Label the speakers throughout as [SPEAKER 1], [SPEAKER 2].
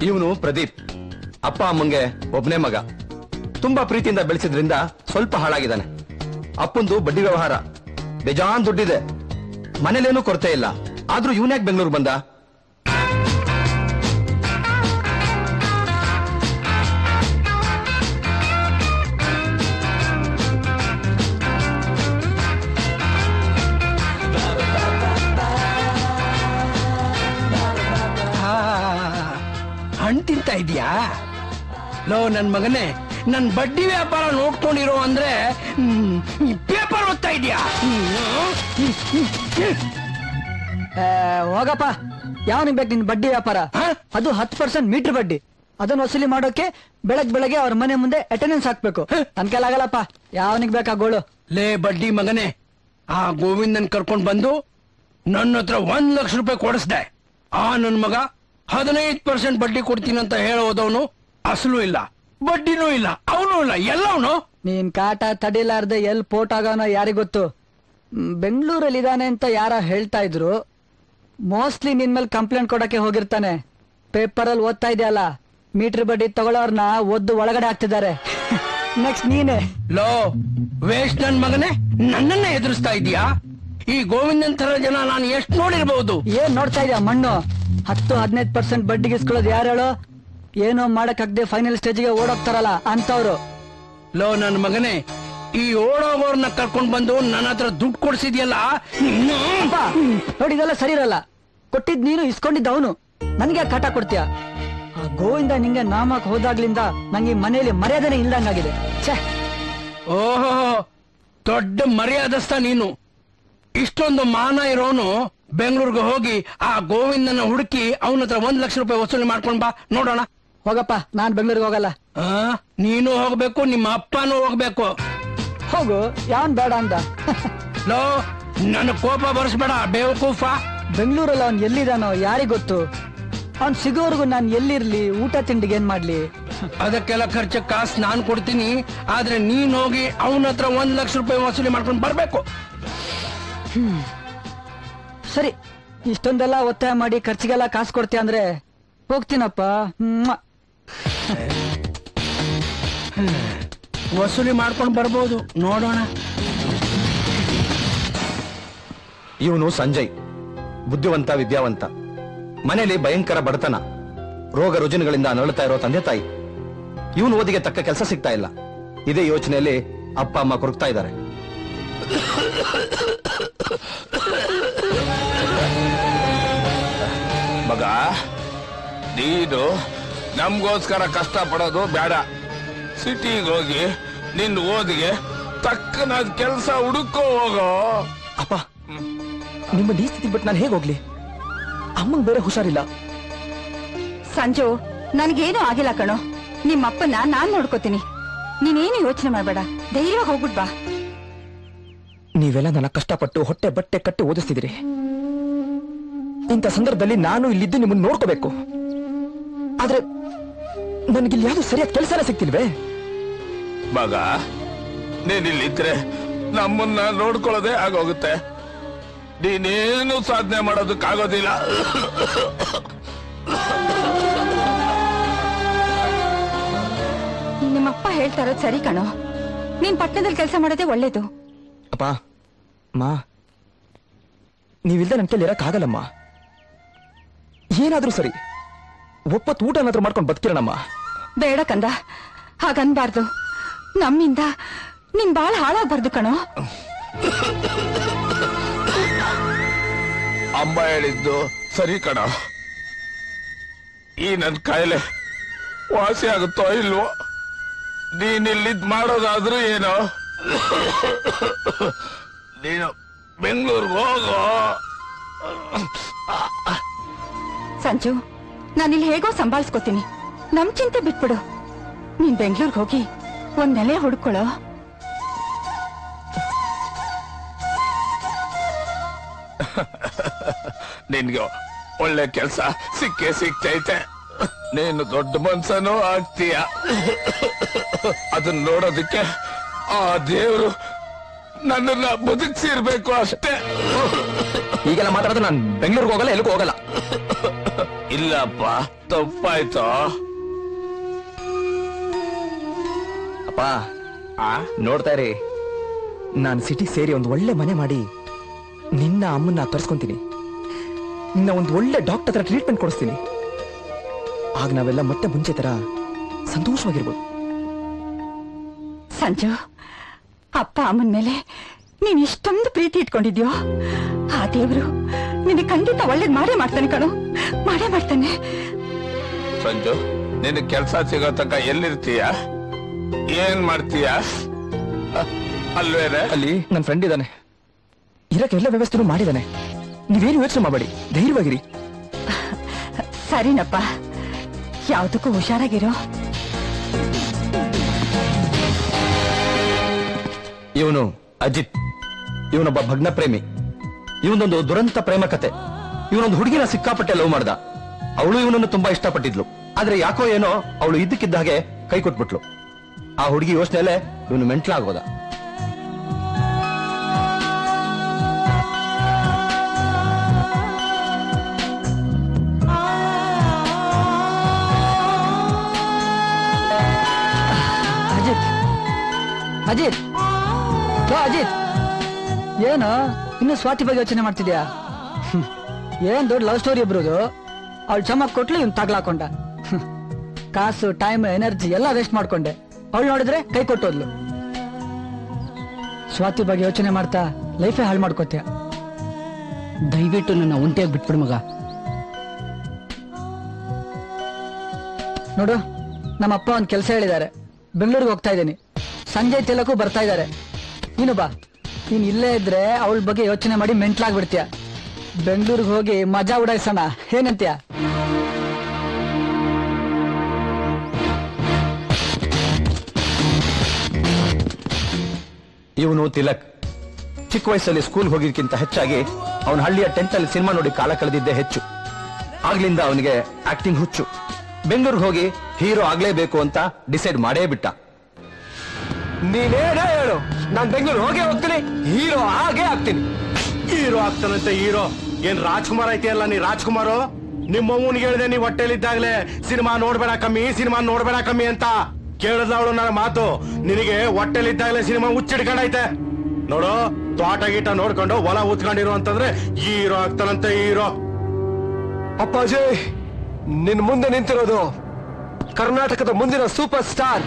[SPEAKER 1] ಇವನು ಪ್ರದೀಪ್, ಅಪ್ಪ ಅಮ್ಮಂಗೆ ಒಬ್ನೇ ಮಗ. ತುಂಬಾ ಪ್ರೀತಿಯಿಂದ ಬೆಳೆಸಿದ್ರಿಂದ ಸ್ವಲ್ಪ ಹಾಳಾಗಿದ್ದಾನೆ. ಅಪ್ಪಂದು ಬಡ್ಡಿ ವ್ಯವಹಾರ, ಬೇಜಾನ್ ದುಡ್ಡಿದೆ, ಮನೇಲೇನೂ ಕೊರತೆ ಇಲ್ಲ. ಆದ್ರೂ ಇವನ್ಯಾಕೆ ಬೆಂಗಳೂರು ಬಂದ?
[SPEAKER 2] ಹಣ್ಣು ತಿಂತಾ ಇದೀಯಾ? ಲೋ ನನ್ ಮಗನೇ, ನನ್ ಬಡ್ಡಿ ವ್ಯಾಪಾರ ನೋಡ್ಕೊಂಡಿರೋ ಅಂದ್ರೆ ಪೇಪರ್ ಓದ್ತಾ ಇದೀಯಾ?
[SPEAKER 3] ಹೋಗಪ್ಪ, ಯಾವನಿಗೆ ಬೇಕು ನಿನ್ ಬಡ್ಡಿ ವ್ಯಾಪಾರ? ಅದು 10% ಮೀಟರ್ ಬಡ್ಡಿ. ಅದನ್ನ ವಸೂಲಿ ಮಾಡೋಕೆ ಬೆಳಗ್ಗೆ ಅವ್ರ ಮನೆ ಮುಂದೆ ಅಟೆಂಡೆನ್ಸ್ ಹಾಕ್ಬೇಕು. ನನ್ ಕೈಲಾಗಲ್ಲಪ್ಪ. ಯಾವನಿಗೆ ಬೇಕಾ ಗೋಳು?
[SPEAKER 2] ಲೇ ಬಡ್ಡಿ ಮಗನೇ, ಆ ಗೋವಿಂದನ್ ಕರ್ಕೊಂಡ್ ಬಂದು ನನ್ನ ಹತ್ರ 1 ಲಕ್ಷ ರೂಪಾಯಿ ಕೊಡಿಸ್ದೆ. ಆ ನನ್ ಮಗ 15% ಬಡ್ಡಿ ಕೊಡ್ತೀನಂತ ಹೇಳೋದವನು ಅಸಲು ಇಲ್ಲ, ಬಡ್ಡಿನೂ ಇಲ್ಲ, ಅವನು ಇಲ್ಲ, ಎಲ್ಲವನು.
[SPEAKER 3] ನೀನ್ ಕಾಟ ತಡಿಲಾರ್ದೆ ಎಲ್ ಪೋಟ್ ಆಗೋನೋ ಯಾರಿಗೊತ್ತು. ಬೆಂಗಳೂರಲ್ಲಿ ಇದಾನೆ ಅಂತ ಯಾರ ಹೇಳ್ತಾ ಇದ್ರು. ಮೋಸ್ಟ್ಲಿ ನಿನ್ ಮೇಲೆ ಕಂಪ್ಲೇಂಟ್ ಕೊಡಕ್ಕೆ ಹೋಗಿರ್ತಾನೆ. ಪೇಪರ್ ಅಲ್ಲಿ ಓದ್ತಾ ಇದೆಯಲ್ಲ, ಮೀಟರ್ ಬಡ್ಡಿ ತಗೊಳ್ಳೋರ್ನ ಒದ್ದು ಒಳಗಡೆ ಹಾಕ್ತಿದ್ದಾರೆ. ನೆಕ್ಸ್ಟ್ ನೀನೆ.
[SPEAKER 2] ಲೋ ವೇಸ್ಟ್ ನನ್ ಮಗನೇ, ನನ್ನನ್ನ ಎದುರಿಸ್ತಾ ಇದೀಯಾ? ಈ ಗೋವಿಂದನ್ ತರ ಜನ ನಾನು ಎಷ್ಟು ನೋಡಿರ್ಬಹುದು.
[SPEAKER 3] ಏನ್ ನೋಡ್ತಾ ಇದೀಯ ಮಣ್ಣು? 10-15% ಬಡ್ಡಿಗೆ ಇಸ್ಕೊಳ್ಳೋದು ಯಾರು ಹೇಳೋ? ಏನೋ ಮಾಡಕ್ಕಾಗದೆ ಫೈನಲ್ ಸ್ಟೇಜ್ಗೆ ಓಡೋಗ್ತಾರಲ್ಲ ಅಂತವ್ರು.
[SPEAKER 2] ಲೋ ನನ್ ಮಗನೇ, ಈ ಓಡೋಗೋರ್ನ ಕರ್ಕೊಂಡ್ ಬಂದು ನನ್ನ ಹತ್ರ ದುಡ್ಡು ಕೊಡ್ಸಿದ್ಯಲ್ಲ,
[SPEAKER 3] ನೋಡಿ ಇದೆಲ್ಲ ಸರಿ ಇರಲ್ಲ. ಕೊಟ್ಟಿದ್ ನೀನು, ಇಸ್ಕೊಂಡಿದ್ದ ಅವನು. ನನ್ಗೆ ಕಾಟ ಕೊಡ್ತೀಯ? ಆ ಗೋವಿಂದ ನಿಂಗೆ ನಾಮಕ್ ಹೋದಾಗ್ಲಿಂದ ನಂಗೆ ಮನೆಯಲ್ಲಿ ಮರ್ಯಾದೆನೆ ಇಲ್ದಂಗಾಗಿದೆ. ಛೇ,
[SPEAKER 2] ಓಹೋ, ದೊಡ್ಡ ಮರ್ಯಾದಸ್ಥ ನೀನು. ಇಷ್ಟೊಂದು ಮಾನ ಇರೋನು ಬೆಂಗಳೂರಿಗೆ ಹೋಗಿ ಆ ಗೋವಿಂದನ ಹುಡುಕಿ ಅವನ ಹತ್ರ 1 ಲಕ್ಷ ರೂಪಾಯಿ ವಸೂಲಿ ಮಾಡ್ಕೊಂಡ್ ಬಾ ನೋಡೋಣ.
[SPEAKER 3] ಹೋಗಪ್ಪ, ನಾನ್ ಬೆಂಗಳೂರಿಗೆ ಹೋಗಲ್ಲ.
[SPEAKER 2] ನೀನು ಹೋಗ್ಬೇಕು, ನಿಮ್ಮ ಅಪ್ಪನೂ ಹೋಗ್ಬೇಕು.
[SPEAKER 3] ಹೋಗು, ಯಾವನ್ ಬೇಡ ಅಂದ?
[SPEAKER 2] ಲೋ ನನ್ನ ಕೋಪ ಬರ್ಸ್ಬೇಡ ಬೇವಕೂಫ.
[SPEAKER 3] ಬೆಂಗಳೂರಲ್ಲಿ ಅವ್ನ್ ಎಲ್ಲಿದಾನೋ ಯಾರಿಗ್ ಗೊತ್ತು? ಅವ್ನ್ ಸಿಗೋವರೆಗೂ ನಾನ್ ಎಲ್ಲಿರ್ಲಿ, ಊಟ ತಿಂಡಿಗೆ ಏನ್ ಮಾಡ್ಲಿ?
[SPEAKER 2] ಅದಕ್ಕೆಲ್ಲ ಖರ್ಚ ಕಾಸು ನಾನ್ ಕೊಡ್ತೀನಿ. ಆದ್ರೆ ನೀನ್ ಹೋಗಿ ಅವನ ಹತ್ರ 1 ಲಕ್ಷ ರೂಪಾಯಿ ವಸೂಲಿ ಮಾಡ್ಕೊಂಡು ಬರ್ಬೇಕು.
[SPEAKER 3] ಸರಿ, ಇಷ್ಟೊಂದೆಲ್ಲ ಒತ್ತಾಯ ಮಾಡಿ ಖರ್ಚಿಗೆಲ್ಲ ಕಾಸು ಕೊಡ್ತೀಯ ಅಂದ್ರೆ ಹೋಗ್ತೀನಪ್ಪ.
[SPEAKER 2] ವಸೂಲಿ ಮಾಡ್ಕೊಂಡು ಬರ್ಬೋದು, ನೋಡೋಣ.
[SPEAKER 1] ಇವನು ಸಂಜಯ್, ಬುದ್ಧಿವಂತ, ವಿದ್ಯಾವಂತ. ಮನೆಯಲ್ಲಿ ಭಯಂಕರ ಬಡತನ, ರೋಗ ರುಜಿನಗಳಿಂದ ನರಳುತ್ತಾ ಇರೋ ತಂದೆ ತಾಯಿ. ಇವನು ಓದಿಗೆ ತಕ್ಕ ಕೆಲಸ ಸಿಗ್ತಾ ಇಲ್ಲ. ಇದೇ ಯೋಚನೆಯಲ್ಲಿ ಅಪ್ಪ ಅಮ್ಮ ಕೊರಗ್ತಾ ಇದ್ದಾರೆ.
[SPEAKER 4] ಮಗ, ನೀನು ನಮ್ಗೋಸ್ಕರ ಕಷ್ಟ ಪಡೋದು ಬೇಡ. ಸಿಟಿಗೆ ಹೋಗಿ ನಿನ್ ಓದಿಗೆ ತಕ್ಕನಾದ ಕೆಲಸ ಹುಡುಕೋ ಹೋಗೋ.
[SPEAKER 5] ಅಪ್ಪ, ನಿಮ್ಮ ಈ ಸ್ಥಿತಿ ಬಿಟ್ಟು ನಾನು ಹೇಗೆ ಹೋಗ್ಲಿ? ಅಮ್ಮಂಗ್ ಬೇರೆ ಹುಷಾರಿಲ್ಲ.
[SPEAKER 6] ಸಂಜು, ನನ್ಗೇನು ಆಗಿಲ್ಲ ಕಣೋ. ನಿಮ್ಮಪ್ಪನ ನಾನ್ ನೋಡ್ಕೋತೀನಿ. ನೀನೇನು ಯೋಚನೆ ಮಾಡಬೇಡ, ಧೈರ್ಯವಾಗಿ ಹೋಗ್ಬಿಟ್ ಬಾ.
[SPEAKER 5] ನೀವೆಲ್ಲ ನನ್ನ ಕಷ್ಟಪಟ್ಟು ಹೊಟ್ಟೆ ಬಟ್ಟೆ ಕಟ್ಟಿ ಓದಿಸ್ತಿದ್ದೀರಿ. ಇಂಥ ಸಂದರ್ಭದಲ್ಲಿ ನಾನು ಇಲ್ಲಿದ್ದು ನಿಮ್ಮನ್ನು ನೋಡ್ಕೋಬೇಕು. ಆದ್ರೆ ನನಗಿಲ್ಲಿ ಯಾವ್ದು ಸರಿಯಾದ ಕೆಲಸನೇ ಸಿಗ್ತಿಲ್ವೇ?
[SPEAKER 4] ಮಗ, ನೀನಿಲ್ಲಿದ್ರೆ ನಮ್ಮನ್ನ ನೋಡ್ಕೊಳ್ಳೋದೇ ಆಗೋಗುತ್ತೆ. ನೀನೇನು ಸಾಧನೆ ಮಾಡೋದಕ್ಕಾಗೋದಿಲ್ಲ.
[SPEAKER 6] ನಿಮ್ಮಪ್ಪ ಹೇಳ್ತಾ ಇರೋದು ಸರಿ ಕಣೋ. ನೀನ್ ಪಟ್ಟಣದಲ್ಲಿ ಕೆಲಸ ಮಾಡೋದೇ ಒಳ್ಳೇದು.
[SPEAKER 5] ಅಪ್ಪ, ಮಾ, ನೀವಿಲ್ದ ನನ್ನ ಕೈಲಿ ಇರಕ್ಕಾಗಲ್ಲಮ್ಮ. ಏನಾದ್ರೂ ಸರಿ, ಒಪ್ಪತ್ತು ಊಟ ಏನಾದ್ರೂ ಮಾಡ್ಕೊಂಡು ಬದುಕಿರೋಣಮ್ಮ.
[SPEAKER 6] ಬೇಡ ಕಂದ, ಹಾಗನ್ಬಾರ್ದು. ನಮ್ಮಿಂದ ನಿನ್ ಬಾಳ ಹಾಳಾಗ್ಬಾರ್ದು ಕಣೋ.
[SPEAKER 4] ಅಮ್ಮ ಹೇಳಿದ್ದು ಸರಿ ಕಣ. ಈ ನನ್ ಕಾಯಿಲೆ ವಾಸಿ ಆಗುತ್ತೋ ಇಲ್ವೋ, ನೀನಿಲ್ಲಿದ್ ಮಾಡೋದಾದ್ರೂ ಏನೋ. ನೀನು ಬೆಂಗಳೂರಿಗೆ ಹೋಗೋ.
[SPEAKER 6] ಸಂಜು, ನಾನಿಲ್ಲಿ ಹೇಗೋ ಸಂಭಾಳಿಸ್ಕೋತೀನಿ. ನಮ್ ಚಿಂತೆ ಬಿಟ್ಬಿಡು. ನೀನ್ ಬೆಂಗಳೂರಿಗೆ ಹೋಗಿ ಒಂದ್ ನೆಲೆ ಹುಡ್ಕೊಳ್ಳೋ.
[SPEAKER 4] ನಿನ್ಗೆ ಒಳ್ಳೆ ಕೆಲಸ ಸಿಗ್ತೈತೆ. ನೀನು ದೊಡ್ಡ ಮನ್ಸನೂ ಆಗ್ತೀಯ. ಅದನ್ನ ನೋಡೋದಕ್ಕೆ ಆ ದೇವ್ರು ನನ್ನನ್ನ ಬದುಕಿಸಿರ್ಬೇಕು ಅಷ್ಟೇ.
[SPEAKER 5] ಈಗೆಲ್ಲ ಮಾತಾಡಿದ್ರೆ ನಾನು ಬೆಂಗಳೂರಿಗೆ ಹೋಗಲ್ಲ, ಎಲ್ಲಿಗೂ ಹೋಗಲ್ಲ.
[SPEAKER 4] ಇಲ್ಲಪ್ಪ, ತಪ್ಪಾಯ್ತು.
[SPEAKER 5] ಅಪ್ಪ
[SPEAKER 4] ಆ?
[SPEAKER 5] ನೋಡ್ತಾ ಇರಿ, ನಾನು ಸಿಟಿ ಸೇರಿ ಒಂದು ಒಳ್ಳೆ ಮನೆ ಮಾಡಿ ನಿನ್ನ ಅಮ್ಮನ್ನ ಕರ್ಸ್ಕೊಂತೀನಿ. ನಿನ್ನ ಒಂದು ಒಳ್ಳೆ ಡಾಕ್ಟರ್ ಹತ್ರ ಟ್ರೀಟ್ಮೆಂಟ್ ಕೊಡಿಸ್ತೀನಿ. ಆಗ ನಾವೆಲ್ಲ ಮತ್ತೆ ಮುಂಚೆ ತರ ಸಂತೋಷವಾಗಿರ್ಬೋದು.
[SPEAKER 6] ಸಂಜು, ಅಪ್ಪ ಅಮ್ಮನ ಮೇಲೆ ನೀನ್ ಇಷ್ಟೊಂದು ಪ್ರೀತಿ ಇಟ್ಕೊಂಡಿದ್ಯೋ, ಆ ದೇವ್ರು ನಿನಗೆ ಖಂಡಿತ ಒಳ್ಳೇದ್ ಮಾಡೇ ಮಾಡ್ತಾನೆ ಕಣೋ, ಮಾಡೇ ಮಾಡ್ತಾನೆ.
[SPEAKER 4] ಸಂಜು, ನಿನ್ ಕೆಲ್ಸ ಸಿಗೋ ತನಕ ಎಲ್ಲಿರ್ತೀಯ? ಏನ್ ಮಾಡ್ತೀಯ? ಅಲ್ವೇನೆ?
[SPEAKER 5] ಅಲ್ಲಿ ನನ್ನ ಫ್ರೆಂಡ್ ಇದ್ದಾನೆ, ಇರಕ್ಕೆ ಎಲ್ಲ ವ್ಯವಸ್ಥೆನೂ ಮಾಡಿದ್ದಾನೆ. ನೀವೇನು ಯೋಚನೆ ಮಾಡಬೇಡಿ, ಧೈರ್ಯವಾಗಿರಿ.
[SPEAKER 6] ಸರಿನಪ್ಪ, ಯಾವ್ದಕ್ಕೂ ಹುಷಾರಾಗಿರೋ.
[SPEAKER 1] ಇವನು ಅಜಿತ್, ಇವನೊಬ್ಬ ಭಗ್ನ ಪ್ರೇಮಿ. ಇವನೊಂದು ದುರಂತ ಪ್ರೇಮ ಕತೆ. ಇವನೊಂದು ಹುಡುಗಿನ ಸಿಕ್ಕಾಪಟ್ಟೆ ಲವ್ ಮಾಡ್ದ. ಅವಳು ಇವನನ್ನು ತುಂಬಾ ಇಷ್ಟಪಟ್ಟಿದ್ಲು. ಆದ್ರೆ ಯಾಕೋ ಏನೋ ಅವಳು ಇದ್ದಕ್ಕಿದ್ದ ಹಾಗೆ ಕೈ ಕೊಟ್ಬಿಟ್ಲು. ಆ ಹುಡುಗಿ ಯೋಚನೆಯಲ್ಲೇ ಇವನು ಮೆಂಟ್ಲಾಗೋದ.
[SPEAKER 3] ಅಜಿತ್, ಅಜಿತ್, ಲೋ ಅಜಿತ್, ಏನು ಇನ್ನು ಸ್ವಾತಿ ಬಗ್ಗೆ ಯೋಚನೆ ಮಾಡ್ತಿದ್ಯಾ? ಏನ್ ದೊಡ್ಡ ಲವ್ ಸ್ಟೋರಿ ಇಬ್ರುದು. ಅವಳು ಚಮಕ್ ಕೊಟ್ಲು, ಇವ್ನು ತಗ್ಲಾಕೊಂಡ. ಕಾಸು, ಟೈಮ್, ಎನರ್ಜಿ ಎಲ್ಲ ವೇಸ್ಟ್ ಮಾಡ್ಕೊಂಡೆ. ಅವಳು ನೋಡಿದ್ರೆ ಕೈ ಕೊಟ್ಟೋದ್ಲು. ಸ್ವಾತಿ ಬಗ್ಗೆ ಯೋಚನೆ ಮಾಡ್ತಾ ಲೈಫೇ ಹಾಳು ಮಾಡ್ಕೋತೀಯ. ದಯವಿಟ್ಟು ನನ್ನ ಒಂಟಿಯಾಗಿ ಬಿಟ್ಬಿಡು ಮಗ. ನೋಡು, ನಮ್ಮ ಅಪ್ಪ ಒಂದ್ ಕೆಲಸ ಹೇಳಿದ್ದಾರೆ. ಬೆಂಗಳೂರಿಗೆ ಹೋಗ್ತಾ ಇದ್ದೀನಿ. ಸಂಜೆ ತಿಲಕ್ಕೂ ಬರ್ತಾ ಇದ್ದಾರೆ. ನೀನು ಬಾ. ನೀನ್ ಇಲ್ಲೇ ಇದ್ರೆ ಅವಳ ಬಗ್ಗೆ ಯೋಚನೆ ಮಾಡಿ ಮೆಂಟ್ಲಾಗ್ಬಿಡ್ತೀಯ. ಬೆಂಗಳೂರಿಗೆ ಹೋಗಿ ಮಜಾ ಉಡಾಯಿಸೋಣ, ಏನಂತೀಯ?
[SPEAKER 1] ಇವನು ತಿಲಕ್. ಚಿಕ್ಕ ವಯಸ್ಸಲ್ಲಿ ಸ್ಕೂಲ್ ಹೋಗಿದ್ಕಿಂತ ಹೆಚ್ಚಾಗಿ ಅವನ ಹಳ್ಳಿಯ 10th ಅಲ್ಲಿ ಸಿನಿಮಾ ನೋಡಿ ಕಾಲ ಕಳೆದಿದ್ದೇ ಹೆಚ್ಚು. ಆಗ್ಲಿಂದ ಅವನಿಗೆ ಆಕ್ಟಿಂಗ್ ಹುಚ್ಚು. ಬೆಂಗಳೂರಿಗೆ ಹೋಗಿ ಹೀರೋ ಆಗ್ಲೇಬೇಕು ಅಂತ ಡಿಸೈಡ್ ಮಾಡೇ ಬಿಟ್ಟ.
[SPEAKER 5] ನೀನೇನ ಹೇಳು, ನಾನ್ ಬೆಂಗಳೂರು ಹೋಗೇ ಹೋಗ್ತೀನಿ, ಹೀರೋ ಆಗೇ ಆಗ್ತೀನಿ.
[SPEAKER 7] ಹೀರೋ ಆಗ್ತಾನಂತೆ ಹೀರೋ. ಏನ್ ರಾಜ್ಕುಮಾರ್ ಐತಿಯಲ್ಲ ನೀ ರಾಜ್ಕುಮಾರು? ನಿಮ್ಮ ಅವ್ವನಿಗೆ ಹೇಳಿದೆ ನೀ ಹೊಟ್ಟೆಲಿದ್ದಾಗ್ಲೇ ಸಿನಿಮಾ ನೋಡ್ಬೇಡ ಕಮ್ಮಿ, ಸಿನಿಮಾ ನೋಡ್ಬೇಡ ಕಮ್ಮಿ ಅಂತ. ಕೇಳಿದ್ಲ ಅವಳು ನನ್ನ ಮಾತು. ನಿನಗೆ ಹೊಟ್ಟೆಲಿದ್ದಾಗ್ಲೇ ಸಿನಿಮಾ ಹುಚ್ಚಿಡ್ಕೊಂಡೈತೆ ನೋಡು. ತೋಟ ಗೀಟ ನೋಡ್ಕೊಂಡು ಹೊಲ ಉತ್ಕೊಂಡಿರೋ ಅಂತಂದ್ರೆ ಹೀರೋ ಆಗ್ತಾನಂತೆ ಹೀರೋ.
[SPEAKER 5] ಅಪ್ಪಾಜಿ, ನಿನ್ ಮುಂದೆ ನಿಂತಿರೋದು ಕರ್ನಾಟಕದ ಮುಂದಿನ ಸೂಪರ್ ಸ್ಟಾರ್.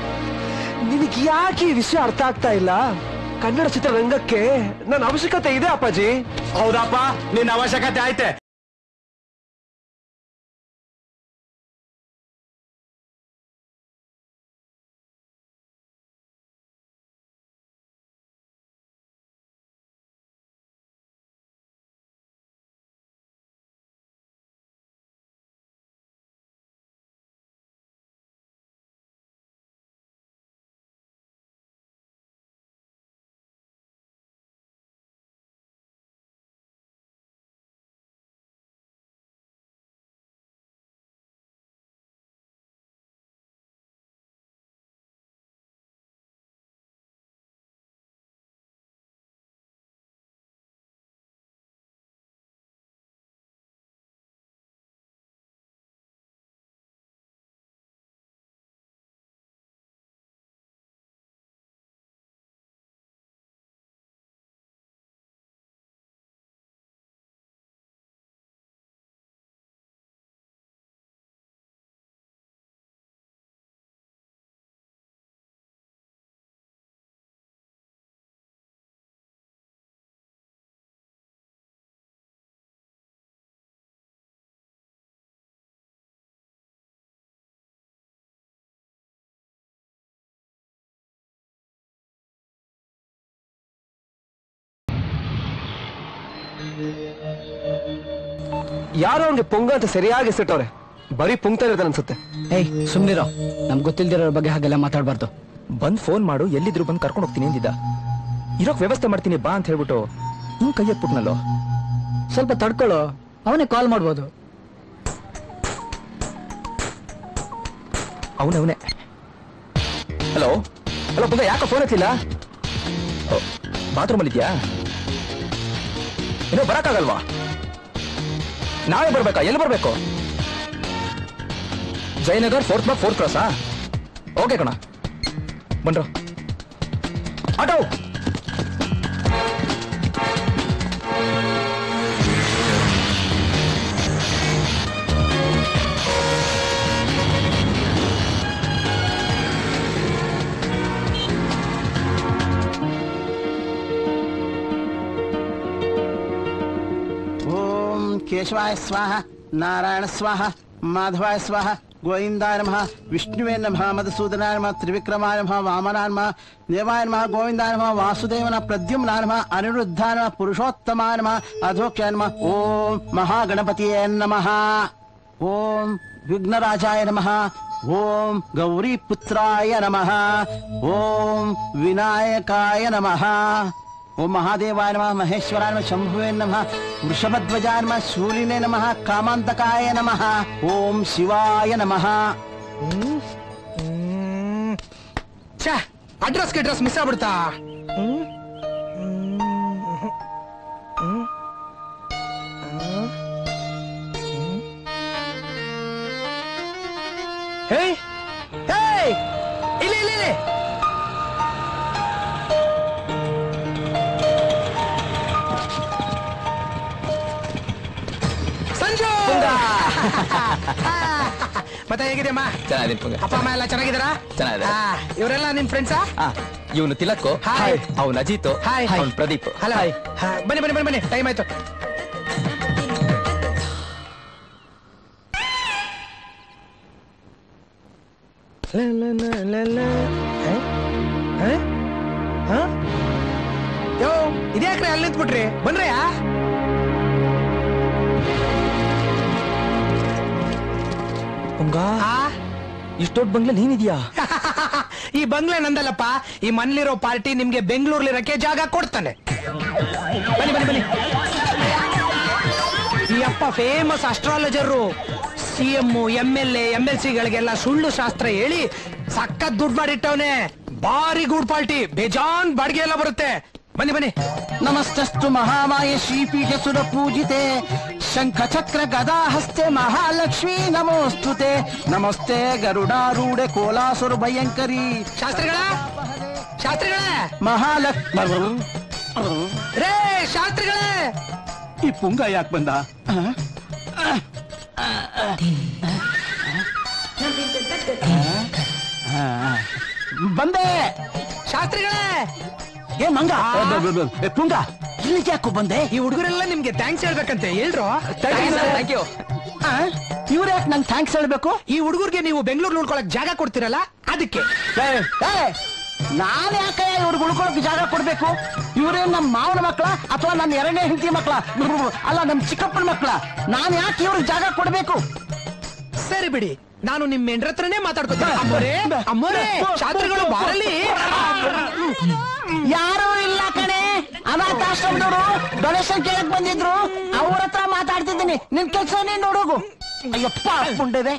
[SPEAKER 5] ನಿನಗೆ ಯಾಕೆ ಈ ವಿಷಯ ಅರ್ಥ ಆಗ್ತಾ ಇಲ್ಲ? ಕನ್ನಡ ಚಿತ್ರರಂಗಕ್ಕೆ ನನ್ನ ಅವಶ್ಯಕತೆ ಇದೆ ಅಪ್ಪಾಜಿ.
[SPEAKER 7] ಹೌದಪ್ಪ, ನಿನ್ನ ಅವಶ್ಯಕತೆ ಆಯ್ತೆ.
[SPEAKER 5] ಯಾರೋ ಅವ್ನಿಗೆ ಪೊಂಗ ಅಂತ ಸರಿಯಾಗಿ ಎಸಿಟ್ಟವ್ರೆ. ಬರೀ ಪುಂಗ್ತಾ ಇರ್ತಾನೆ ಅನ್ಸುತ್ತೆ.
[SPEAKER 3] ಏಯ್ ಸುಮ್ನಿರೋ, ನಮ್ಗೆ ಗೊತ್ತಿಲ್ದಿರೋ ಬಗ್ಗೆ ಹಾಗೆಲ್ಲ ಮಾತಾಡ್ಬಾರ್ದು.
[SPEAKER 5] ಬಂದ್ ಫೋನ್ ಮಾಡು, ಎಲ್ಲಿದ್ರು ಬಂದ್ ಕರ್ಕೊಂಡು ಹೋಗ್ತೀನಿ ಅಂದಿದ್ದ. ಇರೋಕ್ ವ್ಯವಸ್ಥೆ ಮಾಡ್ತೀನಿ ಬಾ ಅಂತ ಹೇಳ್ಬಿಟ್ಟು ಹಿಂಗ್ ಕೈ ಎತ್ಬಿಟ್ನಲ್ಲೋ.
[SPEAKER 3] ಸ್ವಲ್ಪ ತಡ್ಕೊಳ್ಳೋ, ಅವನೇ ಕಾಲ್ ಮಾಡ್ಬೋದು.
[SPEAKER 5] ಅವನೇ. ಹಲೋ ಹಲೋ ಪುಂಗ, ಯಾಕೋ ಫೋನ್ ಎತ್ತಿಲ್ಲ? ಬಾತ್ರೂಮ್ ಅಲ್ಲಿ ಇದೆಯಾ? ಏನೋ ಬರಕ್ಕಾಗಲ್ವಾ? ನಾವೇ ಬರ್ಬೇಕಾ? ಎಲ್ಲಿ ಬರ್ಬೇಕು? Jayanagar 4th block 4th ಕ್ರಾಸಾ? Okay ಕಣ, ಬನ್ರೋ. ಆಟೋ.
[SPEAKER 8] केशवाय स्वाहा, नारायण स्वाहा, माधवाय स्वाहा, गोविंदाय नमः, विष्णुवे नमः, मधुसूदनाय नमः, त्रिविक्रमाय नमः, वामनाय नमः, देवाय नमः, गोविंदाय नमः, वासुदेवनाय प्रद्युम्नाय नमः, अनिरुद्धाय नमः, पुरुषोत्तमाय नमः, अधोक्षाय नमः. ओम महागणपतिये नमः. ओम विघ्नराजाय नमः. ओम गौरीपुत्राय नमः. ओम विनायकाय नमः. ओम महादेवाय नमः, महेश्वराय नमः, शंभुवे नमः, वृषभध्वजाय नमः, शूलिने नमः, कामान्तकाय नमः. ओम शिवाय नमः.
[SPEAKER 2] ಅಡ್ರೆಸ್ ಗಿಡ್ರೆಸ್ ಮಿಸ್ ಆಗ್ಬಿಡ್ತಾ? ಇಲ್ಲಿ ಸಂಜು. ಮತ್ತೆ ಹೇಗಿದೆಯಮ್ಮ?
[SPEAKER 5] ಚೆನ್ನಾಗಿದೆ ಪುಂಗ.
[SPEAKER 2] ಅಪ್ಪ ಅಮ್ಮ ಎಲ್ಲ ಚೆನ್ನಾಗಿದ್ದಾರಾ?
[SPEAKER 5] ಚೆನ್ನಾಗಿದೆ.
[SPEAKER 2] ಇವರೆಲ್ಲ ನಿಮ್ ಫ್ರೆಂಡ್ಸಾ?
[SPEAKER 5] ಇವನು ತಿಲಕ್,
[SPEAKER 2] ಹಾಯ್.
[SPEAKER 5] ಅವನು ಅಜಿತ್,
[SPEAKER 2] ಹಾಯ್.
[SPEAKER 5] ಅವನು ಪ್ರದೀಪ್.
[SPEAKER 2] ಹಲೋ. ಬನ್ನಿ ಬನ್ನಿ ಬನ್ನಿ ಬನ್ನಿ, ಟೈಮ್ ಆಯ್ತು. ಯೋ ಇದ್ಯಾಕ್ರೆ ಅಲ್ಲಿ ನಿಂತ್ಬಿಟ್ರಿ? ಬನ್ರಯ್ಯ.
[SPEAKER 5] ಪುಂಗ, ಇಷ್ಟು ದೊಡ್ಡ ಬಂಗ್ಲೆ ನೀನಿದ್ಯಾ?
[SPEAKER 2] ಈ ಬಂಗ್ಲೆ ನಂದಲ್ಲಪ್ಪ. ಈ ಮನೇಲಿರೋ ಪಾರ್ಟಿ ನಿಮ್ಗೆ ಬೆಂಗಳೂರಿಲಿರಕ್ಕೆ ಜಾಗ ಕೊಡ್ತಾನೆ. ಬನ್ನಿ ಬನ್ನಿ ಬನ್ನಿ. ಈ ಅಪ್ಪ ಫೇಮಸ್ ಅಸ್ಟ್ರಾಲಜರು. CM, MLA, MLC ಗಳಿಗೆಲ್ಲ ಸುಳ್ಳು ಶಾಸ್ತ್ರ ಹೇಳಿ ಸಖತ್ ದುಡ್ಡು ಮಾಡಿಟ್ಟವನೆ. ಭಾರಿ ಗುಡ್ ಪಾರ್ಟಿ, ಬೇಜಾನ್ ಬಾಡಿಗೆ ಎಲ್ಲ ಬರುತ್ತೆ. ಬನ್ನಿ ಬನ್ನಿ.
[SPEAKER 8] नमस्तस्तु महामाये श्रीपीठे सुरपूजिते, शंख चक्र गदा हस्ते महालक्ष्मी नमोस्तुते. नमस्ते गरुडारूढ़े कोलासुर भयंकरी.
[SPEAKER 2] ಶಾಸ್ತ್ರಿಗಳ ಶಾಸ್ತ್ರಿಗಳೇ,
[SPEAKER 8] महालक्ष्मी
[SPEAKER 2] ರೇ ಶಾಸ್ತ್ರಿಗಳೇ.
[SPEAKER 8] ಈ ಪುಂಗ ಯಾಕೆ ಬಂದ? ಬಂದೆ
[SPEAKER 2] ಶಾಸ್ತ್ರಿಗಳೇ.
[SPEAKER 8] ಏ ಮಂಗ, ಪುಂಗ ಇಲ್ಲಿಗೆ ಯಾಕೋ ಬಂದೆ?
[SPEAKER 2] ಈ ಹುಡುಗರೆಲ್ಲ ನಿಮ್ಗೆ ಥ್ಯಾಂಕ್ಸ್ ಹೇಳ್ಬೇಕಂತೆ, ಹೇಳ್ರು.
[SPEAKER 5] Thank you.
[SPEAKER 8] ಇವ್ರ ಯಾಕೆ ನಂಗೆ ಥ್ಯಾಂಕ್ಸ್ ಹೇಳ್ಬೇಕು?
[SPEAKER 2] ಈ ಹುಡುಗರಿಗೆ ನೀವು ಬೆಂಗಳೂರು ನೋಡ್ಕೊಳಕ್ ಜಾಗ ಕೊಡ್ತಿರಲ್ಲ, ಅದಕ್ಕೆ.
[SPEAKER 8] ನಾನ್ ಯಾಕೆ ಇವ್ರಿಗೆ ಉಳ್ಕೊಳಕ್ ಜಾಗ ಕೊಡ್ಬೇಕು? ಇವ್ರೇನ್ ನಮ್ಮ ಮಾವನ ಮಕ್ಕಳ ಅಥವಾ ನನ್ನ ಎರಡನೇ ಹೆಂಡತಿ ಮಕ್ಕಳ? ಅಲ್ಲ, ನಮ್ ಚಿಕ್ಕಪ್ಪನ ಮಕ್ಕಳ. ನಾನ್ ಯಾಕೆ ಇವ್ರಿಗೆ ಜಾಗ ಕೊಡ್ಬೇಕು?
[SPEAKER 2] ಸರಿ ಬಿಡಿ, ನಾನು ನಿಮ್ ಹೆಂಡ್ರ ಹತ್ರನೇ ಮಾತಾಡ್ಕೊತೀನಿ. ಅಮ್ಮೋರೇ ಅಮ್ಮೋರೇ, ಶಾಸ್ತ್ರಿಗಳು ಬಾರಲ್ಲಿ.
[SPEAKER 8] ಯಾರು ಇಲ್ಲ ಕಣೆ, ಅನಾಥಾಶ್ರಮದವರು ಡೊನೇಷನ್ ಕೇಳಕ್ ಬಂದಿದ್ರು. ಅವ್ರ ಹತ್ರ ಮಾತಾಡ್ತಿದ್ದೀನಿ. ನಿನ್ ಕೆಲ್ಸ ನೀನ್ ನೋಡೋಗು. ಅಯ್ಯಪ್ಪ ಪುಂಡದೆ.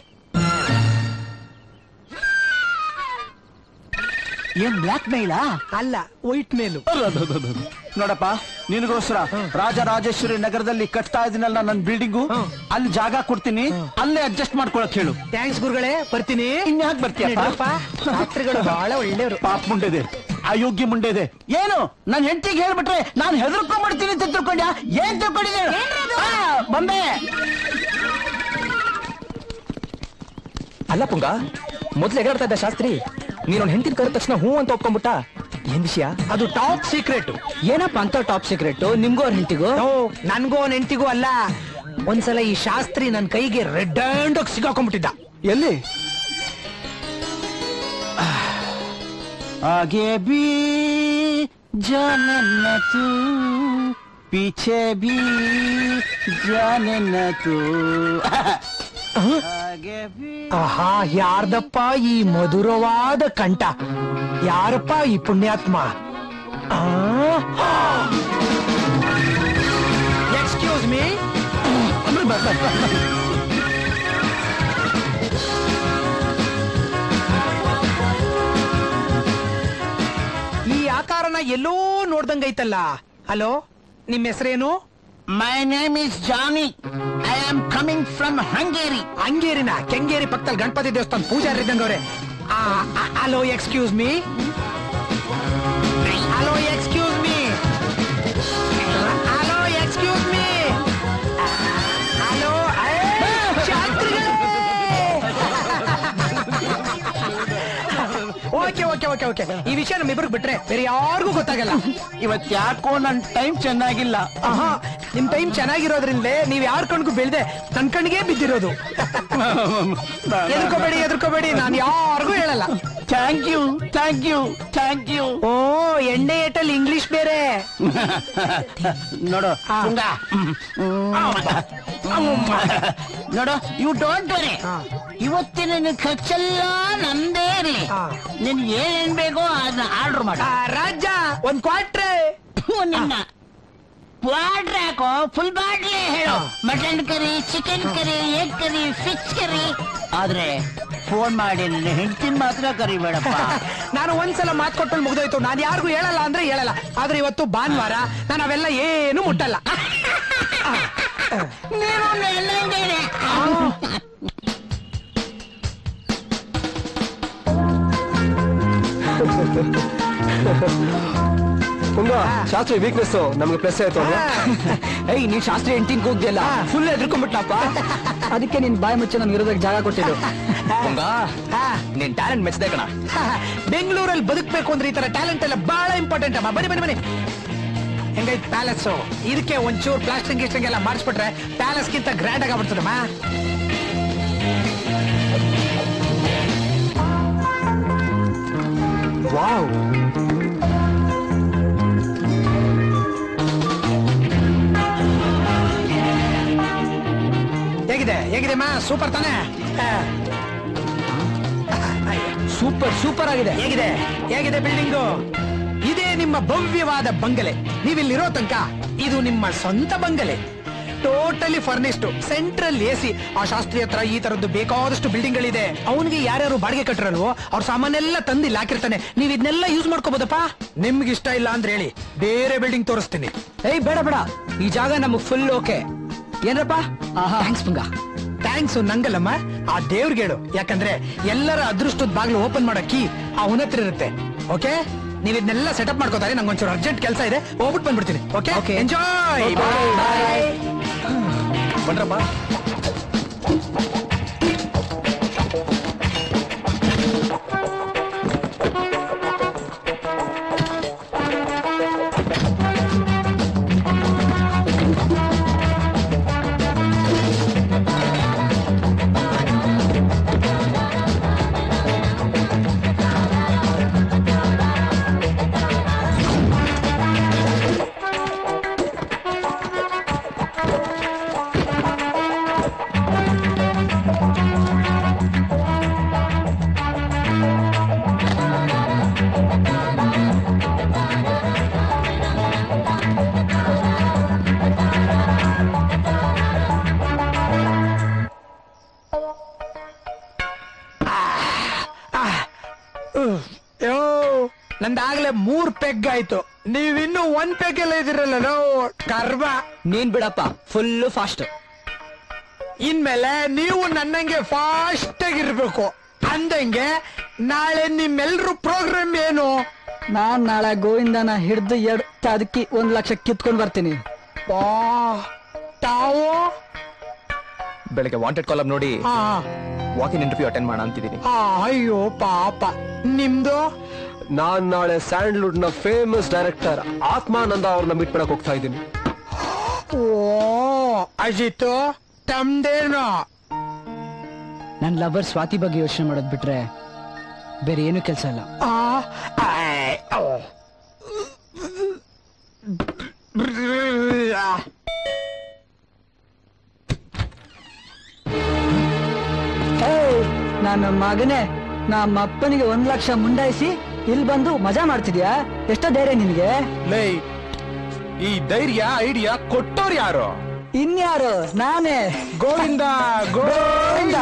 [SPEAKER 8] ಏನ್ ಬ್ಲಾಕ್ ಮೇಲಾ?
[SPEAKER 2] ಅಲ್ಲ, ವೈಟ್ ಮೇಲು.
[SPEAKER 8] ನೋಡಪ್ಪ, ನಿನಗೋಸ್ಕರ ರಾಜರಾಜೇಶ್ವರಿ ನಗರದಲ್ಲಿ ಕಟ್ತಾ ಇದೀನಲ್ಲ ನನ್ನ ಬಿಲ್ಡಿಂಗು, ಅಲ್ಲಿ ಜಾಗ ಕೊಡ್ತೀನಿ. ಅಲ್ಲೇ ಅಡ್ಜಸ್ಟ್ ಮಾಡ್ಕೊಳಕ್ ಹೇಳು.
[SPEAKER 2] ಥ್ಯಾಂಕ್ಸ್ ಗುರುಗಳೇ, ಬರ್ತೀನಿ.
[SPEAKER 8] ಇನ್ಯಾಕ್ ಬರ್ತೀಯಪ್ಪ?
[SPEAKER 2] ಶಾಸ್ತ್ರಿಗಳು ಬಹಳ ಒಳ್ಳೆಯವರು.
[SPEAKER 8] ಪಾಪ ಮುಂಡೆದೆ, ಅಯೋಗ್ಯ ಮುಂಡೆದೆ. ಏನು ನನ್ನ ಹೆಂಡತಿಗೆ ಹೇಳ್ಬಿಟ್ರೆ ನಾನು ಹೆದರ್ಕೊಂಡ್ಬಿಡ್ತೀನಿ ಅಂತ ತಿಳ್ಕೊಂಡ್ಯಾ? ಏನ್ ತಿಳ್ಕೊಂಡಿದ್ದೆ? ಬಂದೆ.
[SPEAKER 5] ಅಲ್ಲ ಪುಂಗ, ಮೊದ್ಲು ಎಗರಾಡ್ತಾ ಇದ್ದ ಶಾಸ್ತ್ರಿ, ನೀನೊಂದು ಹೆಂಡತಿನ ಕರೆದ ತಕ್ಷಣ ಹೂ ಅಂತ ಒಪ್ಕೊಂಡ್ಬಿಟ್ಟ. ಏನ್ ವಿಷಯ?
[SPEAKER 2] ಅದು ಟಾಪ್ ಸೀಕ್ರೆಟ್.
[SPEAKER 3] ಏನಪ್ಪ ಅಂತ ಟಾಪ್ ಸೀಕ್ರೆಟ್? ನಿಮ್ಗೂ ಅವ್ರ ಹೆಂಡತಿಗೂ?
[SPEAKER 2] ನನ್ಗೋ ನೆಂಟಿಗೂ ಅಲ್ಲ. ಒಂದ್ಸಲ ಈ ಶಾಸ್ತ್ರಿ ನನ್ ಕೈಗೆ ರೆಡ್ ಹ್ಯಾಂಡ್ ಸಿಗಾಕೊಂಡ್ಬಿಟ್ಟಿದ್ದ.
[SPEAKER 8] ಎಲ್ಲಿ? आगे भी जाने न तू, पीछे भी जाने न तू. आगे भी.
[SPEAKER 2] ಆಹಾ, ಯಾರ್ದಪ್ಪ ಈ ಮಧುರವಾದ ಕಂಠ? ಯಾರಪ್ಪ ಈ ಪುಣ್ಯಾತ್ಮ? Excuse me. ಈ ಆಕಾರನ ಎಲ್ಲೋ ನೋಡ್ದಂಗೈತಲ್ಲ. ಹಲೋ, ನಿಮ್ ಹೆಸರೇನು?
[SPEAKER 8] My name is Johnny. I am coming from Hungary.
[SPEAKER 2] ಹಂಗೇರಿನ ಕೆಂಗೇರಿ ಪಕ್ಕದಲ್ಲಿ ಗಣಪತಿ ದೇವಸ್ಥಾನ ಪೂಜಾರಿ ಇದ್ದಂಗವ್ರೆ. Hello excuse me. Hello excuse me. Hello excuse me. Hello okay okay okay okay. ಈ ವಿಷಯ ನಮ್ಮಿಬ್ರಿಗೆ ಬಿಟ್ರೆ ಬೇರೆ ಯಾರಿಗೂ ಗೊತ್ತಾಗಲ್ಲ.
[SPEAKER 8] ಇವತ್ ಯಾಕೋ ನನ್ ಟೈಮ್ ಚೆನ್ನಾಗಿಲ್ಲ.
[SPEAKER 2] ನಿಮ್ ಟೈಮ್ ಚೆನ್ನಾಗಿರೋದ್ರಿಂದ ನೀವ್ ಯಾರ ಕಣ್ಗೂ ಬೀಳ್ದೆ ನನ್ ಕಣ್ಣಿಗೆ ಬಿದ್ದಿರೋದು. ಎದ್ಕೋಬೇಡಿ ಎದ್ಕೋಬೇಡಿ, ನಾನು ಯಾರಿಗೂ ಹೇಳಲ್ಲ.
[SPEAKER 8] Thank you thank you thank you.
[SPEAKER 2] ಓ ಎಣ್ಣೆ ಏಟಲ್ಲಿ ಇಂಗ್ಲಿಷ್ ಬೇರೆ
[SPEAKER 8] ನೋಡು ಪುಂಗ. ನೋಡು, ಯು ಡೋಂಟ್ ವರಿ. ಇವತ್ತಿನ ಖರ್ಚೆಲ್ಲ ನಮ್ದೇ ಇರಲಿ. ನಿನ್ಗೆ ಏನೇನ್ ಬೇಕೋ ಅದನ್ನ ಆರ್ಡರ್ ಮಾಡ.
[SPEAKER 2] ರಾಜ ಒಂದ್ ಕ್ವಾಟ್ರೆ.
[SPEAKER 8] ನಿನ್ನ ಕ್ವಾಟ್ರ್ ಹಾಕೋ, ಫುಲ್ ಬಾಟ್ಲಿ ಹೇಳು. Mutton curry, chicken curry, egg curry, fish curry. ಆದ್ರೆ ಫೋನ್ ಮಾಡಿ ನನ್ನ ಹೆಂಡತಿನ ಮಾತ್ರ ಕರಿಬೇಡಪ್ಪ.
[SPEAKER 2] ನಾನು ಒಂದ್ಸಲ ಮಾತು ಕೊಟ್ಟು ಮುಗ್ದೋಯ್ತು. ನಾನು ಯಾರಿಗೂ ಹೇಳಲ್ಲ ಅಂದ್ರೆ ಹೇಳಲ್ಲ. ಆದ್ರೆ ಇವತ್ತು ಭಾನುವಾರ ನಾನು ಅವೆಲ್ಲ ಏನು ಮುಟ್ಟಲ್ಲ.
[SPEAKER 8] ನೀನು ನೆಲ್ಲಂಗೇನೆ.
[SPEAKER 5] ಶಾಸ್ತ್ರಿ ವೀಕ್ನೆಸ್ ನಮ್ಗೆ ಪ್ಲಸ್ ಆಯ್ತು.
[SPEAKER 3] ಏಯ್ ನೀನ್ ಶಾಸ್ತ್ರಿ ಎಂಟಿನ್ ಕೂಗ್ದಿಯಲ್ಲ, ಫುಲ್ ಎದ್ರಕೊಂಡ್ಬಿಟ್ನಪ್ಪ. ಅದಕ್ಕೆ ನಿನ್ ಬಾಯಿ ಮುಚ್ಚೆ ನನ್ ಇರೋದಕ್ಕೆ ಜಾಗ ಕೊಟ್ಟಿದ್ದು.
[SPEAKER 5] ನಿನ್ ಟ್ಯಾಲೆಂಟ್ ಮೆಚ್ಚದೆ ಕಣ.
[SPEAKER 2] ಬೆಂಗಳೂರಲ್ಲಿ ಬದುಕಬೇಕು ಅಂದ್ರೆ ಈ ತರ ಟ್ಯಾಲೆಂಟ್ ಎಲ್ಲ ಬಹಳ ಇಂಪಾರ್ಟೆಂಟ್ ಅಮ್ಮ. ಬನ್ನಿ ಬನ್ನಿ ಬನ್ನಿ. ಹೆಂಗೈತ್ ಪ್ಯಾಲೇಸ್? ಇದಕ್ಕೆ ಒಂಚೂರು ಪ್ಲಾಸ್ಟಿಂಗ್ ಗಿಸ್ಟಿಂಗ್ ಎಲ್ಲ ಮಾಡಿಸ್ಬಿಟ್ರೆ ಪ್ಯಾಲೇಸ್ ಗಿಂತ ಗ್ರ್ಯಾಂಡ್ ಆಗಿಬಿಡ್ತದಮ್ಮ.
[SPEAKER 5] ವಾವ್,
[SPEAKER 2] ಹೇಗಿದೆ ಹೇಗಿದೆ ಮಾ? ಸೂಪರ್ ತಾನೆ?
[SPEAKER 3] ಸೂಪರ್ ಸೂಪರ್ ಆಗಿದೆ.
[SPEAKER 2] ಹೇಗಿದೆ ಹೇಗಿದೆ ಬಿಲ್ಡಿಂಗು? ಇದೇ ನಿಮ್ಮ ಭವ್ಯವಾದ ಬಂಗಲೆ. ನೀವಿಲ್ಲಿರೋ ತನಕ ಇದು ನಿಮ್ಮ ಸ್ವಂತ ಬಂಗಲೆ. Totally furnished, central AC. ಆ ಶಾಸ್ತ್ರಿ ಹತ್ರ ಈ ತರದ್ದು ಬೇಕಾದಷ್ಟು ಬಿಲ್ಡಿಂಗ್ ಗಳಿದೆ. ಅವನಿಗೆ ಯಾರ್ಯಾರು ಬಾಡಿಗೆ ಕಟ್ಟರಲ್ವೋ ಅವ್ರ ಸಾಮಾನೆಲ್ಲ ತಂದು ಇಲ್ಲಿ ಹಾಕಿರ್ತಾನೆ. ನೀವ್ ಇದನ್ನೆಲ್ಲ ಯೂಸ್ ಮಾಡ್ಕೋಬಹುದಪ್ಪ. ನಿಮ್ಗೆ ಇಷ್ಟ ಇಲ್ಲ ಅಂದ್ರೆ ಹೇಳಿ, ಬೇರೆ ಬಿಲ್ಡಿಂಗ್ ತೋರಿಸ್ತೀನಿ.
[SPEAKER 3] ಏಯ್ ಬೇಡ ಬೇಡ, ಈ ಜಾಗ ನಮಗ್ ಫುಲ್ ಓಕೆ. ಏನ್ರಪ್ಪ? ಥ್ಯಾಂಕ್ಸ್ ಪುಂಗ.
[SPEAKER 2] ಥ್ಯಾಂಕ್ಸ್ ನಂಗಲ್ಲಮ್ಮ, ಆ ದೇವ್ರಿಗೆ ಹೇಳು. ಯಾಕಂದ್ರೆ ಎಲ್ಲರ ಅದೃಷ್ಟದ ಬಾಗ್ಲು ಓಪನ್ ಮಾಡೋ ಕೀ ಅವನ ಹತ್ರ ಇರುತ್ತೆ. ಓಕೆ, ನೀವ್ ಇದನ್ನೆಲ್ಲ ಸೆಟಪ್ ಮಾಡ್ಕೋತಾರೆ. ನಂಗೆ ಒಂಚೂರು ಅರ್ಜೆಂಟ್ ಕೆಲಸ ಇದೆ, ಹೋಗ್ಬಿಟ್ಟು ಬಂದ್ಬಿಡ್ತೀನಿ. Okay, enjoy. ಬಾಯ್.
[SPEAKER 5] ಬನ್ರಪ್ಪ.
[SPEAKER 2] ನಂದಾಗ್ಲೇ 3 ಪೆಗ್ ಆಯ್ತು. ನೀವಿನ್ನೂ 1 ಪೆಗ್ ಎಲ್ಲ ಇದಿರಲ್ಲ. ನೋ ಕರ್ಮ.
[SPEAKER 3] ನೀನ್ ಬಿಡಪ್ಪ, ಫುಲ್ ಫಾಸ್ಟ್.
[SPEAKER 2] ಇನ್ಮೇಲೆ ನೀವು ನನ್ನಂಗೆ ಫಾಸ್ಟ್ ಆಗಿರ್ಬೇಕು. ಅಂದಂಗೆ ನಾಳೆ ನಿಮ್ಮೆಲ್ರು ಪ್ರೋಗ್ರಾಮ್ ಏನು?
[SPEAKER 3] ನಾನ್ ನಾಳೆ ಗೋವಿಂದನ ಹಿಡ್ದು ಅದಕ್ಕೆ 1 ಲಕ್ಷ ಕಿತ್ಕೊಂಡ್ ಬರ್ತೀನಿ.
[SPEAKER 2] ತಾವು
[SPEAKER 5] ಬೆಳಗ್ಗೆ ವಾಂಟೆಡ್ ಕಾಲಮ್ ನೋಡಿ ವಾಕಿಂಗ್ ಇಂಟರ್ವ್ಯೂ ಅಟೆಂಡ್ ಮಾಡ ಅಂತಿದ್ದೀನಿ.
[SPEAKER 2] ಅಯ್ಯೋ ಪಾಪ. ನಿಮ್ದು?
[SPEAKER 5] ನಾನ್ ನಾಳೆ ಸ್ಯಾಂಡ್ಲ್ವುಡ್ ನ ಫೇಮಸ್ ಡೈರೆಕ್ಟರ್ ಆತ್ಮಾನಂದ ಅವ್ರನ್ನ ಮೀಟ್ ಮಾಡಕ್ ಹೋಗ್ತಾ ಇದ್ದೀನಿ.
[SPEAKER 2] ಓ ಅಜಿತ್, ತಮ್ದೇನೋ?
[SPEAKER 3] ನನ್ ಲವರ್ ಸ್ವಾತಿ ಬಗ್ಗೆ ಯೋಚನೆ ಮಾಡೋದ್ ಬಿಟ್ರೆ ಬೇರೆ ಏನು ಕೆಲಸ ಇಲ್ಲ. ನನ್ನ ಮಗನೇ, ನಮ್ಮ ಅಪ್ಪನಿಗೆ 1 ಲಕ್ಷ ಮುಂಡಾಯಿಸಿ ಇಲ್ಲಿ ಬಂದು ಮಜಾ ಮಾಡ್ತಿದ್ಯಾ? ಎಷ್ಟೋ ಧೈರ್ಯ ನಿನ್ಗೆ?
[SPEAKER 7] ಲೈ, ಈ ಧೈರ್ಯ ಐಡಿಯಾ ಕೊಟ್ಟೋರು ಯಾರು?
[SPEAKER 3] ಇನ್ಯಾರು? ನಾನೇ,
[SPEAKER 7] ಗೋವಿಂದ. ಗೋವಿಂದ.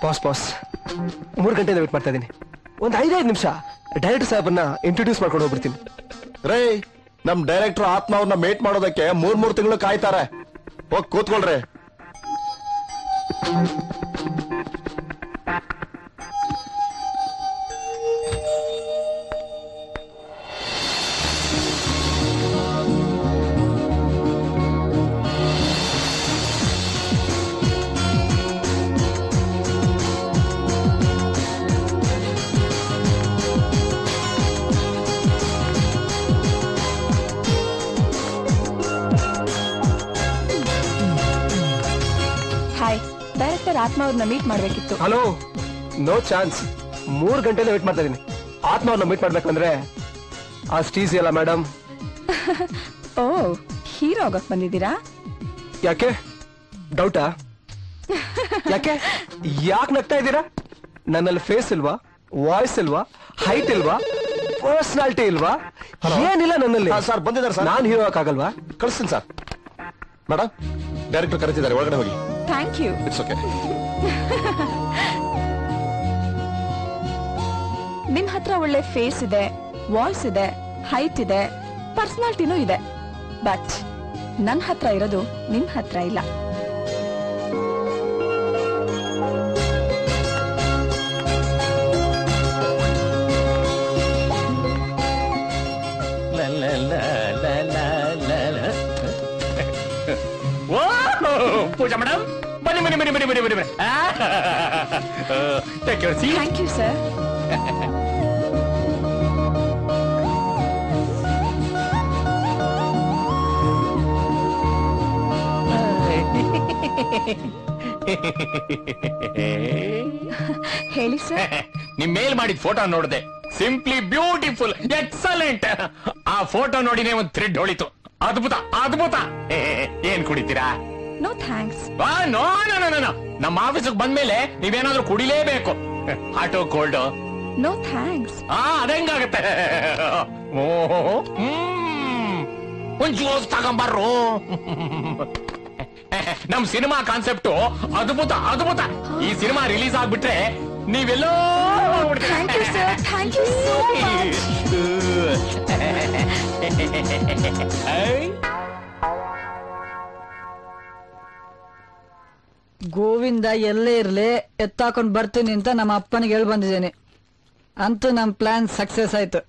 [SPEAKER 5] ಬಾಸ್ 3 ಗಂಟೆಯಿಂದ ವೇಟ್ ಮಾಡ್ತಾ ಇದ್ದೀನಿ. ಒಂದು 5 ನಿಮಿಷ ಡೈರೆಕ್ಟರ್ ಸಾಹೇಬನ್ನ ಇಂಟ್ರೊಡ್ಯೂಸ್ ಮಾಡ್ಕೊಂಡು ಹೋಗ್ಬಿಡ್ತೀನಿ.
[SPEAKER 1] ರೇ, ನಮ್ ಡೈರೆಕ್ಟರ್ ಆತ್ಮ ಅವ್ರನ್ನ ಮೇಟ್ ಮಾಡೋದಕ್ಕೆ 3 ತಿಂಗಳು ಕಾಯ್ತಾರೆ. ಹೋಗಿ ಕೂತ್ಕೊಳ್ರಿ.
[SPEAKER 6] ಹಾಯ್, ಡೈರೆಕ್ಟರ್ ಆತ್ಮ ಅವ್ರನ್ನ ಮೀಟ್ ಮಾಡ್ಬೇಕಿತ್ತು.
[SPEAKER 5] Hello, no chance. 3 ಗಂಟೆಯಿಂದ ವೇಟ್ ಮಾಡ್ತಾ ಇದ್ದೀನಿ. ಆತ್ಮ ಅವ್ರನ್ನ ಮೀಟ್ ಮಾಡ್ಬೇಕಂದ್ರೆ ಅಷ್ಟು ಈಸಿ ಅಲ್ಲ ಮೇಡಮ್.
[SPEAKER 6] ಓ, ಹೀರೋ ಆಗಕ್ ಬಂದಿದ್ದೀರಾ?
[SPEAKER 5] ಯಾಕೆ ಡೌಟಾ? ಯಾಕೆ ನಗ್ತಾ ಇದ್ದೀರಾ? ನನ್ನಲ್ಲಿ ಫೇಸ್ ಇಲ್ವಾ, ವಾಯ್ಸ್ ಇಲ್ವಾ, ಹೈಟ್ ಇಲ್ವಾ, ಪರ್ಸನಾಲಿಟಿ ಇಲ್ವಾ? ಏನಿಲ್ಲ ನನ್ನಲ್ಲಿ.
[SPEAKER 1] ಸರ್ ಬಂದಿದ್ದಾರೆ ಸರ್.
[SPEAKER 5] ನಾನು ಹೀರೋ ಆಗಲ್ವಾ?
[SPEAKER 1] ಕಳಿಸ್ತೀನಿ ಸರ್. ಮೇಡಮ್, ಡೈರೆಕ್ಟರ್ ಕರೀತಿದ್ದಾರೆ, ಒಳಗಡೆ ಹೋಗಿ.
[SPEAKER 6] Thank you.
[SPEAKER 1] It's okay.
[SPEAKER 6] ನಿಮ್ ಹತ್ರ ಒಳ್ಳೆ ಫೇಸ್ ಇದೆ, ವಾಯ್ಸ್ ಇದೆ, ಹೈಟ್ ಇದೆ, ಪರ್ಸನಾಲಿಟಿನೂ ಇದೆ. ಬಟ್ ನನ್ ಹತ್ರ ಇರೋದು ನಿಮ್ ಹತ್ರ ಇಲ್ಲ.
[SPEAKER 4] ಪೂಜಾ ಮೇಡಮ್, ಬನ್ನಿ ಬನ್ನಿ ಬನ್ನಿ ಬನ್ನಿ ಬನ್ನಿ ಬನ್ನಿ.
[SPEAKER 6] Thank you sir. ಹೇಳಿ ಸರ್.
[SPEAKER 4] ನಿಮ್ ಮೇಲ್ ಮಾಡಿದ ಫೋಟೋ ನೋಡಿದೆ. Simply beautiful, excellent. ಆ ಫೋಟೋ ನೋಡಿನೇ ಒಂದು ಥ್ರೆಡ್ ಹೊಳಿತು. ಅದ್ಭುತ ಅದ್ಭುತ. ಏನ್ ಕುಡಿತೀರಾ?
[SPEAKER 6] No thanks.
[SPEAKER 4] No no no no. ನಮ್ಮ ಆಫೀಸಿಗೆ ಬಂದ್ಮೇಲೆ ನೀವೇನಾದ್ರೂ ಕುಡಿಲೇಬೇಕು. ಹಾಟೋ ಕೋಲ್ಡ್?
[SPEAKER 6] No thanks.
[SPEAKER 4] ಅದಂಗಾಗತ್ತೆ. ಒಂದ್ ಜ್ಯೂಸ್ ತಗೊಂಬರ್ರು. ನಮ್ ಸಿನಿಮಾ ಕಾನ್ಸೆಪ್ಟ್ ಅದ್ಭುತ ಅದ್ಭುತ. ಈ ಸಿನಿಮಾ ರಿಲೀಸ್ ಆಗ್ಬಿಟ್ರೆ ನೀವೆಲ್ಲೋ
[SPEAKER 6] thank you sir. Thank you so much.
[SPEAKER 3] Govinda ಎಲ್ಲೇ ಇರ್ಲಿ ಎತ್ತಾಕೊಂಡ್ ಬರ್ತೀನಿ ಅಂತ ನಮ್ಮ ಅಪ್ಪನಿಗೆ ಹೇಳಿ ಬಂದಿದ್ದೇನೆ. ಅಂತೂ ನಮ್ ಪ್ಲಾನ್ ಸಕ್ಸಸ್ ಆಯ್ತು.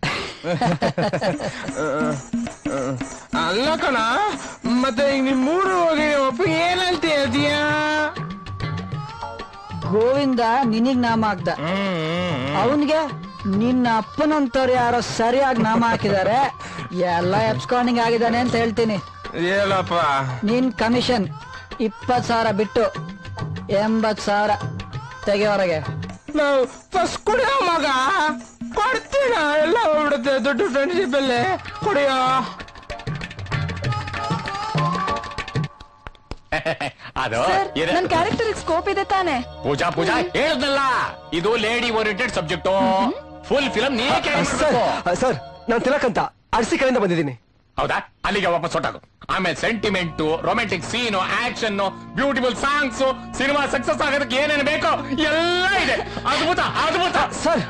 [SPEAKER 2] ಅಲ್ಲ ಕಣ, ಮತ್ತೆ ಈಗ ನಿಮ್ ಮೂರು ಹೋಗಿ ಒಪ್ಪ ಏನಂತ ಹೇಳ್ತೀಯಾ?
[SPEAKER 3] ಗೋವಿಂದ ನಿನಗ್ ನಾಮ ಹಾಕ್ದ, ಅವನ್ಗೆ ನಿನ್ನ ಅಪ್ಪನಂತವ್ರು ಯಾರೋ ಸರಿಯಾಗಿ ನಾಮ ಹಾಕಿದ್ದಾರೆ. ಎಲ್ಲ ಎಬ್ಸ್ಕಾರ್ಡಿಂಗ್ ಆಗಿದ್ದಾನೆ ಅಂತ ಹೇಳ್ತೀನಿ.
[SPEAKER 2] ಹೇಳಪ್ಪ.
[SPEAKER 3] ನಿನ್ ಕಮಿಷನ್ 20,000 ಬಿಟ್ಟು 80,000 ತೆಗೆಯವರೆಗೆ.
[SPEAKER 2] ನಾವು ಫಸ್ಟ್ ಕುಡಿಯೋ ಮಗ, ಕೊಡ್ತೀನ. ಎಲ್ಲ ಹೋಗ್ಬಿಡುತ್ತೆ ದುಡ್ಡು ಫ್ರೆಂಡ್ಶಿಪ್ ಅಲ್ಲೇ. ಕುಡಿಯೋ.
[SPEAKER 4] ಅದು
[SPEAKER 6] ನನ್ ಕ್ಯಾರೆಕ್ಟರ್ ಸ್ಕೋಪ್ ಇದೆ ತಾನೆ?
[SPEAKER 4] ಪೂಜಾ ಪೂಜಾ ಹೇಳದ್ನಲ್ಲ, ಇದು lady oriented subject. Full film ನೀವೇ
[SPEAKER 5] ಸರ್, ನಾನು ತಿಲಕಂತ ಅರ್ಸಿ ಕಡೆಯಿಂದ ಬಂದಿದ್ದೀನಿ.
[SPEAKER 4] ಹೌದಾ? ಅಲ್ಲಿಗೆ ವಾಪಸ್ ಹೊಟ್ಟಾಗು. ಆಮೇಲೆ sentiment, romantic scene, action, beautiful songs, cinema success ಆಗೋದಕ್ಕೆ ಏನೇನು ಬೇಕೋ ಎಲ್ಲ ಇದೆ. ಅದ್ಭುತ ಅದ್ಭುತ.
[SPEAKER 5] ಸರ್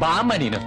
[SPEAKER 4] ಬಾಮ್ಮ ನೀನು.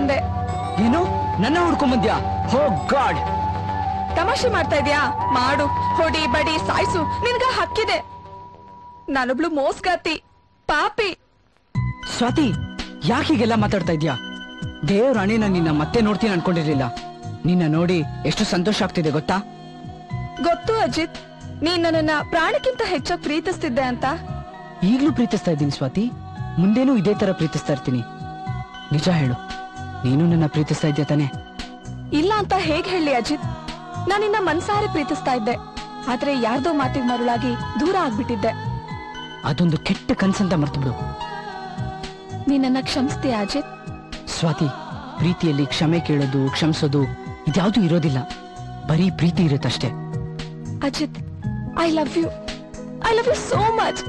[SPEAKER 9] ಬಂದೆ.
[SPEAKER 3] ಏನು ನನ್ನ ಹುಡ್ಕೊಂಡ್ ಬಂದ್ಯಾ? ಹೋ ಗಾಡ್!
[SPEAKER 9] ತಮಾಷೆ ಮಾಡ್ತಾ ಇದ್ಯಾ? ಮಾಡು, ಹೊಡಿ ಬಡಿ ಸಾಯ್ಸು, ನಿನ್ಗ ಹಕ್ಕಿದೆ. ನಾನೊಬ್ಳು ಮೋಸ್ಗಾತಿ, ಪಾಪಿ.
[SPEAKER 3] ಸ್ವಾತಿ, ಯಾಕೆ ಹೀಗೆಲ್ಲ ಮಾತಾಡ್ತಾ ಇದ್ಯಾ? ದೇವರಾಣಿ ನಾನು ನಿನ್ನ ಮತ್ತೆ ನೋಡ್ತೀನಿ ಅನ್ಕೊಂಡಿರ್ಲಿಲ್ಲ. ನಿನ್ನ ನೋಡಿ ಎಷ್ಟು ಸಂತೋಷ ಆಗ್ತಿದೆ ಗೊತ್ತಾ?
[SPEAKER 9] ಗೊತ್ತು ಅಜಿತ್, ನೀನ್ ನನ್ನನ್ನ ಪ್ರಾಣಕ್ಕಿಂತ ಹೆಚ್ಚಾಗಿ ಪ್ರೀತಿಸ್ತಿದ್ದೆ ಅಂತ.
[SPEAKER 3] ಈಗ್ಲೂ ಪ್ರೀತಿಸ್ತಾ ಇದ್ದೀನಿ ಸ್ವಾತಿ, ಮುಂದೇನೂ ಇದೇ ತರ ಪ್ರೀತಿಸ್ತಾ ಇರ್ತೀನಿ. ನಿಜ ಹೇಳು, ನೀನು ನನ್ನ ಪ್ರೀತಿಸ್ತಾ ಇದ್ಯಾ ತಾನೆ?
[SPEAKER 9] ಇಲ್ಲ ಅಂತ ಹೇಗ್ ಹೇಳಿ ಅಜಿತ್? ನಾನಿನ್ನ ಮನ್ಸಾರೆ ಪ್ರೀತಿಸ್ತಾ ಇದ್ದೆ, ಆದ್ರೆ ಯಾರ್ದೋ ಮಾತಿಗೆ ಮರುಳಾಗಿ ದೂರ ಆಗ್ಬಿಟ್ಟಿದ್ದೆ.
[SPEAKER 3] ಅದೊಂದು ಕೆಟ್ಟ ಕನ್ಸಂತ ಮರ್ತು ಬಿಡು.
[SPEAKER 9] ನೀನನ್ನ ಕ್ಷಮಿಸ್ತೀಯ ಅಜಿತ್?
[SPEAKER 3] ಸ್ವಾತಿ, ಪ್ರೀತಿಯಲ್ಲಿ ಕ್ಷಮೆ ಕೇಳೋದು ಕ್ಷಮಿಸೋದು ಇದ್ಯಾವುದೂ ಇರೋದಿಲ್ಲ, ಬರೀ ಪ್ರೀತಿ ಇರುತ್ತಷ್ಟೇ.
[SPEAKER 9] Ajit, I love you so much.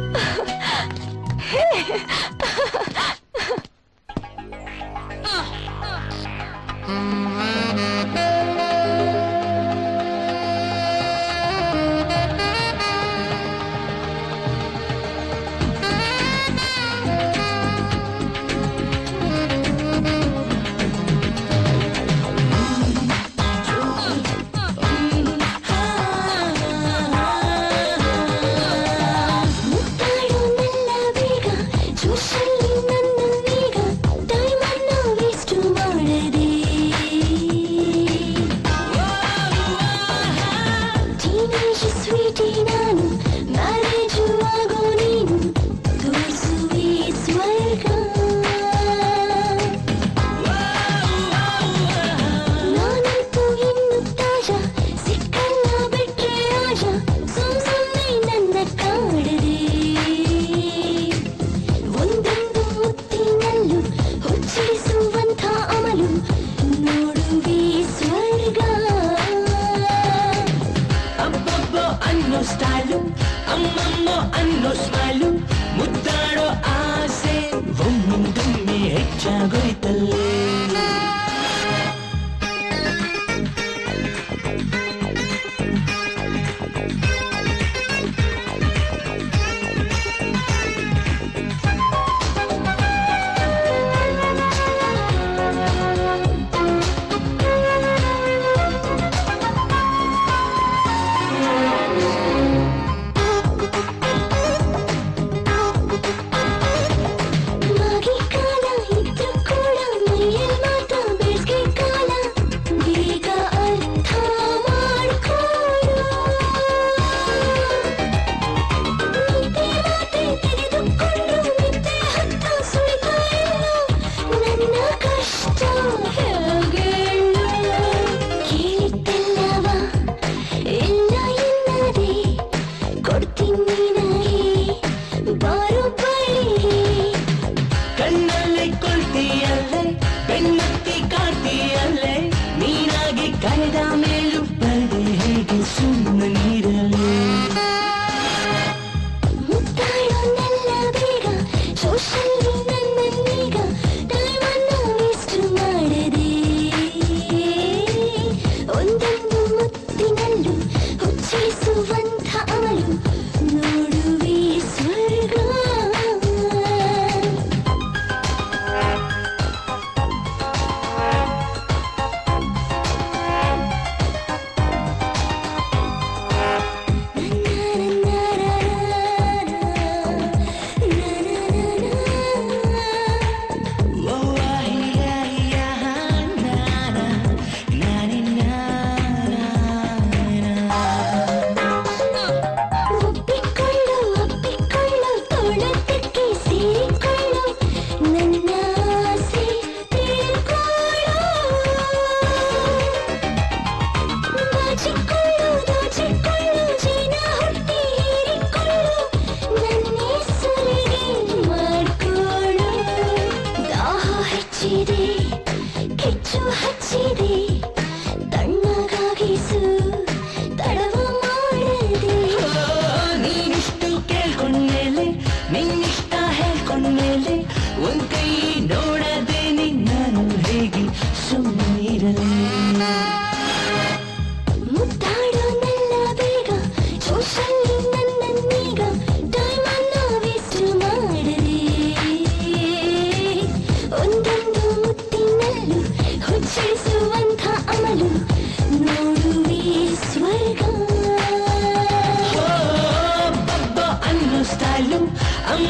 [SPEAKER 10] ಒಂದೊಂದು ಮುತ್ತಿನಲ್ಲೂ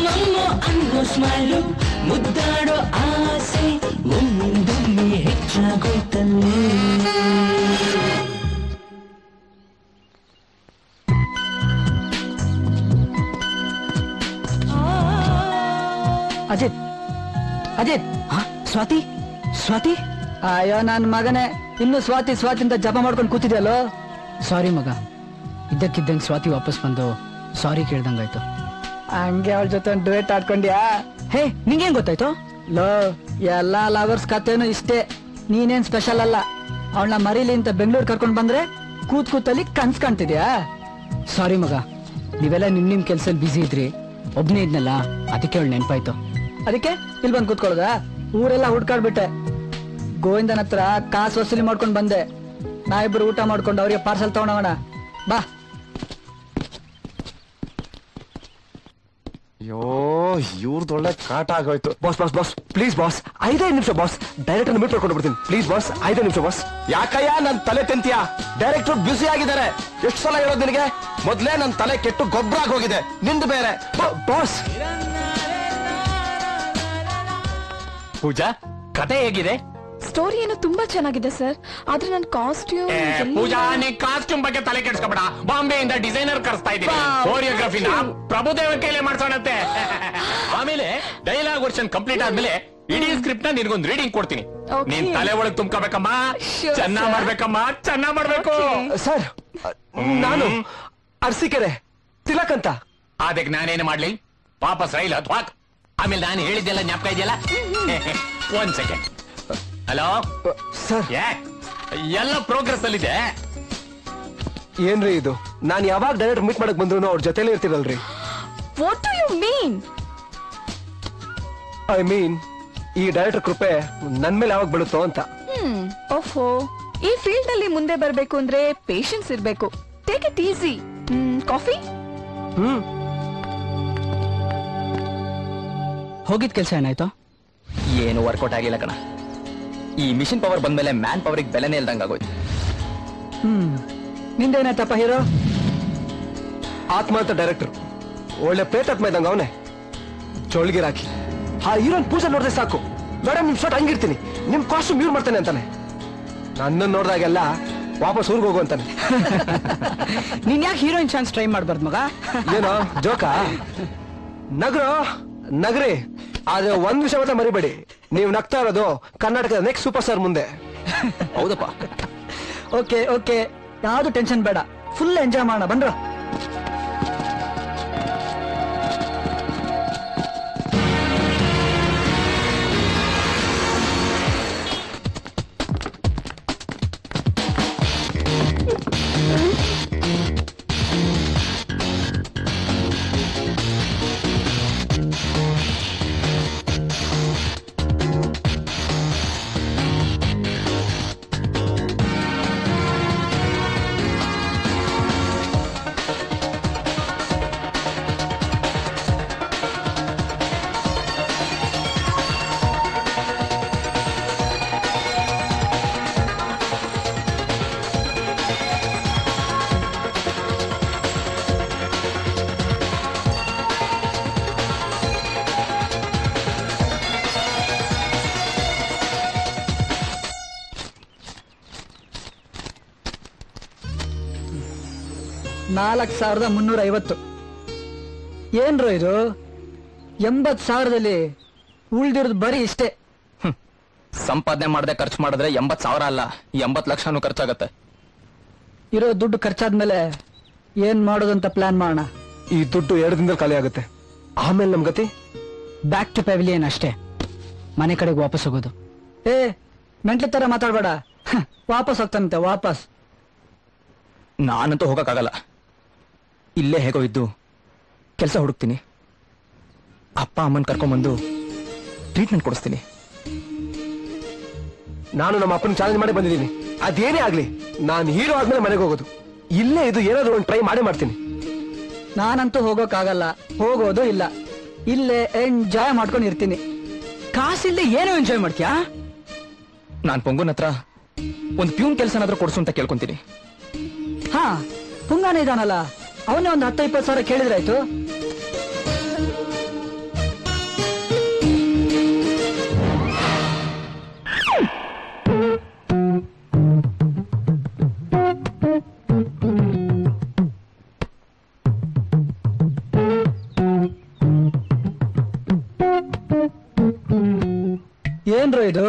[SPEAKER 10] ಅಮ್ಮಮ್ಮ ಅನ್ನೋ ಸ್ಮೈಲು ಮುದ್ದಾಡೋ ಆಸೆ ಒಮ್ಮಿಂದೊಮ್ಮೆ ಹೆಚ್ಚಾಗೋಯ್ತಲ್ಲೇ.
[SPEAKER 3] ಅಜಿತ್ ಅಜಿತ್ ಸ್ವಾತಿ ಸ್ವಾತಿ ಅಯ್ಯೋ ನನ್ ಮಗನೇ ಇನ್ನು ಸ್ವಾತಿ ಸ್ವಾತಿ ಅಂತ ಜಪ ಮಾಡ್ಕೊಂಡು ಕೂತಿದ್ಯಲ್ಲೋ.
[SPEAKER 2] ಸಾರಿ ಮಗ, ಇದ್ದಕ್ಕಿದ್ದಂಗೆ ಸ್ವಾತಿ ವಾಪಸ್ ಬಂದು ಸಾರಿ ಕೇಳ್ದಂಗಾಯ್ತು.
[SPEAKER 3] ಹಂಗೆ ಅವಳ ಜೊತೆ ಒಂದು ಡುಯೆಟ್ ಆಡ್ಕೊಂಡ್ಯಾ?
[SPEAKER 2] ಹೇ ನಿಂಗೇನ್ ಗೊತ್ತಾಯ್ತು?
[SPEAKER 3] ಲೋ ಎಲ್ಲಾ ಲವರ್ಸ್ ಕಥೆನೂ ಇಷ್ಟೇ, ನೀನೇನ್ ಸ್ಪೆಷಲ್ ಅಲ್ಲ. ಅವಳನ್ನ ಮರೀಲಿ ಅಂತ ಬೆಂಗಳೂರು ಕರ್ಕೊಂಡ್ ಬಂದ್ರೆ ಕೂತಲ್ಲಿ ಕನ್ಸ್ ಕಾಣ್ತಿದ್ಯಾ?
[SPEAKER 2] ಸಾರಿ ಮಗ, ನೀವೆಲ್ಲ ನಿಮ್ ಕೆಲ್ಸದಲ್ಲಿ ಬಿಸಿ ಇದ್ರಿ, ಒಬ್ನೇ ಇದ್ನಲ್ಲ ಅದಕ್ಕೆ ಅವಳು ನೆನ್ಪಾಯ್ತು.
[SPEAKER 3] ಅದಕ್ಕೆ ಇಲ್ಲಿ ಬಂದ್ ಕೂತ್ಕೊಳ್ಳೋದ? ಊರೆಲ್ಲ ಹುಡ್ಕಾಡ್ಬಿಟ್ಟೆ, ಗೋವಿಂದನ ಹತ್ರ ಕಾಸು ವಸೂಲಿ ಮಾಡ್ಕೊಂಡ್ ಬಂದೆ. ನಾ ಇಬ್ರು ಊಟ ಮಾಡ್ಕೊಂಡು ಅವ್ರಿಗೆ ಪಾರ್ಸಲ್ ತಗೊಂಡೋಗೋಣ ಬಾ.
[SPEAKER 7] ಅಯ್ಯೋ ಇವ್ರದೊಳ್ಳೆ ಕಾಟ ಆಗೋಯ್ತು.
[SPEAKER 5] Boss boss boss please boss, 5 ನಿಮಿಷ ಬಾಸ್, ಡೈರೆಕ್ಟರ್ ಮೀಟ್ ಮಾಡ್ಕೊಂಡು ಬಿಡ್ತೀನಿ ಪ್ಲೀಸ್ ಬಾಸ್, 5 ನಿಮಿಷ ಬಾಸ್.
[SPEAKER 1] ಯಾಕಯ್ಯ ನನ್ ತಲೆ ತಿಂತೀಯ? ಡೈರೆಕ್ಟರ್ ಬ್ಯುಸಿ ಆಗಿದ್ದಾರೆ. ಎಷ್ಟು ಸಲ ಹೇಳೋದು ನಿನಗೆ? ಮೊದ್ಲೇ ನನ್ ತಲೆ ಕೆಟ್ಟು ಗೊಬ್ಬರ ಆಗಿ ಹೋಗಿದೆ, ನಿಂದು ಬೇರೆ.
[SPEAKER 5] ಬಾಸ್
[SPEAKER 4] ಪೂಜಾ, ಕತೆ ಹೇಗಿದೆ?
[SPEAKER 9] ಸ್ಟೋರಿ ಏನು ತುಂಬಾ ಚೆನ್ನಾಗಿದೆ ಸರ್, ಆದ್ರೆ ನನ್ ಕಾಸ್ಟ್ಯೂಮ್.
[SPEAKER 4] ಪೂಜಾ, ನೀ ಕಾಸ್ಟ್ಯೂಮ್ ಬಗ್ಗೆ ತಲೆ ಕೆಡ್ಸ್ಕೊಬೇಡ. ಬಾಂಬೆಯಿಂದ ಡಿಸೈನರ್ ಕರ್ಸ್ತಾ ಇದ್ದೀನಿ. ಕೋರಿಯೋಗ್ರಫಿನ ಪ್ರಭುದೇವ ಕೈಲೇ ಮಾಡ್ಸೋಣತ್ತೆ. ಆಮೇಲೆ ಡೈಲಾಗ್ ವರ್ಷನ್ ಕಂಪ್ಲೀಟ್ ಆದ್ಮೇಲೆ ಇಡೀ ಸ್ಕ್ರಿಪ್ಟ್ ನ ನಿನ್ಗೊಂದು ರೀಡಿಂಗ್ ಕೊಡ್ತೀನಿ. ನೀನ್ ತಲೆ ಒಳಗ್ ತುಂಬ್ಕೋಬೇಕಮ್ಮ, ಚೆನ್ನಾಗ್ ಮಾಡ್ಬೇಕಮ್ಮ, ಚೆನ್ನಾಗ್ ಮಾಡ್ಬೇಕು.
[SPEAKER 5] ಸರ್ ನಾನು ಅರ್ಸಿಕೆರೆ ತಿಲಕ್ ಅಂತ.
[SPEAKER 4] ಅದಕ್ಕೆ ನಾನೇನು ಮಾಡ್ಲಿ? ವಾಪಸ್ ರೈಲ್ ಅಥವಾ ಆಮೇಲೆ ನಾನು ಹೇಳಿದ್ದೆಲ್ಲ ಜ್ಞಾಪಕ ಇದೆಯಲ್ಲ? 1 ಸೆಕೆಂಡ್. ಹಲೋ
[SPEAKER 5] ಸರ್,
[SPEAKER 4] ಎಲ್ಲ ಪ್ರೋಗ್ರೆಸ್ ಅಲ್ಲಿದೆ.
[SPEAKER 5] ಏನ್ರಿ ಇದು? ನಾನ್ ಯಾವಾಗ ಡೈರೆಕ್ಟರ್ ಮೀಟ್ ಮಾಡಕ್ ಬಂದ್ರು ಅವ್ರ ಜೊತೆಲೇ ಇರ್ತೀರಲ್ರಿ.
[SPEAKER 9] What do you mean?
[SPEAKER 5] I mean ಈ ಡೈರೆಕ್ಟರ್ ಕೃಪೆ ನನ್ ಮೇಲೆ ಯಾವಾಗ ಬೀಳುತ್ತೋ ಅಂತ.
[SPEAKER 9] ಓಹೋ, ಈ ಫೀಲ್ಡ್ ಅಲ್ಲಿ ಮುಂದೆ ಬರ್ಬೇಕು ಅಂದ್ರೆ ಪೇಷನ್ಸ್ ಇರ್ಬೇಕು. Take it easy. ಕಾಫಿ?
[SPEAKER 2] ಹೋಗಿದ್ ಕೆಲ್ಸ ಏನಾಯ್ತು?
[SPEAKER 1] ಏನು ವರ್ಕೌಟ್ ಆಗಿಲ್ಲ ಕಣ. ಈ ಮಿಷಿನ್ ಪವರ್ ಬಂದ್ಮೇಲೆ ಮ್ಯಾನ್ ಪವರ್ ಬೆಲೆನೇ ಇಲ್ದಂಗಾಗೋಯ್ತು.
[SPEAKER 3] ನಿಂದೇನಾಯ್ತಪ್ಪ ಹೀರೋ?
[SPEAKER 5] ಆತ್ಮ ಅಂತ ಡೈರೆಕ್ಟರ್ ಒಳ್ಳೆ ಪ್ರೇತಾತ್ಮ ಇದ್ದಂಗ ಅವನೇ. ಚೋಳ್ಗಿರಾಕಿ ಆ ಹೀರೋನ್ ಪೂಜೆ ನೋಡಿದ್ರೆ ಸಾಕು, ಮೇಡಮ್ ನಿಮ್ ಶಾಟ್ ಹಂಗಿರ್ತೀನಿ, ನಿಮ್ ಕಾಸ್ಟ್ಯೂಮ್ ಯೂರ್ ಮಾಡ್ತಾನೆ ಅಂತಾನೆ. ನನ್ನ ನೋಡಿದಾಗೆಲ್ಲ ವಾಪಸ್ ಊರ್ಗ್ ಹೋಗು ಅಂತಾನೆ.
[SPEAKER 2] ನೀನ್ ಯಾಕೆ ಹೀರೋಯಿನ್ ಚಾನ್ಸ್ ಟ್ರೈ ಮಾಡ್ಬಾರ್ದು ಮಗ?
[SPEAKER 5] ಏನೋ ಜೋಕಾ? ನಗರೋ ನಗರಿ, ಆದ್ರೆ ಒಂದ್ ವಿಷಯ ಮಾತ್ರ ಮರಿಬೇಡಿ, ನೀವು ನಗ್ತಾ ಇರೋದು ಕರ್ನಾಟಕದ ನೆಕ್ಸ್ಟ್ ಸೂಪರ್ ಸ್ಟಾರ್ ಮುಂದೆ.
[SPEAKER 1] ಹೌದಪ್ಪ.
[SPEAKER 3] ಓಕೆ ಓಕೆ, ಯಾವ್ದು ಟೆನ್ಷನ್ ಬೇಡ, ಫುಲ್ ಎಂಜಾಯ್ ಮಾಡೋಣ ಬಂದ್ರ. $4,350. ಏನ್ರೋ ಇದು? 80,000ದಲ್ಲಿ ಉಳ್ದಿರೋದು ಬರೀ ಇಷ್ಟೇ.
[SPEAKER 1] ಸಂಪಾದನೆ ಮಾಡದೆ ಖರ್ಚು ಮಾಡಿದ್ರೆ 80,000 ಅಲ್ಲ, 80 ಲಕ್ಷನೂ ಖರ್ಚಾಗತ್ತೆ.
[SPEAKER 3] ಇರೋ ದುಡ್ಡು ಖರ್ಚಾದ್ಮೇಲೆ ಏನ್ ಮಾಡೋದಂತ ಪ್ಲಾನ್ ಮಾಡೋಣ.
[SPEAKER 5] ಈ ದುಡ್ಡು 2 ದಿನದಲ್ಲಿ ಖಾಲಿ ಆಗುತ್ತೆ, ಆಮೇಲೆ ನಮ್ ಗತಿ
[SPEAKER 2] ಬ್ಯಾಕ್ ಟು ಪೆವಿಲಿಯನ್ ಅಷ್ಟೇ, ಮನೆ ಕಡೆಗೆ ವಾಪಸ್ ಹೋಗೋದು.
[SPEAKER 3] ಏ ಮೆಂಟ್ಲ ತರ ಮಾತಾಡ್ಬೇಡ. ವಾಪಸ್ ಹೋಗ್ತಾನಂತೆ ವಾಪಸ್.
[SPEAKER 1] ನಾನಂತೂ ಹೋಗಕ್ಕಾಗಲ್ಲ, ಇಲ್ಲೇ ಹೇಗೋ ಇದ್ದು ಕೆಲಸ ಹುಡುಕ್ತೀನಿ. ಅಪ್ಪ ಅಮ್ಮನ್ ಕರ್ಕೊಂಡ್ಬಂದು ಟ್ರೀಟ್ಮೆಂಟ್ ಕೊಡಿಸ್ತೀನಿ.
[SPEAKER 5] ನಾನು ನಮ್ಮ ಅಪ್ಪನ ಚಾಲೆಂಜ್ ಮಾಡಿ ಬಂದಿದ್ದೀನಿ, ಅದೇನೇ ಆಗ್ಲಿ ನಾನು ಹೀರೋ ಆದ್ಮೇಲೆ ಮನೆಗೆ ಹೋಗೋದು. ಇಲ್ಲೇ ಇದು ಏನಾದ್ರು ಒಂದು ಟ್ರೈ ಮಾಡೇ ಮಾಡ್ತೀನಿ.
[SPEAKER 3] ನಾನಂತೂ ಹೋಗೋಕ್ಕಾಗಲ್ಲ, ಹೋಗೋದು ಇಲ್ಲ, ಇಲ್ಲೇ ಎಂಜಾಯ್ ಮಾಡ್ಕೊಂಡು ಇರ್ತೀನಿ.
[SPEAKER 2] ಕಾಸಿಲ್ದೆ ಏನೋ ಎಂಜಾಯ್ ಮಾಡ್ತೀಯಾ?
[SPEAKER 1] ನಾನ್ ಪೊಂಗುನ್ ಹತ್ರ ಒಂದು ಪ್ಯೂನ್ ಕೆಲಸನಾದ್ರೂ ಕೊಡ್ಸು ಅಂತ ಕೇಳ್ಕೊಂತೀನಿ.
[SPEAKER 3] ಹಾ, ಪುಂಗಾನ ಇದಾನಲ್ಲ, ಅವನೇ ಒಂದು 10-20 ಸಾವಿರ ಕೇಳಿದ್ರಾಯ್ತು. ಇದು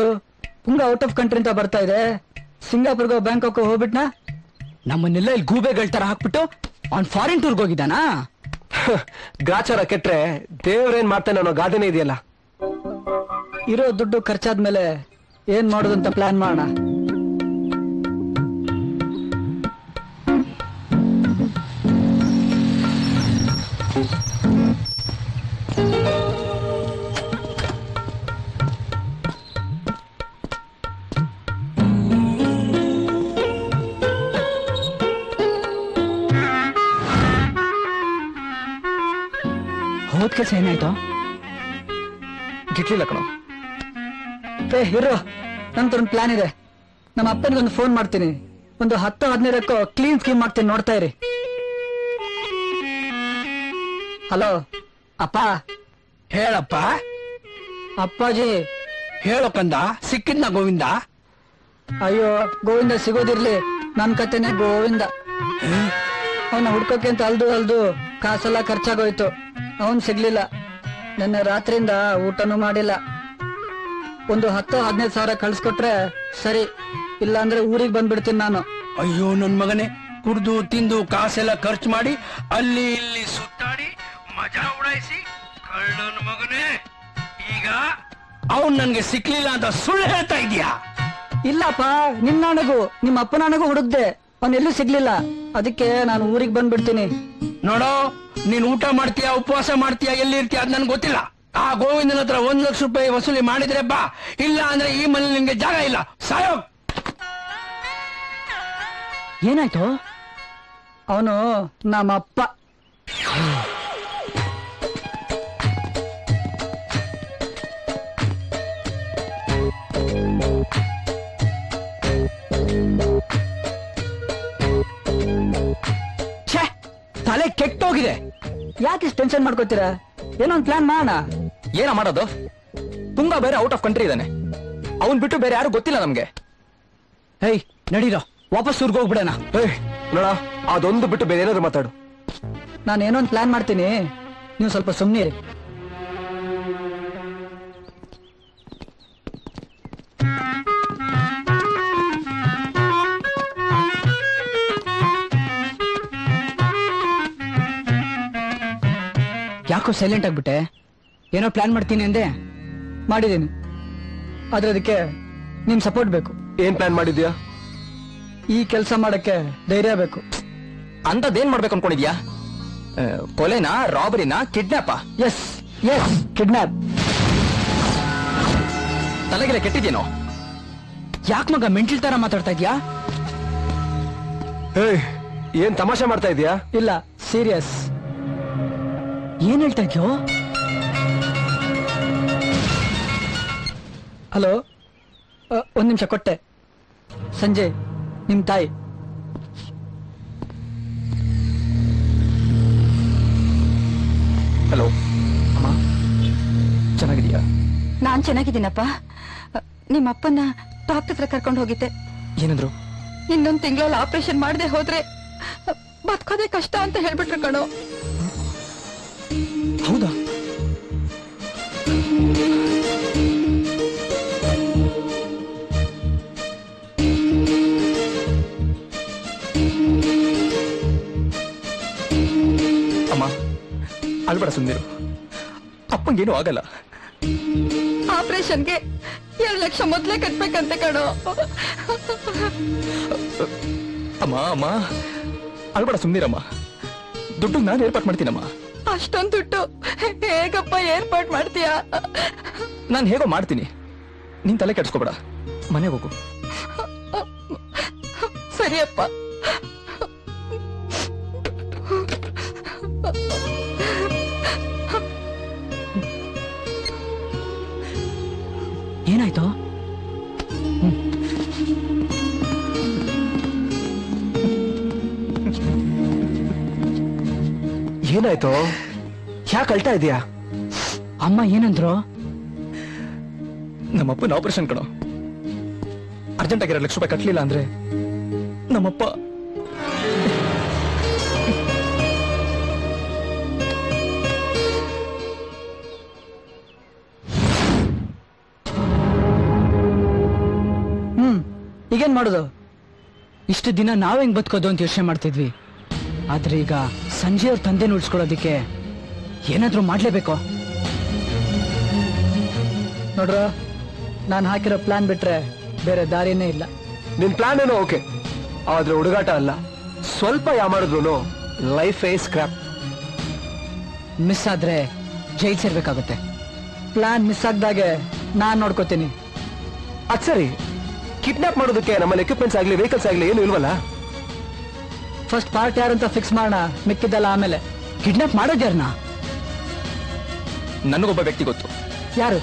[SPEAKER 3] ಪುಂಗ ಔಟ್ ಆಫ್ ಕಂಟ್ರಿ ಅಂತ ಬರ್ತಾ ಇದೆ. ಸಿಂಗಾಪುರ್ಗೋ ಬ್ಯಾಂಕಾಕ್ ಹೋಗ್ಬಿಟ್ನಾ? ನಮ್ಮನ್ನೆಲ್ಲ ಇಲ್ಲಿ ಗೂಬೆಗಳ ತರ ಹಾಕ್ಬಿಟ್ಟು ಅವ್ನ್ ಫಾರಿನ್ ಟೂರ್ಗೆ ಹೋಗಿದ್ದಾನಾ?
[SPEAKER 11] ಗ್ರಾಚಾರ ಕೆಟ್ರೆ ದೇವ್ರೇನ್ ಮಾಡ್ತಾನೆ ಅನ್ನೋ ಗಾದೆನೇ ಇದೆಯಲ್ಲ.
[SPEAKER 3] ಇರೋ ದುಡ್ಡು ಖರ್ಚಾದ್ಮೇಲೆ ಏನ್ ಮಾಡೋದಂತ ಪ್ಲಾನ್ ಮಾಡೋಣ. ಹೋದ್ ಕೆಲ್ಸ ಏನಾಯ್ತು?
[SPEAKER 5] ಗಿಟ್ಲಿಲ್ಲ ಕಣೋ.
[SPEAKER 3] ಇರೋ, ನಂತೊಂದು ಪ್ಲಾನ್ ಇದೆ. ನಮ್ಮ ಅಪ್ಪನಿಗೊಂದು ಫೋನ್ ಮಾಡ್ತೀನಿ. ಒಂದು 10-15 ಕ್ಲೀನ್ ಸ್ಕೀಮ್ ಮಾಡ್ತೀನಿ, ನೋಡ್ತಾ ಇರಿ. ಹಲೋ ಅಪ್ಪ.
[SPEAKER 2] ಹೇಳಪ್ಪ.
[SPEAKER 3] ಅಪ್ಪಾಜಿ.
[SPEAKER 2] ಹೇಳೋ ಕಂದ, ಸಿಕ್ಕಿದ್ನ ಗೋವಿಂದ?
[SPEAKER 3] ಅಯ್ಯೋ ಗೋವಿಂದ ಸಿಗೋದಿರ್ಲಿ, ನನ್ ಕತೆನೆ ಗೋವಿಂದ. ಅವನ ಹುಡ್ಕೋಕೆ ಅಂತ ಅಲ್ದು ಕಾಸೆಲ್ಲ ಖರ್ಚಾಗೋಯ್ತು. ಅವನ್ ಸಿಗ್ಲಿಲ್ಲ. ನಿನ್ನೆ ರಾತ್ರಿಯಿಂದ ಊಟನೂ ಮಾಡಿಲ್ಲ. ಒಂದು 10-15 ಸಾವಿರ ಕಳ್ಸ್ಕೊಟ್ರೆ ಸರಿ, ಇಲ್ಲ ಅಂದ್ರೆ ಊರಿಗೆ ಬಂದ್ಬಿಡ್ತೀನಿ ನಾನು.
[SPEAKER 2] ಅಯ್ಯೋ ನನ್ ಮಗನೇ, ಕುಡ್ದು ತಿಂದು ಕಾಸೆಲ್ಲ ಖರ್ಚು ಮಾಡಿ ಅಲ್ಲಿ ಇಲ್ಲಿ ಸುತ್ತಾಡಿ ಮಜಾ ಉಡಾಯಿಸಿ ಕಳ್ಳನ ಮಗನೇ. ಈಗ ಅವನ್ ನನ್ಗೆ ಸಿಕ್ಲಿಲ್ಲ ಅಂತ ಸುಳ್ಳು ಹೇಳ್ತಾ ಇದೀಯಾ?
[SPEAKER 3] ಇಲ್ಲಪ್ಪ, ನಿನ್ನ ನನಗೂ ನಿಮ್ಮ ಅಪ್ಪನಾಣಗೂ ಹುಡುಕ್ದೆ, ಅವನೆಲ್ಲೂ ಸಿಗ್ಲಿಲ್ಲ. ಅದಕ್ಕೆ ನಾನು ಊರಿಗೆ ಬಂದ್ಬಿಡ್ತೀನಿ.
[SPEAKER 2] ನೋಡೋ, ನೀನ್ ಊಟ ಮಾಡ್ತೀಯಾ, ಉಪವಾಸ ಮಾಡ್ತೀಯಾ, ಎಲ್ಲಿ ಇರ್ತೀಯ ಅದ್ ನನ್ಗೆ ಗೊತ್ತಿಲ್ಲ. ಆ ಗೋವಿಂದನ ಹತ್ರ 1 ಲಕ್ಷ ರೂಪಾಯಿ ವಸೂಲಿ ಮಾಡಿದ್ರೆ ಬಾ, ಇಲ್ಲ ಅಂದ್ರೆ ಈ ಮನೇಲಿ ನಿಂಗೆ ಜಾಗ ಇಲ್ಲ. ಸಾಯೋ.
[SPEAKER 3] ಏನಾಯ್ತು? ಅವನು ನಮ್ಮಪ್ಪ. ತಲೆ ಕೆಟ್ಟೋಗಿದೆ. ಯಾಕೆ ಟೆನ್ಷನ್ ಮಾಡ್ಕೋತೀರಾ? ಏನೋ ಒಂದು ಪ್ಲಾನ್ ಮಾಡೋಣ.
[SPEAKER 5] ಏನ ಮಾಡೋದು? ಪುಂಗ ಬೇರೆ ಔಟ್ ಆಫ್ ಕಂಟ್ರಿ ಇದ್ದಾನೆ. ಅವನ್ ಬಿಟ್ಟು ಬೇರೆ ಯಾರು ಗೊತ್ತಿಲ್ಲ ನಮ್ಗೆ.
[SPEAKER 3] ಹೇಯ್ ನಡೀರೋ, ವಾಪಸ್ ಊರ್ಗೆ ಹೋಗ್ಬಿಡೋಣ.
[SPEAKER 11] ನೋಡ, ಅದೊಂದು ಬಿಟ್ಟು ಬೇರೆ ಏನಾದ್ರು ಮಾತಾಡು.
[SPEAKER 3] ನಾನು ಏನೋ ಒಂದು ಪ್ಲಾನ್ ಮಾಡ್ತೀನಿ, ನೀವು ಸ್ವಲ್ಪ ಸುಮ್ಮನೆ. ಯಾಕೋ ಸೈಲೆಂಟ್ ಆಗ್ಬಿಟ್ಟೆ? ಏನೋ ಪ್ಲಾನ್ ಮಾಡ್ತೀನಿ ಅಂದೆ. ಮಾಡಿದ್ದೀನಿ, ಆದ್ರೆ ಅದಕ್ಕೆ ನಿಮ್ ಸಪೋರ್ಟ್ ಬೇಕು.
[SPEAKER 11] ಏನ್ ಪ್ಲಾನ್ ಮಾಡಿದ್ಯಾ?
[SPEAKER 3] ಈ ಕೆಲಸ ಮಾಡಕ್ಕೆ ಧೈರ್ಯ ಬೇಕು.
[SPEAKER 5] ಅಂತದೇನ್ ಮಾಡ್ಬೇಕು ಅನ್ಕೊಂಡಿದ್ಯಾ? ಕೊಲೆನಾ, ರಾಬರಿನಾ, ಕಿಡ್ನಾಪಾ?
[SPEAKER 3] Yes yes, kidnap.
[SPEAKER 5] ತಲೆಗೆಲ್ಲ ಕೆಟ್ಟಿದ್ಯೇನೋ?
[SPEAKER 3] ಯಾಕೆ ಮಗ ಮೆಂಟಲ್ ತರ ಮಾತಾಡ್ತಾ ಇದ್ಯಾ?
[SPEAKER 11] ಏನ್ ತಮಾಷೆ ಮಾಡ್ತಾ ಇದ್ಯಾ?
[SPEAKER 3] ಇಲ್ಲ, ಸೀರಿಯಸ್. ಏನ್ ಹೇಳ್ತಾ ಇದ್ಯೋ? ಹಲೋ, 1 ನಿಮಿಷ ಕೊಟ್ಟೆ. ಸಂಜಯ್, ನಿಮ್ ತಾಯಿ.
[SPEAKER 5] ಹಲೋ ಅಮ್ಮ, ಚೆನ್ನಾಗಿದೀಯಾ?
[SPEAKER 6] ನಾನ್ ಚೆನ್ನಾಗಿದ್ದೀನಪ್ಪ. ನಿಮ್ಮಪ್ಪನ ಡಾಕ್ಟರ್ ಹತ್ರ ಕರ್ಕೊಂಡು ಹೋಗಿದ್ದೆ.
[SPEAKER 5] ಏನಂದ್ರು?
[SPEAKER 6] ಇನ್ನೊಂದು ತಿಂಗಳಲ್ಲಿ ಆಪರೇಷನ್ ಮಾಡದೆ ಹೋದ್ರೆ ಬದುಕೋದೇ ಕಷ್ಟ ಅಂತ ಹೇಳ್ಬಿಟ್ರು ಕಣೋ.
[SPEAKER 5] ಹೌದಾ? ಅಮ್ಮ ಅಳ್ಬೇಡ, ಸುಮ್ಮನಿರು. ಅಪ್ಪಂಗೇನು ಆಗಲ್ಲ.
[SPEAKER 6] ಆಪರೇಷನ್ಗೆ 2 ಲಕ್ಷ ಮೊದ್ಲೇ ಕಟ್ಬೇಕಂತೆ ಕಣೋ.
[SPEAKER 5] ಅಮ್ಮ ಅಮ್ಮ ಅಳ್ಬೇಡ, ಸುಮ್ಮನಿರಮ್ಮ. ದುಡ್ಡು ನಾನು ಏರ್ಪಾಟ್ ಮಾಡ್ತೀನಮ್ಮ.
[SPEAKER 6] ಅಷ್ಟೊಂದು ದುಡ್ಡು ಹೇಗಪ್ಪ ಏರ್ಪಾಟ್ ಮಾಡ್ತೀಯಾ?
[SPEAKER 5] ನಾನು ಹೇಗೋ ಮಾಡ್ತೀನಿ, ನೀನ್ ತಲೆ ಕೆಡ್ಸ್ಕೋಬೇಡ. ಮನೆಗೆ ಹೋಗು.
[SPEAKER 6] ಸರಿಯಪ್ಪ.
[SPEAKER 3] ಏನಾಯ್ತು?
[SPEAKER 11] ಏನಾಯ್ತು? ಯಾಕೆ ಅಳ್ತಾ ಇದೀಯಾ?
[SPEAKER 3] ಅಮ್ಮ ಏನಂದ್ರು?
[SPEAKER 5] ನಮ್ಮಪ್ಪನ ಆಪರೇಷನ್ ಕಣೋ. ಅರ್ಜೆಂಟ್ ಆಗಿ 2 ಲಕ್ಷ ರೂಪಾಯಿ ಕಟ್ಲಿಲ್ಲ ಅಂದ್ರೆ ನಮ್ಮಪ್ಪ
[SPEAKER 3] ಈಗೇನ್ ಮಾಡೋದು? ಇಷ್ಟು ದಿನ ನಾವ್ ಹೆಂಗ್ ಬದುಕೋದು ಅಂತ ಯೋಚನೆ ಮಾಡ್ತಿದ್ವಿ. ಆದ್ರೆ ಈಗ ಸಂಜೆ ಅವ್ರ ತಂದೆ ಉಳಿಸ್ಕೊಳ್ಳೋದಿಕ್ಕೆ ಏನಾದ್ರೂ ಮಾಡ್ಲೇಬೇಕು. ನೋಡ್ರ, ನಾನು ಹಾಕಿರೋ ಪ್ಲಾನ್ ಬಿಟ್ರೆ ಬೇರೆ ದಾರಿನೇ ಇಲ್ಲ.
[SPEAKER 11] ನಿನ್ ಪ್ಲಾನ್ ಏನೋ ಓಕೆ, ಆದ್ರೆ ಹುಡುಗಾಟ ಅಲ್ಲ. ಸ್ವಲ್ಪ ಮಾಡಿದ್ರು ಲೈಫ್ ಸ್ಕ್ರಾಪ್.
[SPEAKER 3] ಮಿಸ್ ಆದ್ರೆ ಜೈಲ್ ಸೇರ್ಬೇಕಾಗುತ್ತೆ. ಪ್ಲಾನ್ ಮಿಸ್ ಆಗ್ದಾಗೆ ನಾನ್ ನೋಡ್ಕೋತೀನಿ.
[SPEAKER 11] ಅದ್ ಸರಿ, ಕಿಡ್ನಾಪ್ ಮಾಡೋದಕ್ಕೆ ನಮ್ಮಲ್ಲಿ ಎಕ್ವಿಪ್ಮೆಂಟ್ಸ್ ಆಗ್ಲಿ ವೆಹಿಕಲ್ಸ್ ಆಗ್ಲಿ ಏನು ಇಲ್ವಲ್ಲ?
[SPEAKER 3] ಫಸ್ಟ್ ಪಾರ್ಟ್ ಯಾರಂತ ಫಿಕ್ಸ್ ಮಾಡೋಣ, ಮಿಕ್ಕಿದ್ದಲ್ಲ ಆಮೇಲೆ. ಕಿಡ್ನಾಪ್ ಮಾಡೋದು ಯಾರನ್ನ?
[SPEAKER 1] ನನಗೊಬ್ಬ ವ್ಯಕ್ತಿ ಗೊತ್ತು.
[SPEAKER 3] ಯಾರು?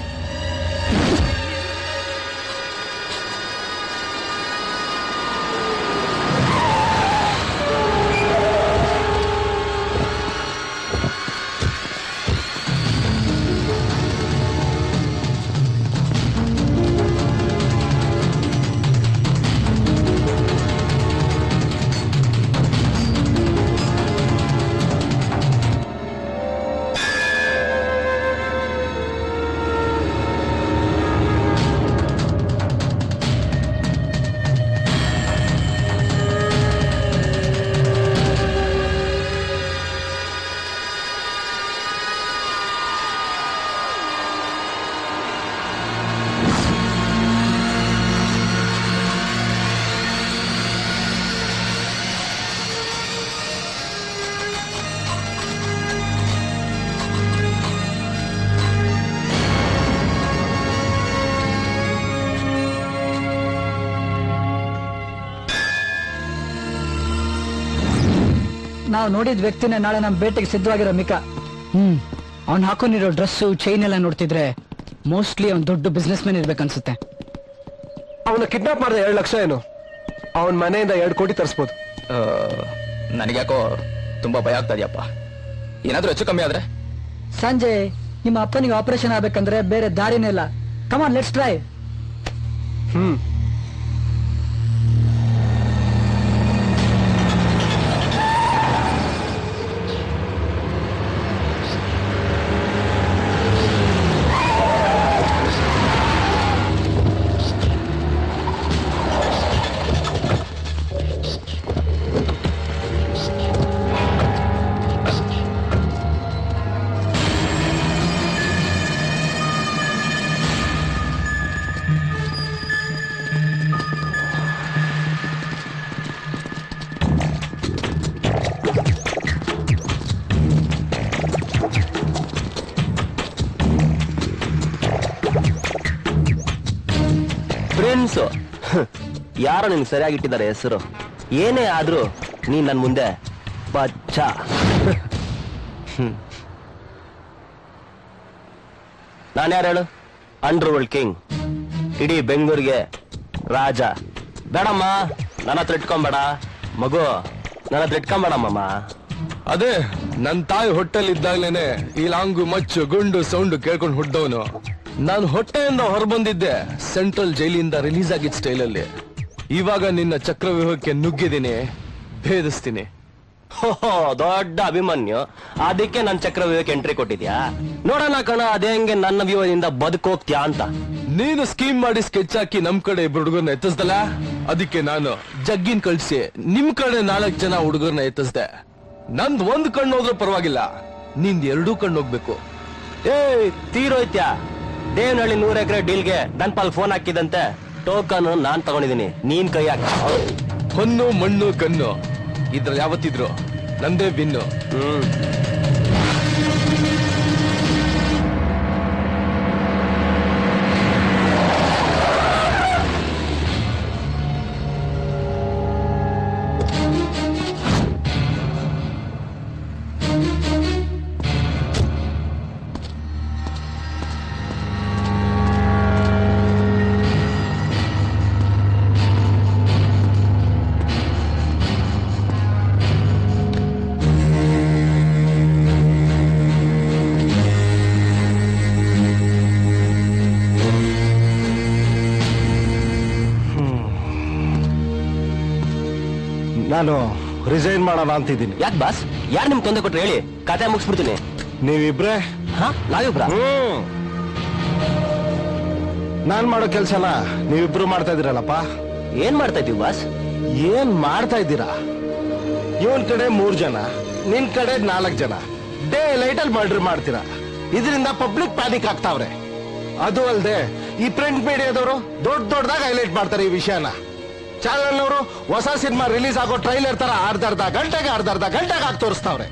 [SPEAKER 3] ನಾವು ನೋಡಿದ ವ್ಯಕ್ತಿನ ನಾಳೆ ನಮ್ಮ ಬೇಟೆಗೆ ಸಿದ್ಧವಾಗಿರೋ ಮಿಕಾ. ಅವ್ನ್ ಹಾಕೊಂಡಿರೋ ಡ್ರೆಸ್ಸು ಚೈನ್ ಎಲ್ಲ ನೋಡ್ತಿದ್ರೆ ಮೋಸ್ಟ್ಲಿ ಅವ್ನ್ ದೊಡ್ಡ ಬಿಸ್ನೆಸ್ ಮ್ಯಾನ್ ಇರ್ಬೇಕನ್ಸುತ್ತೆ.
[SPEAKER 11] ಅವನ ಕಿಡ್ನಾಪ್ ಮಾಡಿದ 2 ಲಕ್ಷ ಏನು, ಅವನ್ ಮನೆಯಿಂದ 2 ಕೋಟಿ ತರಿಸ್ಬೋದು.
[SPEAKER 1] ನನಗ್ಯಾಕೋ ತುಂಬಾ ಭಯ ಆಗ್ತಾ ಇದೆಯಪ್ಪ. ಏನಾದ್ರೂ ಹೆಚ್ಚು ಕಮ್ಮಿ ಆದ್ರೆ?
[SPEAKER 3] ಸಂಜೆ ನಿಮ್ಮ ಅಪ್ಪನಿಗೆ ಆಪರೇಷನ್ ಆಗ್ಬೇಕಂದ್ರೆ ಬೇರೆ ದಾರಿನೇ ಇಲ್ಲ. ಕಮಾನ್, ಲೆಟ್ಸ್ ಟ್ರೈ.
[SPEAKER 12] ಫ್ರೆಂಡ್ಸು ಯಾರೋ ನಿನ್ಗೆ ಸರಿಯಾಗಿಟ್ಟಿದ್ದಾರೆ ಹೆಸರು. ಏನೇ ಆದ್ರೂ ನೀನ್ ನನ್ ಮುಂದೆ ಬಚ್ಚ. ನಾನ್ಯಾರು ಹೇಳು? ಅಂಡರ್ ವರ್ಲ್ಡ್ ಕಿಂಗ್, ಇಡೀ ಬೆಂಗಳೂರಿಗೆ ರಾಜ. ಬೇಡಮ್ಮ, ನನ್ನ ಹತ್ರ ಇಟ್ಕೊಂಬೇಡ ಮಗು, ನನ್ನ ಹತ್ರ ಇಟ್ಕೊಂಬೇಡಮ್ಮ.
[SPEAKER 7] ಅದೇ ನನ್ ತಾಯಿ ಹೊಟ್ಟೆಲಿದ್ದಾಗ್ಲೇನೆ ಈ ಲಾಂಗು ಮಚ್ಚು ಗುಂಡು ಸೌಂಡು ಕೇಳ್ಕೊಂಡು ಹುಟ್ಟದವನು. ನಾನು ಹೊಟ್ಟೆಯಿಂದ ಹೊರಬಂದಿದ್ದೆ ಸೆಂಟ್ರಲ್ ಜೈಲಿಂದ ರಿಲೀಸ್ ಆಗಿದ್ದ ಸ್ಟೈಲಲ್ಲಿ. ಇವಾಗ ನಿನ್ನ ಚಕ್ರವ್ಯೂಹಕ್ಕೆ ನುಗ್ಗಿದ್ದೀನಿ, ಭೇದಿಸ್ತೀನಿ.
[SPEAKER 12] ದೊಡ್ಡ ಅಭಿಮನ್ಯು, ಅದಕ್ಕೆ ನನ್ ಚಕ್ರವ್ಯೂಹಕ್ಕೆ ಎಂಟ್ರಿ ಕೊಟ್ಟಿದ್ಯಾ? ನೋಡೋಣ ಕಣ, ಅದೇ ಹೆಂಗೆ ನನ್ನ ವ್ಯೂಹದಿಂದ ಬದುಕೋಗ್ತ್ಯಾ ಅಂತ.
[SPEAKER 7] ನೀನು ಸ್ಕೀಮ್ ಮಾಡಿ ಸ್ಕೆಚ್ ಹಾಕಿ ನಮ್ ಕಡೆ 2 ಹುಡುಗರನ್ನ ಎತ್ತಿಸ್ದಲ್ಲ, ಅದಕ್ಕೆ ನಾನು ಜಗ್ಗಿನ್ ಕಳ್ಸಿ ನಿಮ್ ಕಡೆ 4 ಜನ ಹುಡುಗರನ್ನ ಎತ್ತಿಸ್ದೆ. ನಂದ್ 1 ಕಣ್ಣು ಹೋದ್ರೂ ಪರವಾಗಿಲ್ಲ, ನಿಂದ್ 2 ಕಣ್ಣು ಹೋಗ್ಬೇಕು.
[SPEAKER 12] ತೀರೋಯ್ತ್ಯಾ? ದೇವನಹಳ್ಳಿ 100 ಎಕರೆ ಡೀಲ್ಗೆ ನನ್ ಪಾಲ್ ಫೋನ್ ಹಾಕಿದಂತೆ ಟೋಕನ್ ನಾನ್ ತಗೊಂಡಿದ್ದೀನಿ, ನೀನ್ ಕೈ ಹಾಕ.
[SPEAKER 7] ಹೊನ್ನು ಮಣ್ಣು ಕಣ್ಣು ಇದ್ರಲ್ಲಿ ಯಾವತ್ತಿದ್ರು ನಂದೇ ಬಿನ್ನು.
[SPEAKER 13] ನಾನು ರಿಸೈನ್ ಮಾಡೋಣ ಅಂತಿದ್ದೀನಿ.
[SPEAKER 12] ಯಾಕೆ ಬಾಸ್? ಯಾರು ನಿಮ್ಗೆ ತೊಂದರೆ ಕೊಟ್ರೆ ಹೇಳಿ, ಕತೆ ಮುಗಿಸ್ಬಿಡ್ತೀನಿ.
[SPEAKER 13] ನೀವಿಬ್ರೆ?
[SPEAKER 12] ನಾವಿಬ್ರ?
[SPEAKER 13] ನಾನ್ ಮಾಡೋ ಕೆಲ್ಸನ ನೀವಿಬ್ರು ಮಾಡ್ತಾ ಇದೀರಲ್ಲಪ್ಪ.
[SPEAKER 12] ಏನ್ ಮಾಡ್ತಾ ಇದೀವಿ ಬಾಸ್?
[SPEAKER 7] ಏನ್ ಮಾಡ್ತಾ ಇದ್ದೀರಾ? ಇವನ್ ಕಡೆ 3 ಜನ, ನಿನ್ ಕಡೆ 4 ಜನ ಡೇ ಲೈಟ್ ಅಲ್ಲಿ ಮರ್ಡರ್ ಮಾಡ್ತೀರಾ. ಇದರಿಂದ ಪಬ್ಲಿಕ್ ಪ್ಯಾನಿಕ್ ಆಗ್ತಾವ್ರೆ. ಅದು ಅಲ್ಲದೆ ಈ ಪ್ರಿಂಟ್ ಮೀಡಿಯಾದವರು ದೊಡ್ಡದಾಗಿ ಹೈಲೈಟ್ ಮಾಡ್ತಾರೆ ಈ ವಿಷಯನ. ಚಾನಲ್ ಅವರು ಹೊಸ ಸಿನಿಮಾ ರಿಲೀಸ್ ಆಗೋ ಟ್ರೈಲರ್ ತರ ಅರ್ಧ ಗಂಟೆಗೆ ಆಗಿ ತೋರಿಸ್ತಾವ್ರೆ.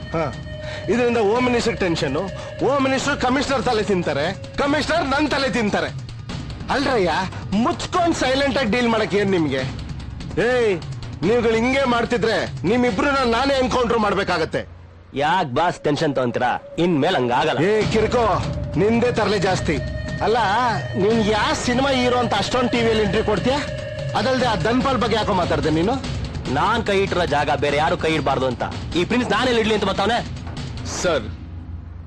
[SPEAKER 7] ಇದರಿಂದ home minister tension, home minister commissioner ತಲೆ ತಿಂತಾರೆ, ಕಮಿಷನರ್ ನನ್ ತಲೆ ತಿಂತಾರೆ. ಅಲ್ರಯ್ಯ, ಮುಚ್ಕೊಂಡ್ ಸೈಲೆಂಟ್ ಆಗಿ ಡೀಲ್ ಮಾಡಕ್ ಏನ್ ನಿಮ್ಗೆ? ನೀವುಗಳು ಹಿಂಗೆ ಮಾಡ್ತಿದ್ರೆ ನಿಮ್ಮಿಬ್ರು ನಾನೇ ಎನ್ಕೌಂಟರ್ ಮಾಡ್ಬೇಕಾಗತ್ತೆ.
[SPEAKER 12] ಯಾಕ್ ಬಾಸ್ ಟೆನ್ಷನ್ ತಗೊಂತೀರಾ? ಇನ್ಮೇಲೆ ಹಂಗಾಗಲ್ಲ.
[SPEAKER 7] ಕಿರ್ಕೋ, ನಿಂದೇ ತರಲೆ ಜಾಸ್ತಿ. ಅಲ್ಲ, ನಿನ್ ಯಾವ ಸಿನಿಮಾ ಹೀರೋ ಅಂತ ಅಷ್ಟೊಂದು ಟಿವಿಯಲ್ಲಿ ಎಂಟ್ರಿ ಕೊಡ್ತೀಯ? ಅದಲ್ದೆ ಆ ಧನ್ಪಾಲ್ ಬಗ್ಗೆ ಯಾಕೋ ಮಾತಾಡ್ದೆ ನೀನು?
[SPEAKER 12] ನಾನ್ ಕೈ ಇಟ್ಟಿರೋ ಜಾಗ ಬೇರೆ ಯಾರು ಕೈ ಇಡಬಾರ್ದು ಅಂತ ಈ ಪ್ರಿನ್ಸ್ ನಾನೆಲ್ಲಿ ಇಡ್ಲಿ ಅಂತ ಬರ್ತಾವನೆ.
[SPEAKER 1] ಸರ್,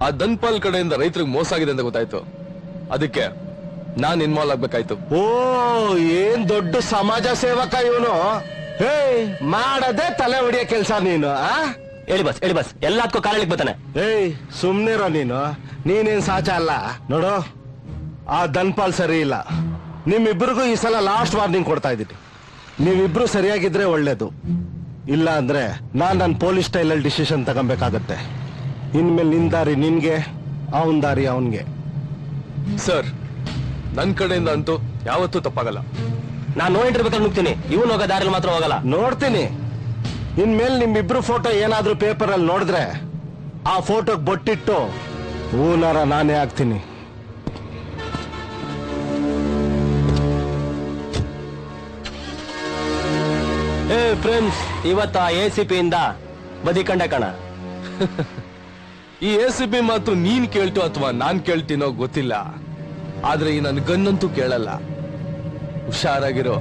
[SPEAKER 1] ಆ ಧನ್ಪಾಲ್ ಕಡೆಯಿಂದ ರೈತರಿಗೆ ಮೋಸ ಆಗಿದೆ ಅಂತ ಗೊತ್ತಾಯ್ತು. ಅದಕ್ಕೆ ನಾನ್ ಇನ್ವಾಲ್ವ್ ಆಗ್ಬೇಕಾಯ್ತು.
[SPEAKER 7] ಓ, ಏನ್ ದೊಡ್ಡ ಸಮಾಜ ಸೇವಕ ಇವನು. ಮಾಡದೆ ತಲೆ ಹೊಡಿಯೋ ಕೆಲ್ಸ ನೀನು.
[SPEAKER 12] ಹೇಳಿ ಬಸ್ ಎಲ್ಲದಕ್ಕೂ ಕಾಲಿಗೆ ಬರ್ತಾನೆ.
[SPEAKER 7] ಸುಮ್ನಿರೋ ನೀನು. ನೀನೇನ್ ಸಾಚ ಅಲ್ಲ ನೋಡು. ಆ ಧನ್ಪಾಲ್ ಸರಿ ಇಲ್ಲ. ನಿಮ್ಮಿಬ್ರಿಗೂ ಈ ಸಲ ಲಾಸ್ಟ್ ವಾರ್ನಿಂಗ್ ಕೊಡ್ತಾ ಇದ್ದೀನಿ. ನೀವಿಬ್ರು ಸರಿಯಾಗಿದ್ರೆ ಒಳ್ಳೇದು, ಇಲ್ಲ ಅಂದ್ರೆ ನನ್ನ ಪೊಲೀಸ್ ಸ್ಟೈಲಲ್ಲಿ ಡಿಸಿಷನ್ ತಗೊಬೇಕಾಗತ್ತೆ. ಇನ್ಮೇಲೆ ನಿನ್ ದಾರಿ ನಿನ್ಗೆ, ಅವನ್ ದಾರಿ ಅವನ್ಗೆ.
[SPEAKER 1] ಸರ್, ನನ್ ಕಡೆಯಿಂದ ಅಂತೂ ಯಾವತ್ತೂ ತಪ್ಪಾಗಲ್ಲ.
[SPEAKER 12] ನಾನ್ ನೋಡಿರ್ಬೇಕಾದ್ರೆ ನುಗ್ತೀನಿ, ಇವನ್ ಹೋಗೋ ದಾರಿಲಿ ಮಾತ್ರ ಹೋಗಲ್ಲ.
[SPEAKER 7] ನೋಡ್ತೀನಿ. ಇನ್ಮೇಲೆ ನಿಮ್ಮಿಬ್ರು ಫೋಟೋ ಏನಾದ್ರೂ ಪೇಪರ್ ಅಲ್ಲಿ ನೋಡಿದ್ರೆ ಆ ಫೋಟೋಗ್ ಬೊಟ್ಟಿಟ್ಟು ಹೂನಾರ ನಾನೇ ಆಗ್ತೀನಿ.
[SPEAKER 12] ಫ್ರೆಂಡ್ಸ್, ಇವತ್ತ ACP ಇಂದ ಬದಿಕಂಡ ಕಣ.
[SPEAKER 1] ಈ ACP ಮಾತು ನೀನ್ ಕೇಳ್ತು ಅಥವಾ ನಾನ್ ಕೇಳ್ತೀನೋ ಗೊತ್ತಿಲ್ಲ, ಆದ್ರೆ ಈ ನನ್ ಗನ್ನಂತೂ ಕೇಳಲ್ಲ. ಹುಷಾರಾಗಿರೋ.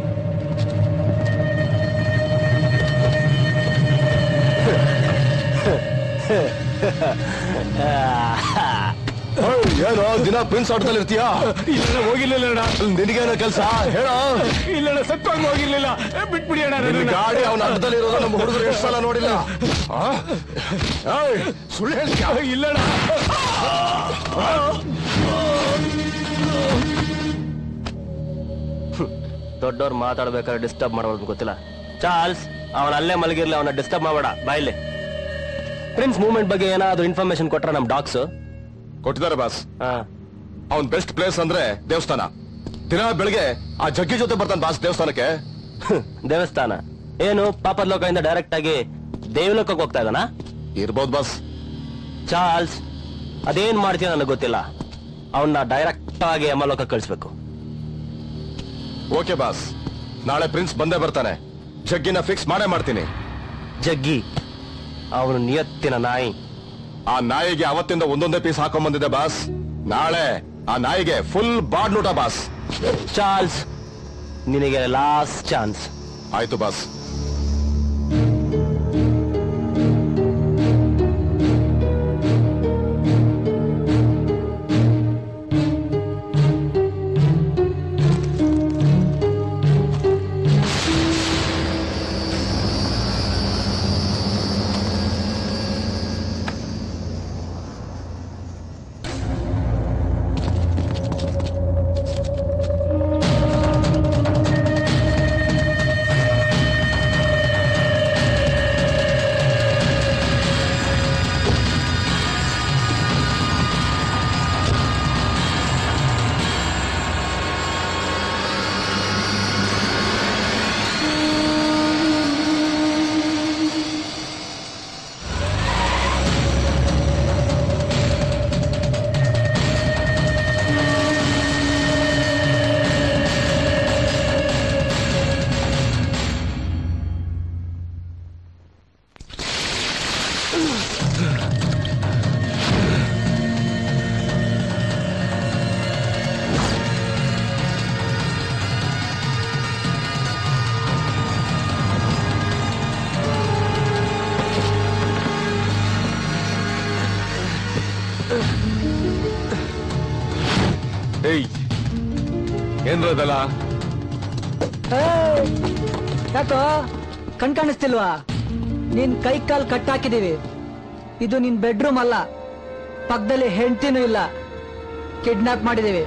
[SPEAKER 1] ಏನೋ ದಿನ ಪ್ರಿನ್ಸ್ ಆಟದಲ್ಲಿ ಇರ್ತೀಯಾ?
[SPEAKER 4] ಇಲ್ಲ, ಹೋಗಿರ್ಲಿಲ್ಲ.
[SPEAKER 1] ನಿನಗೇನೋ ಕೆಲಸ ಹೇಳೋ.
[SPEAKER 4] ಇಲ್ಲ, ಸತ್ತೋಗಿ ಹೋಗಿರ್ಲಿಲ್ಲ. ಬಿಟ್ಬಿಡಿ ಅಣ್ಣ.
[SPEAKER 1] ಗಾಡಿ ಅವನ ಅಡ್ಡದಲ್ಲಿ ಇರೋದು ನಮ್ಮ ಹುಡುಗರು ಎಷ್ಟು ಸಲ ನೋಡಿಲ್ಲ. ಸುಳ್ಳು ಹೇಳ್ತೀಯ?
[SPEAKER 4] ಇಲ್ಲಣ್ಣ.
[SPEAKER 12] ದೊಡ್ಡವ್ರು ಮಾತಾಡ್ಬೇಕಾದ್ರೆ ಡಿಸ್ಟರ್ಬ್ ಮಾಡೋದು ಗೊತ್ತಿಲ್ಲ. ಚಾರ್ಲ್ಸ್, ಅವನ ಅಲ್ಲೇ ಮಲಗಿರ್ಲಿ, ಅವನ ಡಿಸ್ಟರ್ಬ್ ಮಾಡಬೇಡ. ಬಾಯ್ಲಿ. ಪ್ರಿನ್ಸ್ ಮೂವ್ಮೆಂಟ್ ಬಗ್ಗೆ ಏನಾದ್ರು ಇನ್ಫಾರ್ಮೇಶನ್ ಕೊಟ್ರ ನಮ್ ಡಾಕ್ಸ್?
[SPEAKER 1] ಕೊಟ್ಟಿದ್ದಾರೆ ಬಾಸ್. ಅವನ್ ಬೆಸ್ಟ್ ಪ್ಲೇಸ್ ಅಂದ್ರೆ ದೇವಸ್ಥಾನ. ದಿನ ಬೆಳಗ್ಗೆ ಆ ಜಗ್ಗಿ ಜೊತೆ ಬರ್ತಾನೆ ಬಾಸ್ ದೇವಸ್ಥಾನಕ್ಕೆ.
[SPEAKER 12] ದೇವಸ್ಥಾನ ಏನು? ಪಾಪದ ಲೋಕದಿಂದ ಡೈರೆಕ್ಟ್ ಆಗಿ ದೇವಲೋಕಕ್ಕೆ ಹೋಗ್ತಾ ಇದ್ದಾನ?
[SPEAKER 1] ಇರ್ಬೋದು ಬಾಸ್.
[SPEAKER 12] ಚಾರ್ಲ್ಸ್, ಅದೇನ್ ಮಾಡ್ತೀಯ ನನಗೆ ಗೊತ್ತಿಲ್ಲ. ಅವನ್ನ ಡೈರೆಕ್ಟ್ ಆಗಿ ಯಮಲೋಕ ಕಳಿಸ್ಬೇಕು.
[SPEAKER 1] ಓಕೆ ಬಾಸ್, ನಾಳೆ ಪ್ರಿನ್ಸ್ ಬಂದೇ ಬರ್ತಾನೆ. ಜಗ್ಗಿನ ಫಿಕ್ಸ್ ಮಾಡೇ ಮಾಡ್ತೀನಿ.
[SPEAKER 12] ಜಗ್ಗಿ ಅವನು ನಿಯತ್ತಿನ ನಾಯಿ.
[SPEAKER 1] ಆ ನಾಯಿಗೆ ಅವತ್ತಿಂದ ಒಂದೊಂದೇ ಪೀಸ್ ಹಾಕೊಂಡ್ ಬಂದಿದೆ ಬಾಸ್. ನಾಳೆ ಆ ನಾಯಿಗೆ ಫುಲ್ ಬಾಡ್ ನೂಟ ಬಾಸ್.
[SPEAKER 12] ಚಾರ್ಲ್ಸ್, ನಿನಗೆ ಲಾಸ್ಟ್ ಚಾನ್ಸ್.
[SPEAKER 1] ಆಯ್ತು ಬಾಸ್. ಏನ್ರದಲ್ಲ?
[SPEAKER 3] ಯಾಕೋ ಕಣ್ ಕಾಣಿಸ್ತಿಲ್ವಾ? ನಿನ್ ಕೈ ಕಾಲ್ ಕಟ್ಟಾಕಿದೀವಿ. ಇದು ನಿನ್ ಬೆಡ್ರೂಮ್ ಅಲ್ಲ, ಪಕ್ಕದಲ್ಲಿ ಹೆಂಡತಿನೂ ಇಲ್ಲ. ಕಿಡ್ನಾಪ್ ಮಾಡಿದೀವಿ.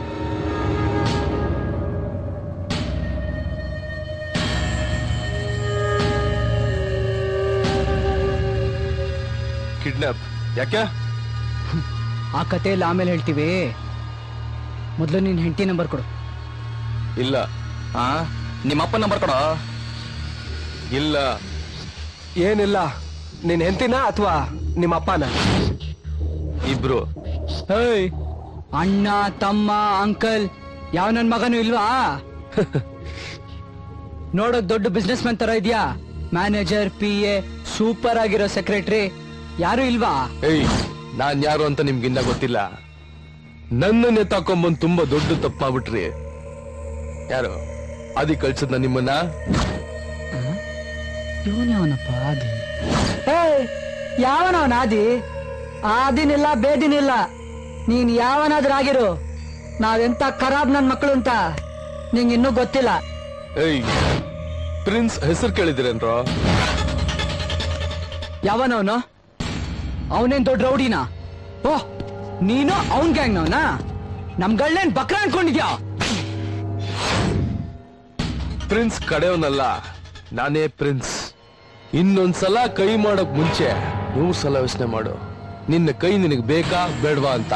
[SPEAKER 7] ಕಿಡ್ನಾಪ್ ಯಾಕೆ?
[SPEAKER 3] ಆ ಕಥೆಯಲ್ಲಿ ಆಮೇಲೆ ಹೇಳ್ತೀವಿ, ಮೊದಲು ನಿನ್ ಹೆಂಡತಿ ನಂಬರ್ ಕೊಡು.
[SPEAKER 7] ಇಲ್ಲ.
[SPEAKER 5] ನಿಮ್ಮ ಅಪ್ಪನ ನಂಬರ್ ಕೊಡೋ.
[SPEAKER 7] ಇಲ್ಲ.
[SPEAKER 11] ಏನಿಲ್ಲ, ನಿನ್ ಹೆಂಡತಿನ ಅಥವಾ ನಿಮ್ಮ ಅಪ್ಪನ?
[SPEAKER 7] ಇಬ್ರು.
[SPEAKER 3] ಹೇಯ್, ಅಣ್ಣ ತಮ್ಮ ಅಂಕಲ್ ಯಾವ ನನ್ ಮಗನೂ ಇಲ್ವಾ? ನೋಡೋಕ್ ದೊಡ್ಡ ಬಿಸ್ನೆಸ್ ಮ್ಯಾನ್ ತರ ಇದ್ಯಾ? ಮ್ಯಾನೇಜರ್, PA, ಸೂಪರ್ ಆಗಿರೋ ಸೆಕ್ರೆಟರಿ ಯಾರು ಇಲ್ವಾ?
[SPEAKER 7] ಏಯ್, ನಾನ್ ಯಾರು ಅಂತ ನಿಮ್ಗಿನ್ನ ಗೊತ್ತಿಲ್ಲ. ನನ್ನನ್ನೇ ತಾಕೊಂಬಂದ್ ತುಂಬಾ ದೊಡ್ಡ ತಪ್ಪಾಗ್ಬಿಟ್ರಿ. ಯಾರು ಆದಿ ಕಳ್ಸದ್ನ ನಿಮ್ಮನ್ನ?
[SPEAKER 3] ಇವನವನಪ್ಪ ಆದಿ. ಯಾವನವನ ಆದಿ? ಆದಿನಿಲ್ಲ ಬೇದಿನಿಲ್ಲ, ನೀನ್ ಯಾವನಾದ್ರಾಗಿರು, ನಾವೆಂತ ಖರಾಬ್ ನನ್ ಮಕ್ಕಳು ಅಂತ ನಿಂಗ್ ಇನ್ನೂ ಗೊತ್ತಿಲ್ಲ.
[SPEAKER 7] ಏಯ್, ಪ್ರಿನ್ಸ್ ಹೆಸರು ಕೇಳಿದಿರೇನ್ರೋ?
[SPEAKER 3] ಯಾವನವನು? ಅವನೇನ್ ದೊಡ್ಡ ರೌಡಿನಾ? ಓಹ್, ನೀನು ಅವನ್ ಗ್ಯಾಂಗ್ ನವನಾ? ನಮ್ಗಳನ್ನೇನ್ ಬಕ್ರ ಅನ್ಕೊಂಡಿದ್ಯಾ?
[SPEAKER 7] ಪ್ರಿನ್ಸ್ ಕಡೆಯವನಲ್ಲ, ನಾನೇ ಪ್ರಿನ್ಸ್. ಇನ್ನೊಂದ್ಸಲ ಕೈ ಮಾಡಕ್ ಮುಂಚೆ 100 ಸಲ ಯೋಚನೆ ಮಾಡು, ನಿನ್ನ ಕೈ ನಿನಗೆ ಬೇಕಾ ಬೇಡವಾ ಅಂತ.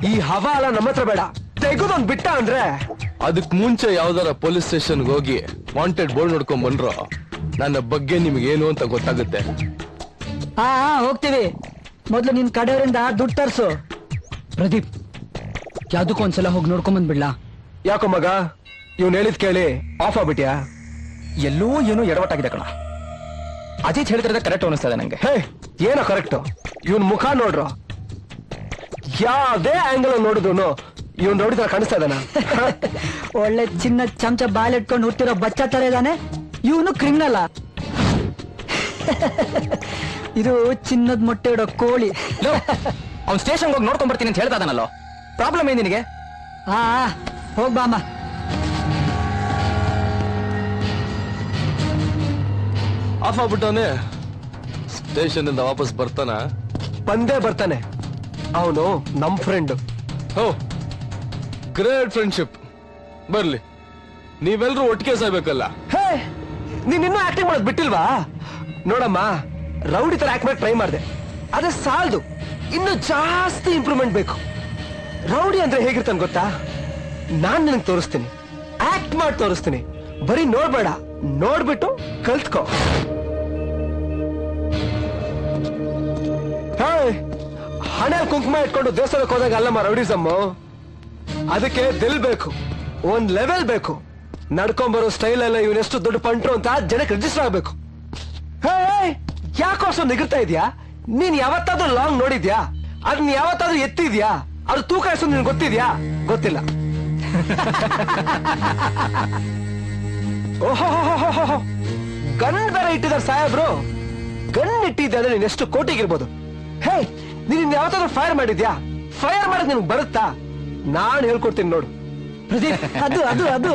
[SPEAKER 11] ಈ ಹವಾ ಅಲ್ಲ ನಮ್ಮ ಹತ್ರ ಬೇಡ, ತೆಗೆದೊಂದ್ ಬಿಟ್ಟ ಅಂದ್ರೆ.
[SPEAKER 7] ಅದಕ್ ಮುಂಚೆ ಯಾವ್ದಾರ ಪೊಲೀಸ್ ಸ್ಟೇಷನ್ಗೆ ಹೋಗಿ ವಾಂಟೆಡ್ ಬೋರ್ಡ್ ನೋಡ್ಕೊಂಡ್ ಬಂದ್ರು ನನ್ನ ಬಗ್ಗೆ ನಿಮ್ಗೆ ಏನು ಅಂತ ಗೊತ್ತಾಗುತ್ತೆ.
[SPEAKER 3] ಹಾ ಹೋಗ್ತೀವಿ, ಮೊದ್ಲು ನಿನ್ ಕಡೆಯವರಿಂದ ದುಡ್ಡು ತರ್ಸು. ಪ್ರದೀಪ್, ಯಾವ್ದಕ್ಕೊಂದ್ಸಲ ಹೋಗಿ ನೋಡ್ಕೊಂಡ್ ಬಂದ್ಬಿಡ್ಲಾ?
[SPEAKER 11] ಯಾಕೋ ಮಗ, ಇವ್ನು ಹೇಳಿದ್ ಕೇಳಿ ಆಫ್ ಆಗ್ಬಿಟ್ಯಾ?
[SPEAKER 5] ಎಲ್ಲೂ ಏನೋ ಎಡವಟ್ಟಾಗಿದೆ ಕಣ. ಅಜಿತ್ ಹೇಳ್ತಿರೋದೇ ಕರೆಕ್ಟ್ ಅನಿಸ್ತದೆ ನಂಗೆ.
[SPEAKER 11] ಹೇ, ಏನೋ ಕರೆಕ್ಟ್? ಇವನ್ ಮುಖ ನೋಡ್ರು, ಯಾವ್ದೇ ಆಂಗಲ್ ನೋಡಿದ್ರು ಇವನ್ ರೌಡಿ ತರ ಕಾಣಿಸ್ತಾ ಇದ್ದಾನ.
[SPEAKER 3] ಒಳ್ಳೆ ಚಿನ್ನ ಚಮಚ ಬಾಲಿಟ್ಕೊಂಡು ಹುಟ್ಟಿರೋ ಬಚ್ಚ ತರ ಇದ್ದಾನೆ. ಇವನು ಕ್ರಿಮಿನಲ್. ಇದು ಚಿನ್ನದ ಮೊಟ್ಟೆ ಇಡೋ ಕೋಳಿ.
[SPEAKER 5] ಅವ್ನ್ ಸ್ಟೇಷನ್ಗೆ ಹೋಗಿ ನೋಡ್ಕೊಂಡ್ ಬರ್ತೀನಿ ಅಂತ ಹೇಳ್ತಾ ಇದ್ದಾನಲ್ಲೋ, ಪ್ರಾಬ್ಲಮ್ ಏನ್ ನಿನಗೆ?
[SPEAKER 3] ಹೋಗ್ಬಾಮ.
[SPEAKER 7] ಆಫ್ ಆಗ್ಬಿಟ್ಟವನೇ. ಸ್ಟೇಷನ್ ಇಂದ ವಾಪಸ್ ಬರ್ತಾನ?
[SPEAKER 11] ಬಂದೇ ಬರ್ತಾನೆ. ಅವನು ನಮ್ ಫ್ರೆಂಡ್.
[SPEAKER 7] ಓ, ಗ್ರೇಟ್ ಫ್ರೆಂಡ್ಶಿಪ್. ಬರ್ಲಿ, ನೀವೆಲ್ರೂ ಒಟ್ಟಿಗೆ ಸಾಯ್ಬೇಕಲ್ಲ.
[SPEAKER 11] ಹೇ, ನೀನ್ ಇನ್ನೂ ಆಕ್ಟಿಂಗ್ ಮಾಡೋದ್ ಬಿಟ್ಟಿಲ್ವಾ? ನೋಡಮ್ಮ, ರೌಡಿ ತರ ಆಕ್ಟ್ ಮಾಡಿ ಟ್ರೈ ಮಾಡಿದೆ, ಅದೇ ಸಾಲದು, ಇನ್ನು ಜಾಸ್ತಿ ಇಂಪ್ರೂವ್ಮೆಂಟ್ ಬೇಕು. ರೌಡಿ ಅಂದ್ರೆ ಹೇಗಿರ್ತಾನೆ ಗೊತ್ತಾ? ನಾನ್ ನಿನಗೆ ತೋರಿಸ್ತೀನಿ, ಆಕ್ಟ್ ಮಾಡಿ ತೋರಿಸ್ತೀನಿ. ಬರೀ ನೋಡ್ಬೇಡ, ನೋಡ್ಬಿಟ್ಟು ಕಲ್ತ್ಕೋ. ಹಣೆ ಕುಂಕುಮ ಇಟ್ಕೊಂಡು ದೇವಸ್ಥಾನಕ್ಕೆ ಹೋದಾಗ ಅಲ್ಲಮ್ಮ ರೌಡಿಸಮ್ಮು. ಅದಕ್ಕೆ ದಿಲ್ ಬೇಕು, ಒಂದ್ ಲೆವೆಲ್ ಬೇಕು. ನಡ್ಕೊಂಬರೋ ಸ್ಟೈಲ್ ಎಲ್ಲ ಇವನೆಷ್ಟು ದೊಡ್ಡ ಪಂಟ್ರು ಅಂತ ಜನಕ್ಕೆ ರಿಜಿಸ್ಟರ್ ಆಗ್ಬೇಕು. ಯಾಕೋ ಅಷ್ಟು ನಿಗರ್ತಾ ಇದೆಯಾ? ನೀನ್ ಯಾವತ್ತಾದ್ರೂ ಲಾಂಗ್ ನೋಡಿದ್ಯಾ? ಅದನ್ನ ಯಾವತ್ತಾದ್ರೂ ಎತ್ತಿದ್ಯಾ? ಅದು ತೂಕ ಎಷ್ಟು ನಿನ್ ಗೊತ್ತಿದ್ಯಾ? ಗೊತ್ತಿಲ್ಲ. ಓಹೋ, ಗನ್ ಬೇರೆ ಇಟ್ಟಿದ್ದಾರೆ ಸಾಹೇಬ್ರು. ಗನ್ ಇಟ್ಟಿದ್ದೆ ಅಂದ್ರೆ ನೀನ್ ಎಷ್ಟು ಕೋಟಿಗಿರ್ಬೋದು. ಹೇ, ನೀನ್ ಯಾವತ್ತಾದ್ರೂ ಫೈರ್ ಮಾಡಿದ್ಯಾ? ಫೈರ್ ಮಾಡೋದ್ ನಿನ್ಗೆ ಬರುತ್ತಾ? ನಾನ್ ಹೇಳ್ಕೊಡ್ತೀನಿ ನೋಡು.
[SPEAKER 3] ಪ್ರದೀಪ್, ಅದು ಅದು ಅದು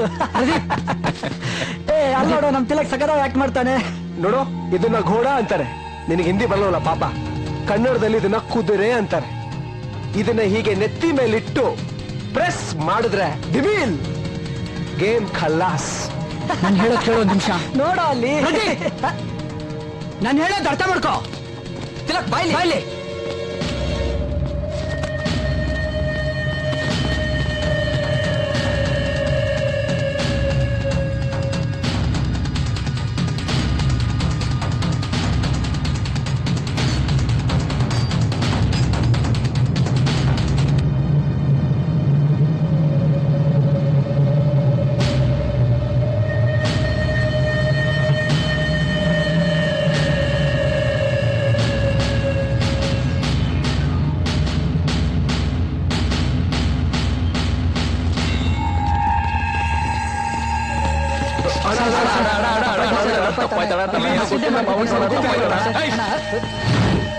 [SPEAKER 3] ಅಲ್ಲಿ ನೋಡು, ನಮ್ ತಿಲಕ್ ಸಕರಾಗಿ ಆಕ್ಟ್ ಮಾಡ್ತಾನೆ
[SPEAKER 11] ನೋಡು. ಇದನ್ನ ಘೋಡ ಅಂತಾರೆ, ನಿನಗೆ ಹಿಂದಿ ಬರಲ್ಲ ಪಾಪ. ಕನ್ನಡದಲ್ಲಿ ಇದನ್ನ ಕುದುರೆ ಅಂತಾರೆ. ಇದನ್ನ ಹೀಗೆ ನೆತ್ತಿ ಮೇಲಿಟ್ಟು ಪ್ರೆಸ್ ಮಾಡಿದ್ರೆ ಡಿಬೀಲ್, ಗೇಮ್ ಖಲ್ಲಾಸ್.
[SPEAKER 3] ನಾನು ಹೇಳೋದ್ ಕೇಳೋ ನಿಮಿಷ ನೋಡೋ ಅಲ್ಲಿ. ನಾನು ಹೇಳೋದು ಅರ್ಥ ಮಾಡ್ಕೋ. ತಿಲಕ್ ಬಾಯ್ಲಿ ಬಾಯ್ಲಿ.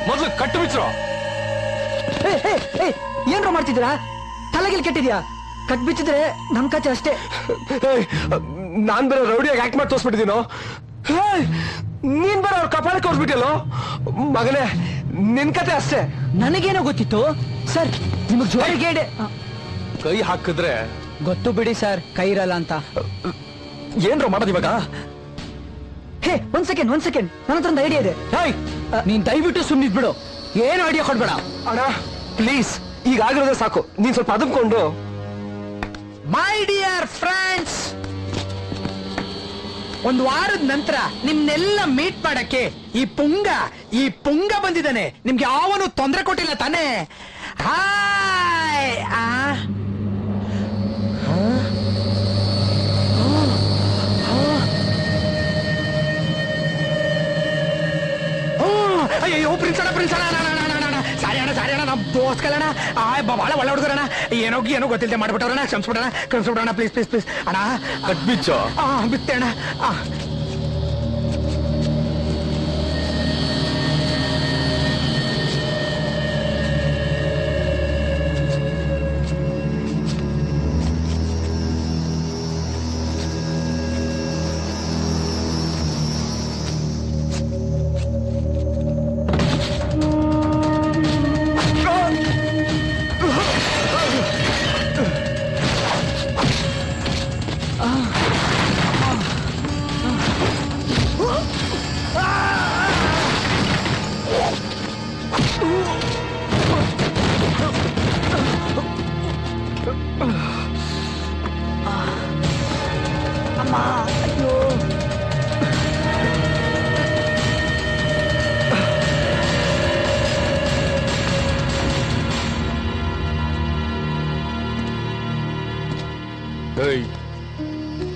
[SPEAKER 7] ಮೊದಲು ಕಟ್ಟು ಬಿಚ್ಚರು.
[SPEAKER 3] ಏನ್ರ ಮಾಡ್ತಿದ್ದೀರಾ? ತಲೆಗಿಲ್ ಕೆಟ್ಟಿದ್ಯಾ? ಕಟ್ ಬಿಚ್ಚಿದ್ರೆ ನಮ್ ಕತೆ ಅಷ್ಟೇ.
[SPEAKER 11] ನಾನ್ ಬೇರೆ ರೌಡಿಯಾಗಿ ಆಕ್ಟ್ ಮಾಡಿ ತೋರಿಸ್ಬಿಟ್ಟಿದ್ದೀನೋ. ನೀನ್ ಬೇರೆ ಅವ್ರ ಕಪಾಳಕ್ಕೆ ಹೊರ್ಬಿಟ್ಟಿಲ್ಲೋ. ಮಗನೇ, ನಿನ್ ಕತೆ ಅಷ್ಟೇ.
[SPEAKER 3] ನನಗೇನೋ ಗೊತ್ತಿತ್ತು ಸರ್. ನಿಮಗ್ ಜೋರಿಗೆ
[SPEAKER 11] ಕೈ ಹಾಕಿದ್ರೆ
[SPEAKER 3] ಗೊತ್ತು ಬಿಡಿ ಸರ್ ಕೈ ಇರಲ್ಲ ಅಂತ.
[SPEAKER 5] ಏನ್ರ ಮಾಡೋದು ಇವಾಗ?
[SPEAKER 3] ಹೇ ಒಂದ್ ಸೆಕೆಂಡ್ ನನ್ನ ಹತ್ರ ಒಂದು ಐಡಿಯಾ ಇದೆ. ನೀನ್ ದಯವಿಟ್ಟು ಸುಮ್ಮನಿದ್ ಬಿಡು, ಏನು ಐಡಿಯಾ ಕೊಡ್ಬೇಡ.
[SPEAKER 11] ಅಣ್ಣ ಪ್ಲೀಸ್, ಈಗ ಆಗಿರೋದೇ ಸಾಕು, ನೀನ್ ಸ್ವಲ್ಪ ಅದಮ್ಕೊಂಡು.
[SPEAKER 2] ಮೈ ಡಿಯರ್ ಫ್ರೆಂಡ್ಸ್, ಒಂದು ವಾರದ ನಂತರ ನಿಮ್ನೆಲ್ಲ ಮೀಟ್ ಮಾಡಕ್ಕೆ ಈ ಪುಂಗ ಬಂದಿದ್ದಾನೆ. ನಿಮ್ಗೆ ಯಾವನು ತೊಂದರೆ ಕೊಟ್ಟಿಲ್ಲ ತಾನೇ? ಹಾಯ್. ಅಯ್ಯೋ ಪ್ರಿನ್ಸಣ ಸಾರಿ ಅಣ್ಣ, ನಮ್ ದೋಸ್ತ್ ಕಲ್ಲಣ್ಣ, ಬಹಳ ಒಳ್ಳೆ ಹುಡುಗರಣ್ಣ. ಏನೋ ಗೊತ್ತಿಲ್ಲದೆ ಮಾಡ್ಬಿಟ್ಟವ್ರಣ್ಣ, ಕ್ಷಮಿಸ್ಬಿಡೋಣ ಪ್ಲೀಸ್ ಅಣ್ಣ.
[SPEAKER 11] ಕಟ್ಬಿಚ್ಚೋ.
[SPEAKER 2] ಬಿತ್ತೆ ಅಣ್ಣ.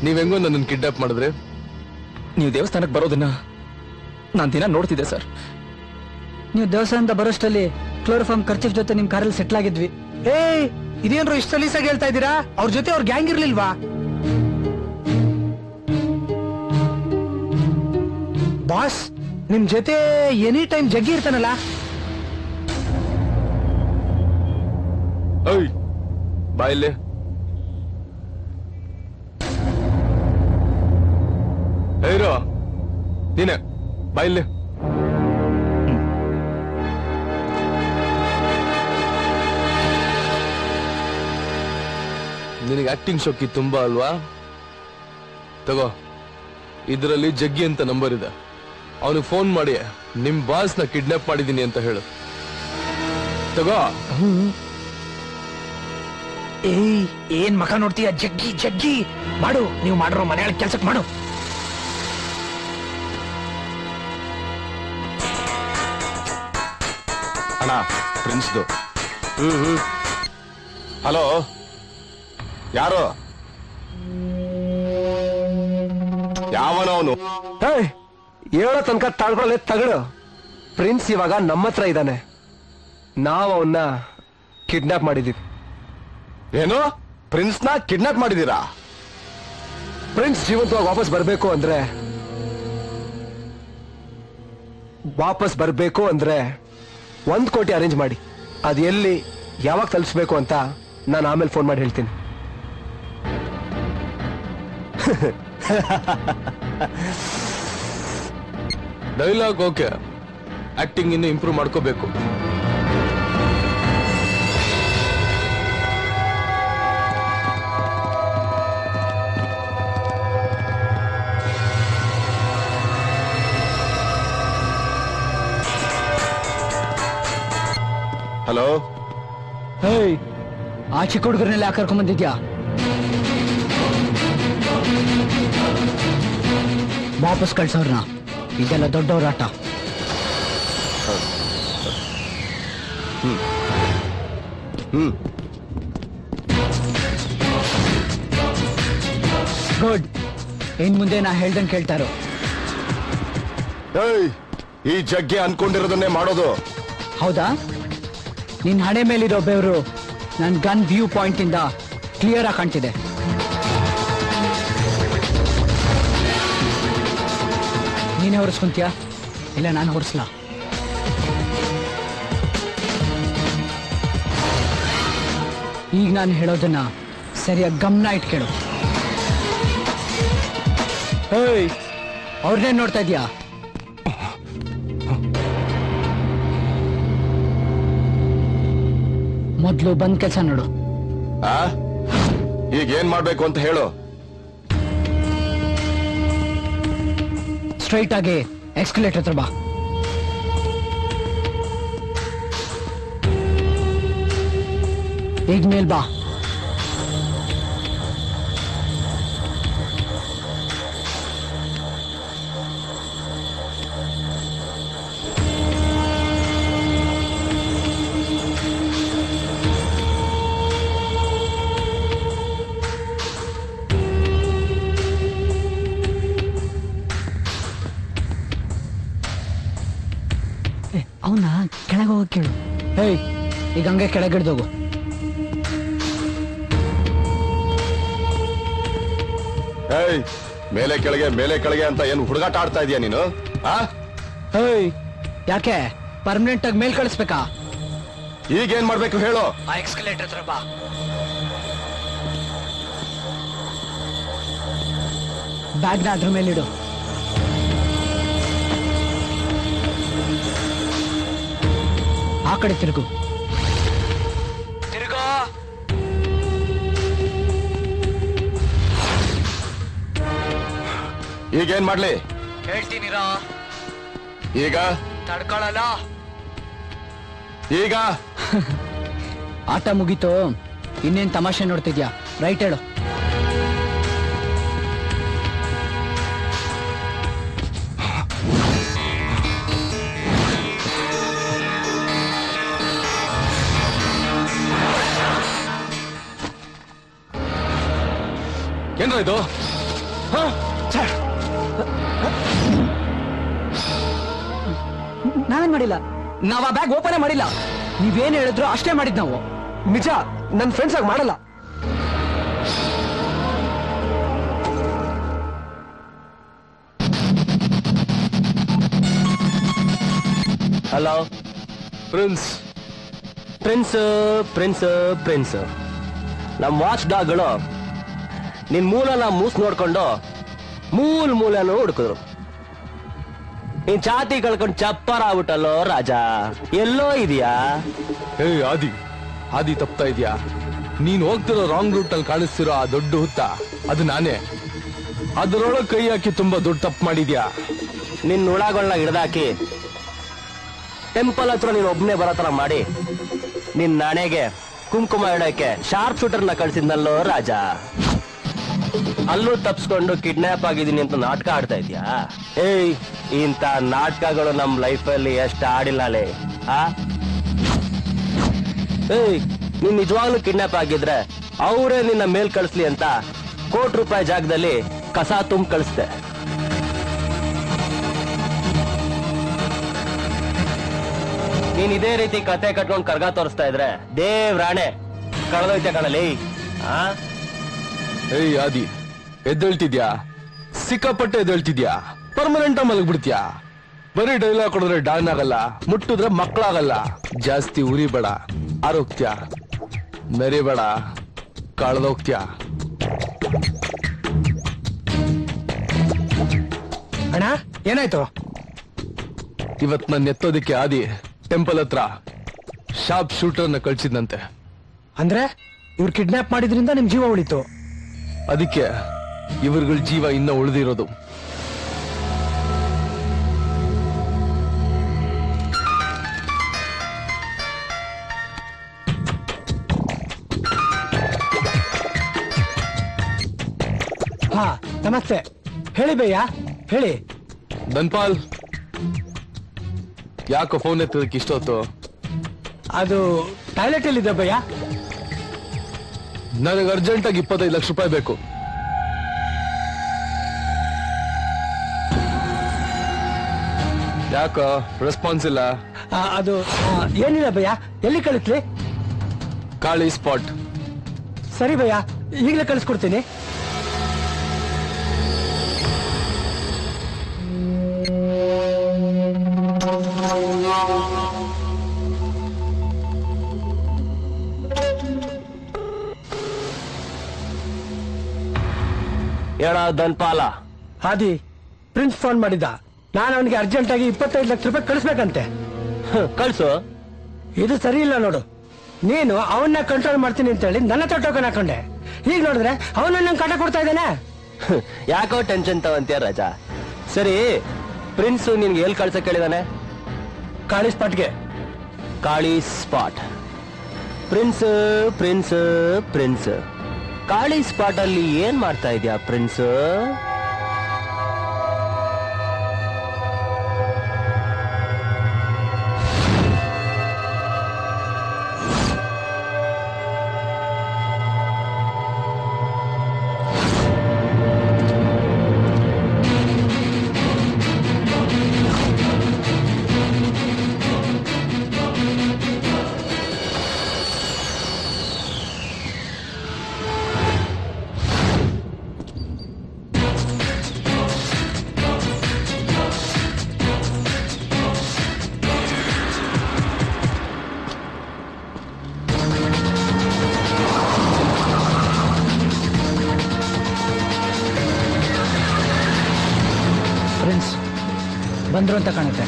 [SPEAKER 11] ನೀವ್ ಹೆಂಗೋ ನನ್ನ ಕಿಡ್ನಾಪ್ ಮಾಡಿದ್ರೆ?
[SPEAKER 5] ನೀವು ದೇವಸ್ಥಾನಕ್ಕೆ ಬರೋದನ್ನ ನಾನ್ ದಿನ ನೋಡ್ತಿದ್ದೆ ಸರ್.
[SPEAKER 3] ನೀವು ದೇವಸ್ಥಾನದ ಬರೋಷ್ಟಲ್ಲಿ ಕ್ಲೋರೋಫಾರ್ಮ್ ಖರ್ಚಿಫ್ ಜೊತೆ ನಿಮ್ ಕಾರಲ್ಲಿ ಸೆಟ್ಲ್ ಆಗಿದ್ವಿ.
[SPEAKER 2] ಇದೇನ್ರು ಇಷ್ಟು ಸಲೀಸಾಗಿ ಹೇಳ್ತಾ ಇದ್ದೀರಾ? ಅವ್ರ ಜೊತೆ ಅವ್ರ ಗ್ಯಾಂಗ್ ಇರ್ಲಿಲ್ವಾ? ಬಾಸ್, ನಿಮ್ ಜೊತೆ ಎನಿ ಟೈಮ್ ಜಗ್ಗಿ ಇರ್ತಾನಲ್ಲ?
[SPEAKER 11] ಬಾಯಿಲೆ ಹೇರೋ ನೀನೆ ಬಾಯಿಲೆ. ನಿನಗೆ ಆಕ್ಟಿಂಗ್ ಶೋಕಿ ತುಂಬಾ ಅಲ್ವಾ? ತಗೋ, ಇದರಲ್ಲಿ ಜಗ್ಗಿ ಅಂತ ನಂಬರ್ ಇದೆ. ಅವನಿಗೆ ಫೋನ್ ಮಾಡಿ ನಿಮ್ ಬಾಸ್ ನ ಕಿಡ್ನಾಪ್ ಮಾಡಿದೀನಿ ಅಂತ ಹೇಳು. ತಗೋ.
[SPEAKER 2] ಏನ್ ಮಖ ನೋಡ್ತೀಯ? ಜಗ್ಗಿ ಮಾಡು. ನೀವು ಮಾಡಿರೋ ಮನೆಯೊಳಗೆ ಕೆಲ್ಸಕ್ಕೆ ಮಾಡು.
[SPEAKER 7] ಅಣ್ಣ ಪ್ರಿನ್ಸ್ದು. ಹಲೋ, ಯಾರು? ಯಾವನವನು?
[SPEAKER 11] ಹೇಳೋ ತನಕ ತಾಳ್ಕೊಳ್ಳೆ ತಗಡು. ಪ್ರಿನ್ಸ್ ಇವಾಗ ನಮ್ಮ ಹತ್ರ ಇದ್ದಾನೆ. ನಾವು ಅವನ್ನ ಕಿಡ್ನಾಪ್ ಮಾಡಿದೀವಿ.
[SPEAKER 7] ಏನು? ಪ್ರಿನ್ಸ್ ನ ಕಿಡ್ನಾಪ್ ಮಾಡಿದೀರಾ?
[SPEAKER 11] ಪ್ರಿನ್ಸ್ ಜೀವಂತವಾಗಿ ವಾಪಸ್ ಬರ್ಬೇಕು ಅಂದ್ರೆ 1 ಕೋಟಿ ಅರೇಂಜ್ ಮಾಡಿ. ಅದು ಎಲ್ಲಿ ಯಾವಾಗ ತಲುಪಿಸ್ಬೇಕು ಅಂತ ನಾನು ಆಮೇಲೆ ಫೋನ್ ಮಾಡಿ ಹೇಳ್ತೀನಿ.
[SPEAKER 7] ಡೈಲಾಗ್ ಓಕೆ, ಆಕ್ಟಿಂಗ್ ಇನ್ನು ಇಂಪ್ರೂವ್ ಮಾಡ್ಕೋಬೇಕು. ಹಲೋ,
[SPEAKER 3] ಆ ಚಿಕ್ಕ ಹುಡುಗರನ್ನೆಲ್ಲ ಯಾಕೆ ಕರ್ಕೊಂಡ್ ಬಂದಿದ್ಯಾ? ವಾಪಸ್ ಕಳ್ಸೋರ್ನ. ಇದೆಲ್ಲ ದೊಡ್ಡವ್ರ ಆಟ. ಗುಡ್. ಇನ್ ಮುಂದೆ ನಾ ಹೇಳ್ದಂಗೆ ಕೇಳ್ತಾರೋ.
[SPEAKER 7] ಈ ಜಗ್ಗೆ ಅನ್ಕೊಂಡಿರೋದನ್ನೇ ಮಾಡೋದು.
[SPEAKER 3] ಹೌದಾ? ನಿನ್ ಹಣೆ ಮೇಲಿರೋ ಬೆವರು ನನ್ ಗನ್ ವ್ಯೂ ಪಾಯಿಂಟ್ ಇಂದ ಕ್ಲಿಯರ್ ಆಗಿ ಕಾಣ್ತಿದೆ. ನೀನೇ ಹೊರಿಸ್ಕೊಂತೀಯಾ ಇಲ್ಲ ನಾನು ಹೊರಿಸ್ಲಾ? ಈಗ ನಾನು ಹೇಳೋದನ್ನ ಸರಿಯಾಗಿ ಗಮನ ಇಟ್ ಕೇಳು. ಅವ್ರನ್ನೇನ್ ನೋಡ್ತಾ ಇದೀಯಾ? ಮೊದ್ಲು ಬಂದ್ ಕೆಲಸ ನೋಡು.
[SPEAKER 14] ಈಗ ಏನ್ ಮಾಡ್ಬೇಕು ಅಂತ ಹೇಳು.
[SPEAKER 3] ಸ್ಟ್ರೈಟ್ ಆಗಿ ಎಕ್ಸ್ಕಲೇಟರ್ ಹತ್ರ ಬಾ. ಈಗ ಮೇಲ್ ಬಾ. ಅವನ ಕೆಳಗೆ ಹೋಗಕ್ ಕೇಳು. ಹೇಯ್, ಈಗ ಹಂಗೆ ಕೆಳಗಿಡ್ದೋಗು.
[SPEAKER 14] ಏಯ್, ಮೇಲೆ ಕೆಳಗೆ ಅಂತ ಏನು ಹುಡುಗಾಟ ಆಡ್ತಾ ಇದೀಯ ನೀನು?
[SPEAKER 3] ಹೇಯ್, ಯಾಕೆ ಪರ್ಮನೆಂಟ್ ಆಗಿ ಮೇಲ್ ಕಳಿಸ್ಬೇಕಾ?
[SPEAKER 14] ಈಗೇನ್ ಮಾಡ್ಬೇಕು ಹೇಳು.
[SPEAKER 3] ಆ ಎಕ್ಸ್ಕಲೇಟರ್ ಹತ್ರ ಬಾ. ಬ್ಯಾಗ್ನ ಅದ್ರ ಮೇಲಿಡು. ಆ ಕಡೆ ತಿರುಗು.
[SPEAKER 14] ಈಗೇನ್ ಮಾಡ್ಲಿ?
[SPEAKER 3] ಹೇಳ್ತೀನಿರಾ.
[SPEAKER 14] ಈಗ
[SPEAKER 3] ತಡ್ಕೊಳಲ್ಲ.
[SPEAKER 14] ಈಗ
[SPEAKER 3] ಆಟ ಮುಗೀತು, ಇನ್ನೇನ್ ತಮಾಷೆ ನೋಡ್ತಿದ್ಯಾ? ರೈಟ್ ಹೇಳು.
[SPEAKER 14] ಏನ್ರ ಇದು?
[SPEAKER 3] ನಾವೇನ್ ಮಾಡಿಲ್ಲ. ನಾವ್ ಆ ಬ್ಯಾಗ್ ಓಪನ್ ಮಾಡಿಲ್ಲ. ನೀವೇನ್ ಹೇಳಿದ್ರು ಅಷ್ಟೇ ಮಾಡಿದ್ ನಾವು.
[SPEAKER 11] ನಿಜ, ನನ್ನ ಫ್ರೆಂಡ್ಸ್ ಆಗಿ ಮಾಡಲ್ಲ.
[SPEAKER 12] Hello
[SPEAKER 14] prince.
[SPEAKER 12] Prince prince prince ನಮ್ ವಾಚ್ ಡಾಗ್ಗಳು ನಿನ್ ಮೂಲನ ಮೂಸ್ ನೋಡ್ಕೊಂಡು ಮೂಲೆನೂ ಹುಡುಕಿದ್ರು. ನೀನ್ ಚಾತಿ ಕಳ್ಕೊಂಡು ಚಪ್ಪರ ಆಗ್ಬಿಟ್ಟಲ್ಲೋ ರಾಜ, ಎಲ್ಲೋ ಇದೆಯಾ?
[SPEAKER 14] ಏಯ್ ಆದಿ ತಪ್ತಾ ಇದೆಯಾ? ನೀನ್ ಹೋಗ್ತಿರೋ ರಾಂಗ್ ರೂಟ್ ಅಲ್ಲಿ ಕಾಣಿಸ್ತಿರೋ ಆ ದೊಡ್ಡ ಹುತ್ತ ಅದು ನಾನೇ. ಅದರೊಳಗೆ ಕೈ ಹಾಕಿ ತುಂಬಾ ದೊಡ್ಡ ತಪ್ಪು ಮಾಡಿದ್ಯಾ.
[SPEAKER 12] ನಿನ್ ಹುಳಗಳನ್ನ ಹಿಡ್ದಾಕಿ ಟೆಂಪಲ್ ಹತ್ರ ನೀನ್ ಒಬ್ನೇ ಬರೋ ತರ ಮಾಡಿ ನಿನ್ ನಾಣೆಗೆ ಕುಂಕುಮ ಇಡೋಕೆ ಶಾರ್ಪ್ ಶೂಟರ್ನ ಕಳ್ಸಿದ್ನಲ್ಲೋ ರಾಜ. ಅಲ್ಲೂ ತಪ್ಸ್ಕೊಂಡು ಕಿಡ್ನಾಪ್ ಆಗಿದ್ದೀನಿ ಅಂತ ನಾಟಕ ಆಡ್ತಾ ಇದ್ಯಾ? ಏಯ್, ಇಂಥ ನಾಟಕಗಳು ನಮ್ ಲೈಫಲ್ಲಿ ಎಷ್ಟು ಆಡಿಲ್ಲಲೇ. ಏಯ್, ನೀನ್ ನಿಜವಾಗ್ಲೂ ಕಿಡ್ನಾಪ್ ಆಗಿದ್ರೆ ಅವರೇ ನಿನ್ನ ಮೇಲ್ ಕಳಿಸ್ಲಿ ಅಂತ ₹1,00,00,000 ಜಾಗದಲ್ಲಿ ಕಸ ತುಂಬ ಕಳಿಸ್ದೆ. ನೀನ್ ಇದೇ ರೀತಿ ಕತೆ ಕಟ್ಕೊಂಡು ಕರ್ಗ ತೋರಿಸ್ತಾ ಇದ್ರೆ ದೇವ್ರಾಣೆ ಕಳೆದೋಯ್ತೆ ಕಣಲಿ.
[SPEAKER 14] ಏಯ್ ಆದಿ, ಎದ್ದೇಳ್ತಿದ್ಯಾ? ಸಿಕ್ಕಾಪಟ್ಟೆ ಎದ್ದೇಳ್ತಿದ್ಯಾ? ಪರ್ಮನೆಂಟ್ ಮಲಗ್ಬಿಡ್ತೀಯಾ? ಬರೀ ಡೈಲಾಗ್ ಕೊಡಿದ್ರೆ ಡಾನ್ ಆಗಲ್ಲ, ಮುಟ್ಟಿದ್ರೆ ಮಕ್ಕಳಾಗಲ್ಲ. ಜಾಸ್ತಿ ಉರಿಬೇಡ, ಆರೋಗ್ತ್ಯ. ಮೆರಿಬೇಡ, ಕಳೆದೋಗ್ತ್ಯಾ.
[SPEAKER 11] ಅಣ್ಣ, ಏನಾಯ್ತು?
[SPEAKER 14] ಇವತ್ ನನ್ನ ಎತ್ತೋದಿಕ್ಕೆ ಆದಿ ಟೆಂಪಲ್ ಹತ್ರ ಶಾರ್ಪ್ ಶೂಟರ್ನ ಕಳ್ಸಿದ್ನಂತೆ.
[SPEAKER 11] ಅಂದ್ರೆ ಇವ್ರು ಕಿಡ್ನಾಪ್ ಮಾಡಿದ್ರಿಂದ ನಿಮ್ ಜೀವ ಉಳಿತು.
[SPEAKER 14] ಅದಕ್ಕೆ ಇವ್ರಗಳ ಜೀವ ಇನ್ನ ಉಳಿದಿರೋದು.
[SPEAKER 11] ಹಾ, ನಮಸ್ತೆ. ಹೇಳಿ ಭಯ್ಯ, ಹೇಳಿ.
[SPEAKER 14] ಧನ್ಪಾಲ್, ಯಾಕೋ ಫೋನ್ ಎತ್ತೋದಕ್ಕೆ ಇಷ್ಟೊತ್ತು?
[SPEAKER 11] ಅದು ಟಾಯ್ಲೆಟ್ ಎಲ್ಲಿದೆ ಭಯ್ಯ?
[SPEAKER 14] ನನಗೆ ಅರ್ಜೆಂಟ್ ಆಗಿ ₹25,00,000 ಬೇಕು. ಯಾಕೋ ರೆಸ್ಪಾನ್ಸ್ ಇಲ್ಲ?
[SPEAKER 11] ಅದು ಏನಿಲ್ಲ ಭಯ್ಯ, ಎಲ್ಲಿ ಕಳಿಸ್ಲಿ?
[SPEAKER 14] ಕಾಳಿ ಸ್ಪಾಟ್.
[SPEAKER 11] ಸರಿ ಭಯ್ಯ, ಈಗಲೇ ಕಳಿಸ್ಕೊಡ್ತೀನಿ.
[SPEAKER 12] ಹೇಳ ಧನ್ಪಾಲ.
[SPEAKER 11] ಹಾದಿ, ಪ್ರಿನ್ಸ್ ಫೋನ್ ಮಾಡಿದ್ದ. ನಾನು ಅವನಿಗೆ ಅರ್ಜೆಂಟ್ ಆಗಿ ₹25,00,000 ಕಳಿಸ್ಬೇಕಂತೆ.
[SPEAKER 12] ಕಳ್ಸು.
[SPEAKER 11] ಇದು ಸರಿ ಇಲ್ಲ ನೋಡು.
[SPEAKER 2] ನೀನು ಅವನ್ನ ಕಂಟ್ರೋಲ್ ಮಾಡ್ತೀನಿ ಅಂತ ಹೇಳಿ ನನ್ನ ತೊಟ್ಟೋಕನ್ ಹಾಕೊಂಡೆ. ಈಗ ನೋಡಿದ್ರೆ ಅವನ ನಂಗೆ ಕಾಟ ಕೊಡ್ತಾ ಇದ್ದಾನೆ.
[SPEAKER 12] ಯಾಕೋ ಟೆನ್ಷನ್ ತಗೊಂತೀಯ ರಾಜಾ? ಸರಿ, ಪ್ರಿನ್ಸ್ ನಿನ್ಗೆ ಎಲ್ಲಿ ಕಳ್ಸಕ್ ಹೇಳಿದಾನೆ?
[SPEAKER 2] ಕಾಳಿ ಸ್ಪಾಟ್ಗೆ.
[SPEAKER 12] Kali spot. Prince prince prince Kali spot ಅಲ್ಲಿ ಏನ್ ಮಾಡ್ತಾ ಇದ್ಯಾ ಪ್ರಿನ್ಸ್?
[SPEAKER 3] ಪ್ರಿನ್ಸ್ ಬಂದ್ರು ಅಂತ ಕಾಣುತ್ತೆ.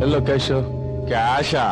[SPEAKER 14] ಎಲ್ಲೋ ಕ್ಯಾಶು?
[SPEAKER 7] ಕ್ಯಾಶಾ?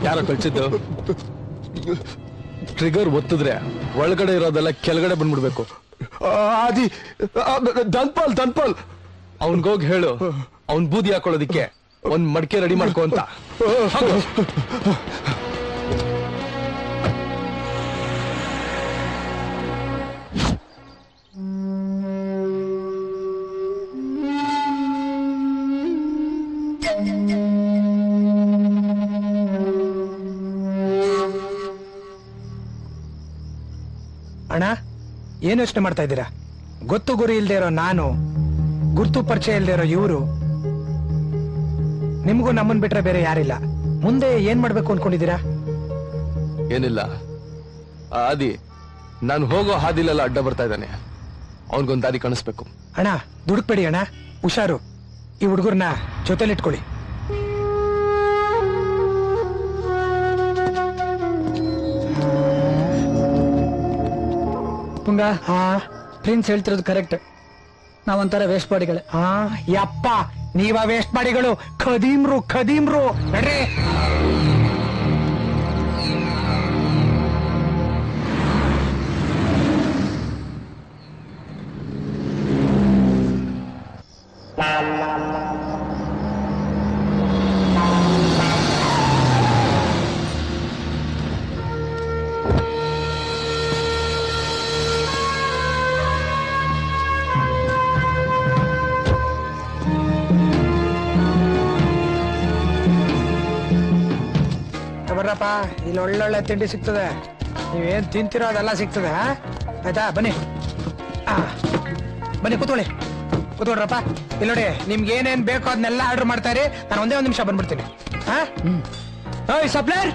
[SPEAKER 14] ಯಾರೋ ಕಳ್ಸಿದ್ದು? ಟ್ರಿಗರ್ ಒತ್ತಿದ್ರೆ ಒಳಗಡೆ ಇರೋದೆಲ್ಲ ಕೆಳಗಡೆ ಬಂದ್ಬಿಡ್ಬೇಕು.
[SPEAKER 7] ಆದಿ, ಧನ್ಪಾಲ್
[SPEAKER 14] ಅವನ್ಗೋಗಿ ಹೇಳು, ಅವನ್ ಬೂದಿ ಹಾಕೊಳ್ಳೋದಿಕ್ಕೆ ಒಂದ್ ಮಡಿಕೆ ರೆಡಿ ಮಾಡ್ಕೊ ಅಂತ.
[SPEAKER 2] ಅಣ್ಣ, ಏನು ಯೋಚನೆ ಮಾಡ್ತಾ ಇದ್ದೀರಾ? ಗೊತ್ತು ಗುರಿ ಇಲ್ದೇ ಇರೋ ನಾನು, ಗುರ್ತು ಪರಿಚಯ ಇಲ್ದೇ ಇರೋ ಇವರು, ನಿಮಗೂ ನಮ್ಮನ್ ಬಿಟ್ರೆ ಬೇರೆ ಯಾರಿಲ್ಲ. ಮುಂದೆ ಏನ್ ಮಾಡ್ಬೇಕು ಅನ್ಕೊಂಡಿದ್ದೀರಾ?
[SPEAKER 14] ಏನಿಲ್ಲ, ಆದಿ ನಾನು ಹೋಗೋ ಹಾದಿಲೆಲ್ಲ ಅಡ್ಡ ಬರ್ತಾ ಇದ್ದಾನೆ, ಅವನ್ಗೊಂದ್ ದಾರಿ ಕಾಣಿಸ್ಬೇಕು.
[SPEAKER 2] ಅಣ್ಣ ದುಡುಕ್ಬೇಡಿ ಅಣ್ಣ, ಹುಷಾರು. ಈ ಹುಡುಗರ್ನ ಜೊತೆಲಿಟ್ಕೊಳ್ಳಿ.
[SPEAKER 3] ಪುಂಗ, ಪ್ರಿನ್ಸ್ ಹೇಳ್ತಿರೋದು ಕರೆಕ್ಟ್. ನಾವೊಂಥರ ವೇಸ್ಟ್ ಬಾಡಿಗಳೇ.
[SPEAKER 2] ಯಪ್ಪ, ನೀವ ವೇಸ್ಟ್ ಬಾಡಿಗಳು, ಖದೀಮ್ರು ನಡ್ರಿ. ಬರ್ರಪ್ಪ, ಇಲ್ಲಿ ಒಳ್ಳೊಳ್ಳೆ ತಿಂಡಿ ಸಿಗ್ತದೆ. ನೀವೇನ್ ತಿಂತಿರೋ ಅದೆಲ್ಲ ಸಿಗ್ತದೆ. ಆಯ್ತಾ? ಬನ್ನಿ ಬನ್ನಿ, ಕೂತ್ಕೊಳ್ರಪ್ಪ. ಇಲ್ಲಿ ನೋಡಿ, ನಿಮ್ಗೆ ಏನೇನ್ ಬೇಕೋ ಅದನ್ನೆಲ್ಲ ಆರ್ಡರ್ ಮಾಡ್ತಾ ಇರಿ. ನಾನು ಒಂದೇ ಒಂದ್ ನಿಮಿಷ ಬಂದ್ಬಿಡ್ತೀನಿ. Supplier,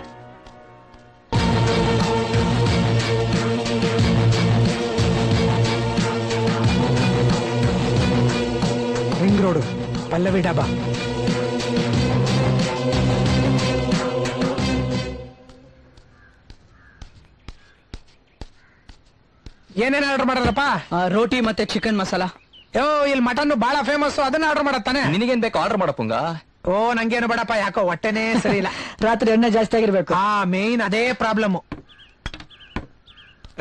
[SPEAKER 2] ring road, Pallavi dhaba. ಏನೇನ್ ಆರ್ಡರ್ ಮಾಡಲ್ಲಪ್ಪ?
[SPEAKER 3] ರೋಟಿ ಮತ್ತೆ ಚಿಕನ್ ಮಸಾಲಾ.
[SPEAKER 2] ಇಲ್ಲಿ ಮಟನ್ ಬಹಳ ಫೇಮಸ್, ಅದನ್ನ ಆರ್ಡರ್ ಮಾಡತ್ತಾನೆ.
[SPEAKER 1] ನಿನಗೇನ್ ಬೇಕು ಆರ್ಡರ್ ಮಾಡಪ್ಪಂಗ.
[SPEAKER 15] ಓ ನಂಗೇನು ಬೇಡಪ್ಪ, ಯಾಕೋ ಹೊಟ್ಟೆನೇ ಸರಿ ಇಲ್ಲ.
[SPEAKER 3] ರಾತ್ರಿ ಎಣ್ಣೆ ಜಾಸ್ತಿ ಆಗಿರ್ಬೇಕು.
[SPEAKER 15] ಮೇನ್ ಅದೇ ಪ್ರಾಬ್ಲಮ್.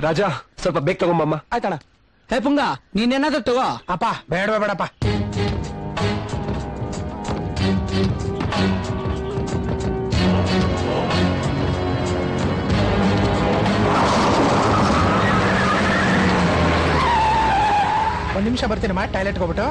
[SPEAKER 11] ರಾಜಾ ಸ್ವಲ್ಪ ಬೇಗ ತಗೊಂಬಮ್ಮ.
[SPEAKER 3] ಆಯ್ತಣ್ಣ. ಹೇ ಪುಂಗ, ನೀನೇನಾದ್ರೂ ತಗೋ.
[SPEAKER 15] ಅಪ್ಪ ಬೇಡವೇ ಬೇಡಪ್ಪ. ಒಂದ್ ನಿಮಿಷ ಬರ್ತೀನಮ್ಮ, ಟಾಯ್ಲೆಟ್ ಹೋಗ್ಬಿಟ್ಟು.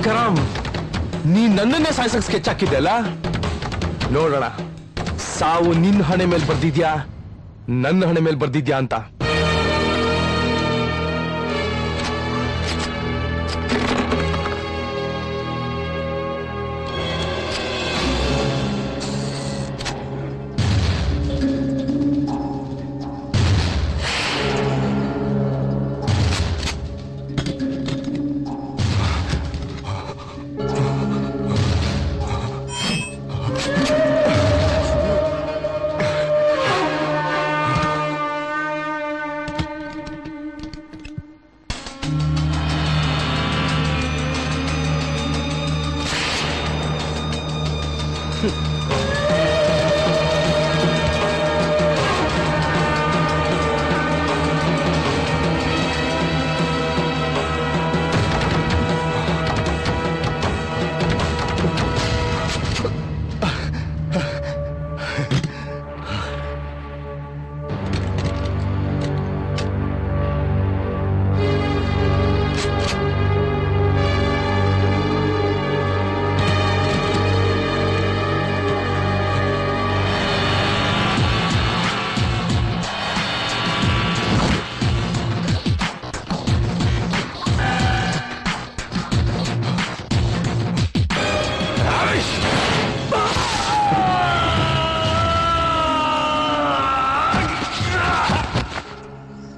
[SPEAKER 14] ಕರಾಮ್, ನೀ ನನ್ನನ್ನೇ ಸಾಯಿಸಕ್ ಸ್ಕೆಚ್ ಹಾಕಿದ್ದೆಲ್ಲ. ನೋಡೋಣ ಸಾವು ನಿನ್ನ ಹಣೆ ಮೇಲೆ ಬರ್ದಿದ್ಯಾ ನನ್ನ ಹಣೆ ಮೇಲೆ ಬರ್ದಿದ್ಯಾ ಅಂತ.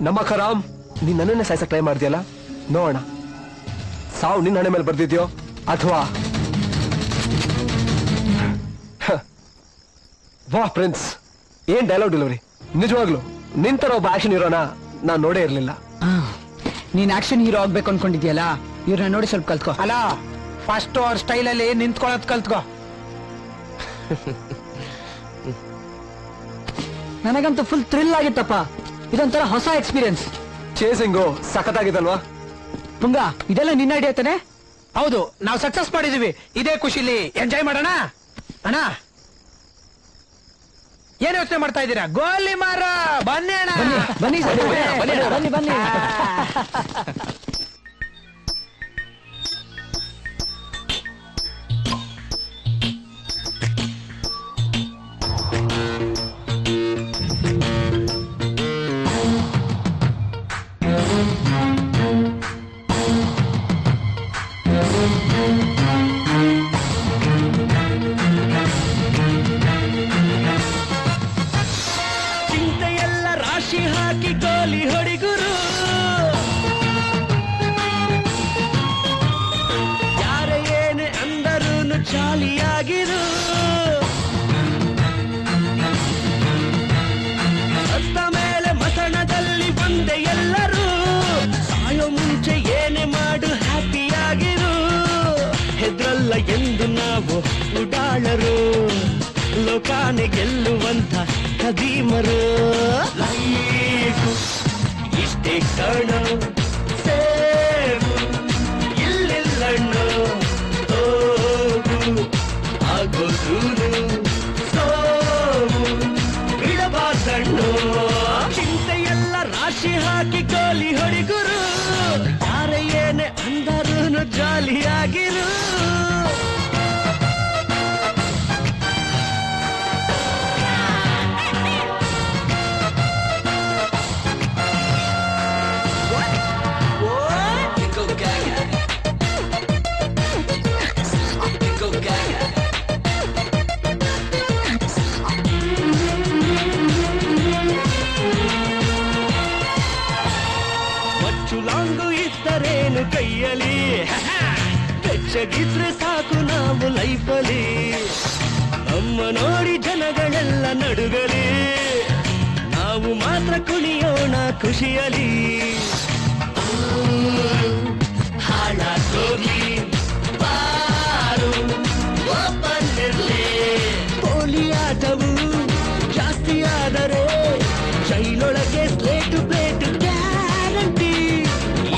[SPEAKER 11] ನಮ್ಮ ಖರಾಮ್ ನೀನ್ ನನ್ನನ್ನೇ ಸಾಯ್ಸಕ್ ಟ್ರೈ ಮಾಡ್ತೀಯಲ್ಲ, ನೋಡೋಣ ಸಾವು ನಿನ್ನ ಹಣೆ ಮೇಲೆ ಬರ್ದಿದ್ಯೋ ಅಥವಾ ವಾಹ್ ಪ್ರಿನ್ಸ್, ಏನ್ ಡೈಲಾಗ್ ಡೆಲಿವರಿ. ನಿಜವಾಗ್ಲು ನಿಂತರ ಒಬ್ಬ ಆಕ್ಷನ್ ಹೀರೋನ ನಾನ್ ನೋಡೇ ಇರ್ಲಿಲ್ಲ.
[SPEAKER 3] ನೀನ್ ಆಕ್ಷನ್ ಹೀರೋ ಆಗ್ಬೇಕು ಅನ್ಕೊಂಡಿದ್ಯಲ್ಲ, ಇವ್ರನ್ನ ನೋಡಿ ಸ್ವಲ್ಪ ಕಲ್ತ್ಕೋ.
[SPEAKER 15] ಅಲ್ಲ, ಫಸ್ಟ್ ಅವ್ರ ಸ್ಟೈಲ್ ಅಲ್ಲಿ ನಿಂತ್ಕೊಳ್ಳೋದ್ ಕಲ್ತ್ಕೋ.
[SPEAKER 3] ನನಗಂತೂ ಫುಲ್ ಥ್ರಿಲ್ ಆಗಿತ್ತಪ್ಪ. ಇದೊಂಥರ ಹೊಸ ಎಕ್ಸ್ಪೀರಿಯನ್ಸ್.
[SPEAKER 11] ಚೇಸಿಂಗು ಸಖತ್ತಾಗಿದಲ್ವಾ?
[SPEAKER 3] ಪುಂಗ, ಇದೆಲ್ಲ ನಿನ್ನ ಐಡಿಯಾ ತಾನೆ?
[SPEAKER 15] ಹೌದು, ನಾವು ಸಕ್ಸಸ್ ಮಾಡಿದೀವಿ. ಇದೇ ಖುಷಿಲಿ ಎಂಜಾಯ್ ಮಾಡೋಣ. ಅಣ್ಣ, ಏನ್ ಯೋಚನೆ ಮಾಡ್ತಾ ಇದ್ದೀರಾ? ಗೋಲಿ ಮಾರ, ಬನ್ನಿ ಅಣ್ಣ.
[SPEAKER 3] ಬನ್ನಿ ಬನ್ನಿ ಬನ್ನಿ.
[SPEAKER 10] ಚಿಂತೆಯೆಲ್ಲ ರಾಶಿ ಹಾಕಿ ಗೋಲಿ ಹೊಡಿಗುರು, ಯಾರ ಏನೇ ಅಂದರೂನು ಚಾಲಿಯಾಗಿರು. ಸತ್ತ ಮೇಲೆ ಮಸಣದಲ್ಲಿ ಬಂದೆ ಎಲ್ಲರೂ, ಸಾಯೋ ಮುಂಚೆ ಏನೇ ಮಾಡು ಹ್ಯಾಪಿಯಾಗಿರು. ಹೆದ್ರಲ್ಲ ಎಂದು ನಾವು ಉಡಾಳರು, ಲೋಕಾನೆ ಗೆಲ್ಲುವಂತ ಖದೀಮರು. ಲೈಫು ಇಷ್ಟೇ ಕಣೋ, ಸೇವು ಇಲ್ಲಿಲ್ಲಣ್ಣು. ಹೋಗು ಆಗೋದೂನು ಸೋವು ಬಿಡಬಾರ್ದಣ್ಣು. ಚಿಂತೆಯೆಲ್ಲ ರಾಶಿ ಹಾಕಿ ಗೋಲಿ ಹೊಡಿಗುರು, ಯಾರ ಏನೇ ಅಂದರೂನು ಜಾಲಿಯಾಗಿರು. ಮಚ್ಚುಲಾಂಗು ಇದ್ದರೇನು ಕೈಯಲ್ಲಿ, ಬೆಚ್ಚಗಿದ್ರೆ ಸಾಕು ನಾವು ಲೈಫಲ್ಲಿ. ನಮ್ಮ ನೋಡಿ ಜನಗಳೆಲ್ಲ ನಡುಗಲಿ, ನಾವು ಮಾತ್ರ ಕುಣಿಯೋಣ ಖುಷಿಯಲಿ. ಹಾಳಾಗೋಗಿ ಬಾರು ಓಪನ್ ಇರ್ಲಿ, ಪೋಲಿ ಆಟವು ಜಾಸ್ತಿ ಆದರೆ ಜೈಲೊಳಗೆ ಸ್ಲೇಟು ಪ್ಲೇಟು ಗ್ಯಾರಂಟಿ.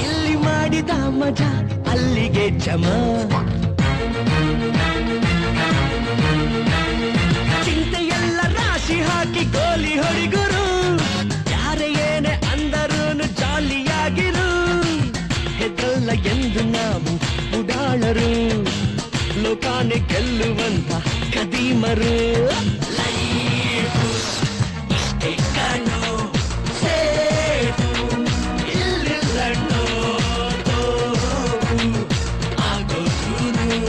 [SPEAKER 10] ಇಲ್ಲಿ ಮಾಡಿದ ಮಜಾ ಅಲ್ಲಿಗೆ ಜಮ. ಚಿಂತೆಯೆಲ್ಲ ರಾಶಿ ಹಾಕಿ ಗೋಲಿ ಹೊಡಿಗುರು, ಯಾರ ಏನೇ ಅಂದರೂನು ಜಾಲಿಯಾಗಿರು. ಹೆದ್ರಲ್ಲ ಎಂದು ನಾವು ಉಡಾಳರು, ಲೋಕಾನೆ ಗೆಲ್ಲುವಂತ ಖದೀಮರು. ಲೈಫು ಇಷ್ಟೇ ಕಣೋ, ಸೇಫು ಇಲ್ಲಿಲ್ಲಣ್ಣು. ಹೋಗು ಆಗೋದೂನು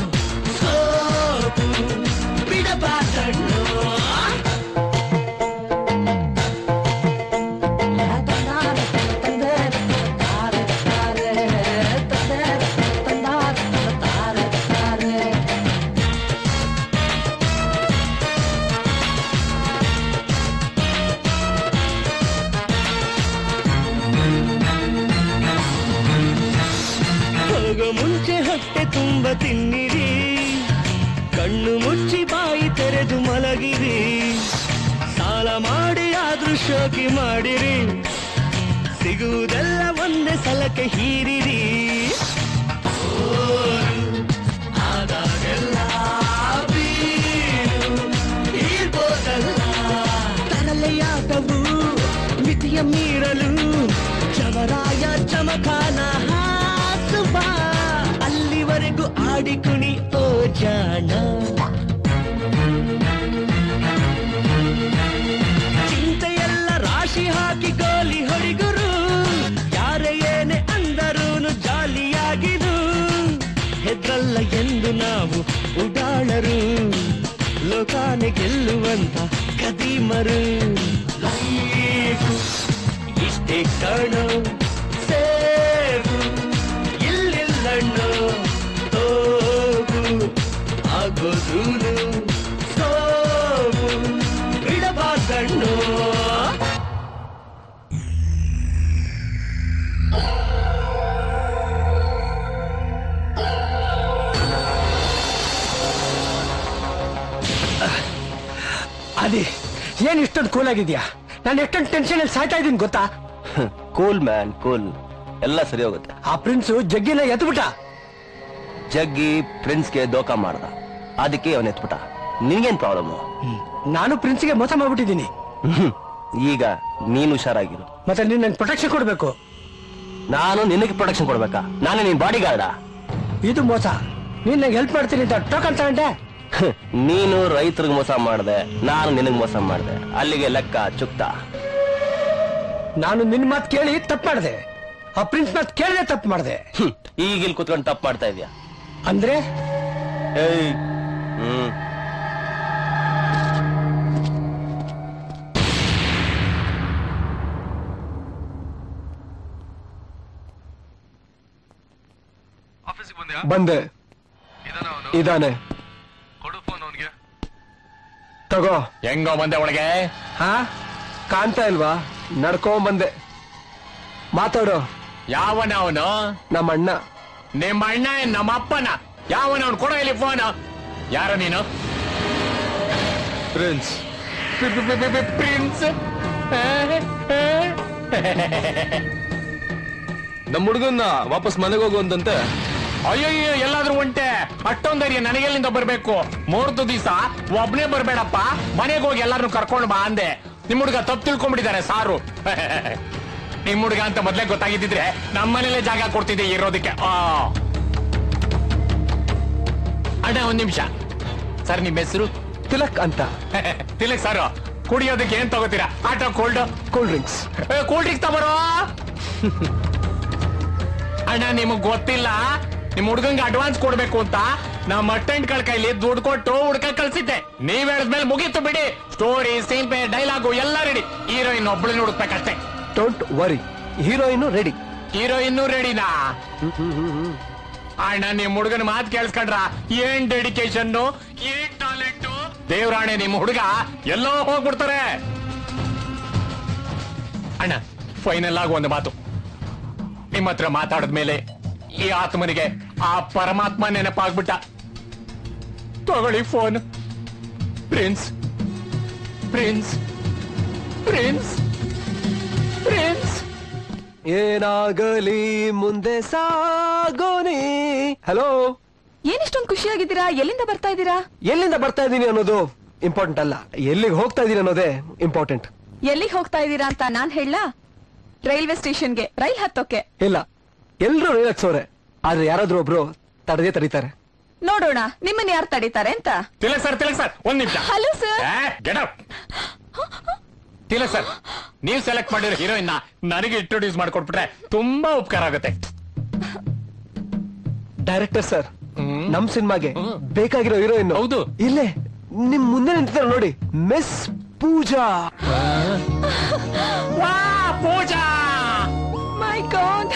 [SPEAKER 10] ಸೋಪು ಬಿಡಬಾರ್ದಣ್ಣು. ಹೋಗೋ ಮುಂಚೆ ಹೊಟ್ಟೆ ತುಂಬ ತಿನ್ನಿರಿ, ಕಣ್ಣು ಮುಚ್ಚಿ ಬಾಯಿ ತೆರೆದು ಮಲಗಿರಿ. ಸಾಲ ಮಾಡಿ ಆದ್ರೂ ಶೋಕಿ ಮಾಡಿರಿ, ಸಿಗುವುದೆಲ್ಲ ಒಂದೇ ಸಲಕ್ಕೆ ಹೀರಿರಿ. ಆದಾಗೆಲ್ಲ ಬೀರು ಇರ್ಬೋದಲ್ಲ, ತರಲೆಯಾಟವು ಮಿತಿಯ ಮೀರಲು ಚಮರಾಯ ಚಮಕಾನ ಹಾಸುವ. ಅಲ್ಲಿವರೆಗೂ ಆಡಿ ಕುಣಿ ಓ ಜಾಣ. ಚಿಂತೆಯೆಲ್ಲ ರಾಶಿ ಹಾಕಿ ಗೋಲಿ ಹೊಡಿಗುರು, ಯಾರ ಏನೇ ಅಂದರೂನು ಜಾಲಿಯಾಗಿರು. ಹೆದ್ರಲ್ಲ ಎಂದು ನಾವು ಉಡಾಳರು, ಲೋಕಾನೆ ಗೆಲ್ಲುವಂತ ಖದೀಮರು. ಲೈಫು ಇಷ್ಟೇ ಕಣೋ ಸೇವು ಇಲ್ಲಿಲ್ಲಣ್ಣೋ ಹೋಗು ಆಗೋದೂನು ಸೋವು ಬಿಡಬಾರ್ದಣ್ಣೋ.
[SPEAKER 2] ಅದೇ ಏನ್ ಇಷ್ಟೊಂದು ಕೂಲ್ ಆಗಿದ್ಯಾ? ನಾನು ಎಷ್ಟೊಂದು ಟೆನ್ಷನ್ ಅಲ್ಲಿ ಸಾಯ್ತಾ ಇದ್ದೀನಿ ಗೊತ್ತಾ?
[SPEAKER 12] ಕೂಲ್ ಮ್ಯಾನ್ ಕೂಲ್, ಎಲ್ಲ ಸರಿ ಹೋಗುತ್ತೆ.
[SPEAKER 2] ಆ ಪ್ರಿನ್ಸು ಜಗ್ಗಿನ ಎತ್ಬಿಟ್ಟ.
[SPEAKER 12] ಜಗ್ಗಿ ಪ್ರಿನ್ಸ್ಗೆ ದೋಖ ಮಾಡ್ದ, ಅದಕ್ಕೆ ಅವನ್ ಎತ್ಬಿಟ್ಟ. ನಿನ್ಗೇನ್ ಪ್ರಾಬ್ಲಮ್?
[SPEAKER 2] ನಾನು ಪ್ರಿನ್ಸ್ಗೆ ಮೋಸ ಮಾಡ್ಬಿಟ್ಟಿದ್ದೀನಿ.
[SPEAKER 12] ಈಗ ನೀನು ಹುಷಾರಾಗಿರು.
[SPEAKER 2] ಮತ್ತೆ ನೀನ್ ನನ್ ಪ್ರೊಟೆಕ್ಷನ್ ಕೊಡ್ಬೇಕು.
[SPEAKER 12] ನಾನು ನಿನಗೆ ಪ್ರೊಟೆಕ್ಷನ್ ಕೊಡ್ಬೇಕಾ? ನಾನೇ ನಿನ್ ಬಾಡಿ ಗಾರ್ಡ?
[SPEAKER 2] ಇದು ಮೋಸ. ನೀನ್ ನಂಗೆ ಹೆಲ್ಪ್ ಮಾಡ್ತೀನಿ ಅಂತ ಟೋಕನ್ ತಗೊಂಡೆ.
[SPEAKER 12] ನೀನು ರೈತರಿಗೆ ಮೋಸ ಮಾಡ್ದೆ, ನಾನು ನಿನಗ್ ಮೋಸ ಮಾಡ್ದೆ, ಅಲ್ಲಿಗೆ ಲೆಕ್ಕ ಚುಕ್ತ.
[SPEAKER 2] ನಾನು ನಿನ್ ಮಾತು ಕೇಳಿ ತಪ್ಪು ಮಾಡಿದೆ, ಆ ಪ್ರಿನ್ಸ್ ಮಾತು ಕೇಳದೆ ತಪ್ಪು ಮಾಡಿದೆ.
[SPEAKER 12] ಈಗ ಇಲ್ಲಿ ಕುತ್ಕೊಂಡು ತಪ್ಪು ಮಾಡ್ತಾ ಇದೀಯ
[SPEAKER 2] ಅಂದ್ರೆ?
[SPEAKER 12] ಏಯ್
[SPEAKER 11] ಬಂದೆ. ಇದಾನೆ, ತಗೋ.
[SPEAKER 4] ಹೆಂಗೋ ಬಂದೆ ಒಳಗೆ?
[SPEAKER 11] ಹಾ, ಕಾಣ್ತಾ ಇಲ್ವಾ? ನಡ್ಕೊಂಡ್ ಬಂದೆ. ಮಾತಾಡು.
[SPEAKER 4] ಯಾವನ ಅವನು?
[SPEAKER 11] ನಮ್ಮ ಅಣ್ಣ.
[SPEAKER 4] ನಿಮ್ಮ ಅಣ್ಣ? ನಮ್ಮ ಅಪ್ಪನ? ಯಾವನ ಅವನು? ಕೊಡೋ ಇಲ್ಲಿ ಫೋನ್. ಯಾರ ನೀನು?
[SPEAKER 14] ಪ್ರಿನ್ಸ್.
[SPEAKER 4] ಪ್ರಿನ್ಸ್?
[SPEAKER 14] ನಮ್ಮ ಹುಡುಗನ್ನ ವಾಪಸ್ ಮನೆಗೆ ಹೋಗುವಂತೆ.
[SPEAKER 4] ಅಯ್ಯಯ್ಯೋ, ಎಲ್ಲಾದ್ರೂ ಒಂಟೆ ಅಷ್ಟೊಂದ್ ಧೈರ್ಯ ನನಗೆಲ್ಲಿಂದ ಬರ್ಬೇಕು? 3 ದಿವಸ ಒಬ್ನೇ ಬರ್ಬೇಡಪ್ಪ, ಮನೆಗೆ ಹೋಗಿ ಎಲ್ಲಾರನ್ನು ಕರ್ಕೊಂಡು ಬಾ ಅಂದೆ. ನಿಮ್ ಹುಡುಗ ತಪ್ಪು ತಿಳ್ಕೊಂಡ್ಬಿಟ್ಟಿದ್ದಾರೆ ಸಾರು. ನಿಮ್ ಹುಡುಗ ಅಂತ ಮೊದ್ಲೇ ಗೊತ್ತಾಗಿದ್ದಿದ್ರೆ ನಮ್ಮನೇಲೆ ಜಾಗ ಕೊಡ್ತಿದ್ದೆ ಇರೋದಕ್ಕೆ. ಅಣ್ಣ ಒಂದ್ ನಿಮಿಷ ಸರ್, ನಿಮ್ ಹೆಸರು?
[SPEAKER 11] ತಿಲಕ್ ಅಂತ.
[SPEAKER 4] ತಿಲಕ್ ಸರ್, ಕುಡಿಯೋದಕ್ಕೆ ಏನ್ ತಗೋತೀರಾ? ಆಟೋ ಕೋಲ್ಡ್
[SPEAKER 11] ಡ್ರಿಂಕ್ಸ್.
[SPEAKER 4] ಕೂಲ್ ಡ್ರಿಂಕ್ಸ್ ತಗೋರೋ. ಅಣ್ಣ ನಿಮಗ್ ಗೊತ್ತಿಲ್ಲ, ನಿಮ್ ಹುಡ್ಗಂಗೆ ಅಡ್ವಾನ್ಸ್ ಕೊಡ್ಬೇಕು ಅಂತ ನಮ್ಮ ಅಟೆಂಡ್ಗಳ ಕೈಲಿ ದುಡ್ಡು ಕೊಟ್ಟು ಹುಡ್ಕ ಕಳ್ಸಿದ್ದೆ. ನೀವ್ ಹೇಳಿದ್ಮೇಲೆ ಮುಗೀತು ಬಿಡಿ. ಸ್ಟೋರಿ, ಸೀನ್ ಪೇ, ಡೈಲಾಗು ಎಲ್ಲ ರೆಡಿ. ಹೀರೋಯಿನ್ ಒಬ್ಬಳನ್ನ ಹುಡುಕ್ಬೇಕಷ್ಟೇ.
[SPEAKER 11] Don't worry, heroine ready.
[SPEAKER 4] Heroine ರೆಡಿನಾ? ಅಣ್ಣ ನಿಮ್ ಹುಡುಗನ ಮಾತು ಕೇಳಿಸ್ಕೊಂಡ್ರ? ಏನ್ ಡೆಡಿಕೇಶನ್, ಏನ್ ಟ್ಯಾಲೆಂಟ್! ದೇವ್ರಾಣೆ ನಿಮ್ ಹುಡುಗ ಎಲ್ಲೋ ಹೋಗ್ಬಿಡ್ತಾರೆ. ಅಣ್ಣ ಫೈನಲ್ ಆಗಿ ಒಂದು ಮಾತು, ನಿಮ್ಮ ಹತ್ರ ಮಾತಾಡಿದ್ಮೇಲೆ ಈ ಆತ್ಮನಿಗೆ ಆ ಪರಮಾತ್ಮ ನೆನಪಾಗ್ಬಿಟ್ಟ. ತಗೊಳ್ಳಿ phone. Prince, prince, prince, prince.
[SPEAKER 11] ಏನಾಗಲಿ ಮುಂದೆ ಸಾಗೋನಿ. ಹಲೋ,
[SPEAKER 9] ಏನಿಷ್ಟೊಂದು ಖುಷಿಯಾಗಿದ್ದೀರಾ? ಎಲ್ಲಿಂದ ಬರ್ತಾ ಇದ್ದೀರಾ?
[SPEAKER 11] ಎಲ್ಲಿಂದ ಬರ್ತಾ ಇದ್ದೀನಿ ಅನ್ನೋದು ಇಂಪಾರ್ಟೆಂಟ್ ಅಲ್ಲ, ಎಲ್ಲಿಗೆ ಹೋಗ್ತಾ ಇದ್ದೀನಿ ಅನ್ನೋದೇ ಇಂಪಾರ್ಟೆಂಟ್.
[SPEAKER 9] ಎಲ್ಲಿಗೆ ಹೋಗ್ತಾ ಇದ್ದೀರಾ ಅಂತ ನಾನ್ ಹೇಳಲಾ? ರೈಲ್ವೆ ಸ್ಟೇಷನ್ಗೆ, ರೈಲ್ ಹತ್ತೋಕೆ.
[SPEAKER 11] ಇಲ್ಲ, ಎಲ್ರು ರೈಲ್ ಹತ್ಸೋರೆ, ಆದ್ರೆ ಯಾರಾದ್ರೂ ಒಬ್ರು ತಡದೇ ತಡೀತಾರೆ.
[SPEAKER 9] ನೋಡೋಣ ನಿಮ್ಮನ್ನ ಯಾರು ತಡೀತಾರೆ ಅಂತ.
[SPEAKER 4] ತಿಲಕ್ ಸರ್, ತಿಲಕ್ ಸರ್ ಒಂದ್ ನಿಮಿಷ.
[SPEAKER 9] Hello sir.
[SPEAKER 4] Get out. Tilak sir, ನೀವು ಸೆಲೆಕ್ಟ್ ಮಾಡಿರೋ ಹೀರೋಯಿನ್ ನನಗೆ ಇಂಟ್ರೊಡ್ಯೂಸ್ ಮಾಡ್ಕೊಟ್ಬಿಟ್ರೆ ತುಂಬಾ ಉಪಕಾರ ಆಗುತ್ತೆ.
[SPEAKER 11] ಡೈರೆಕ್ಟರ್ ಸರ್, ನಮ್ ಸಿನಿಮಾಗೆ ಬೇಕಾಗಿರೋ ಹೀರೋಯಿನ್
[SPEAKER 4] ಹೌದು,
[SPEAKER 11] ಇಲ್ಲೇ ನಿಮ್ ಮುಂದೆ ನಿಂತಿದ್ದಾರೆ ನೋಡಿ, ಮಿಸ್ ಪೂಜಾ.
[SPEAKER 4] ಪೂಜಾ,
[SPEAKER 9] ಮೈ ಗಾಡ್.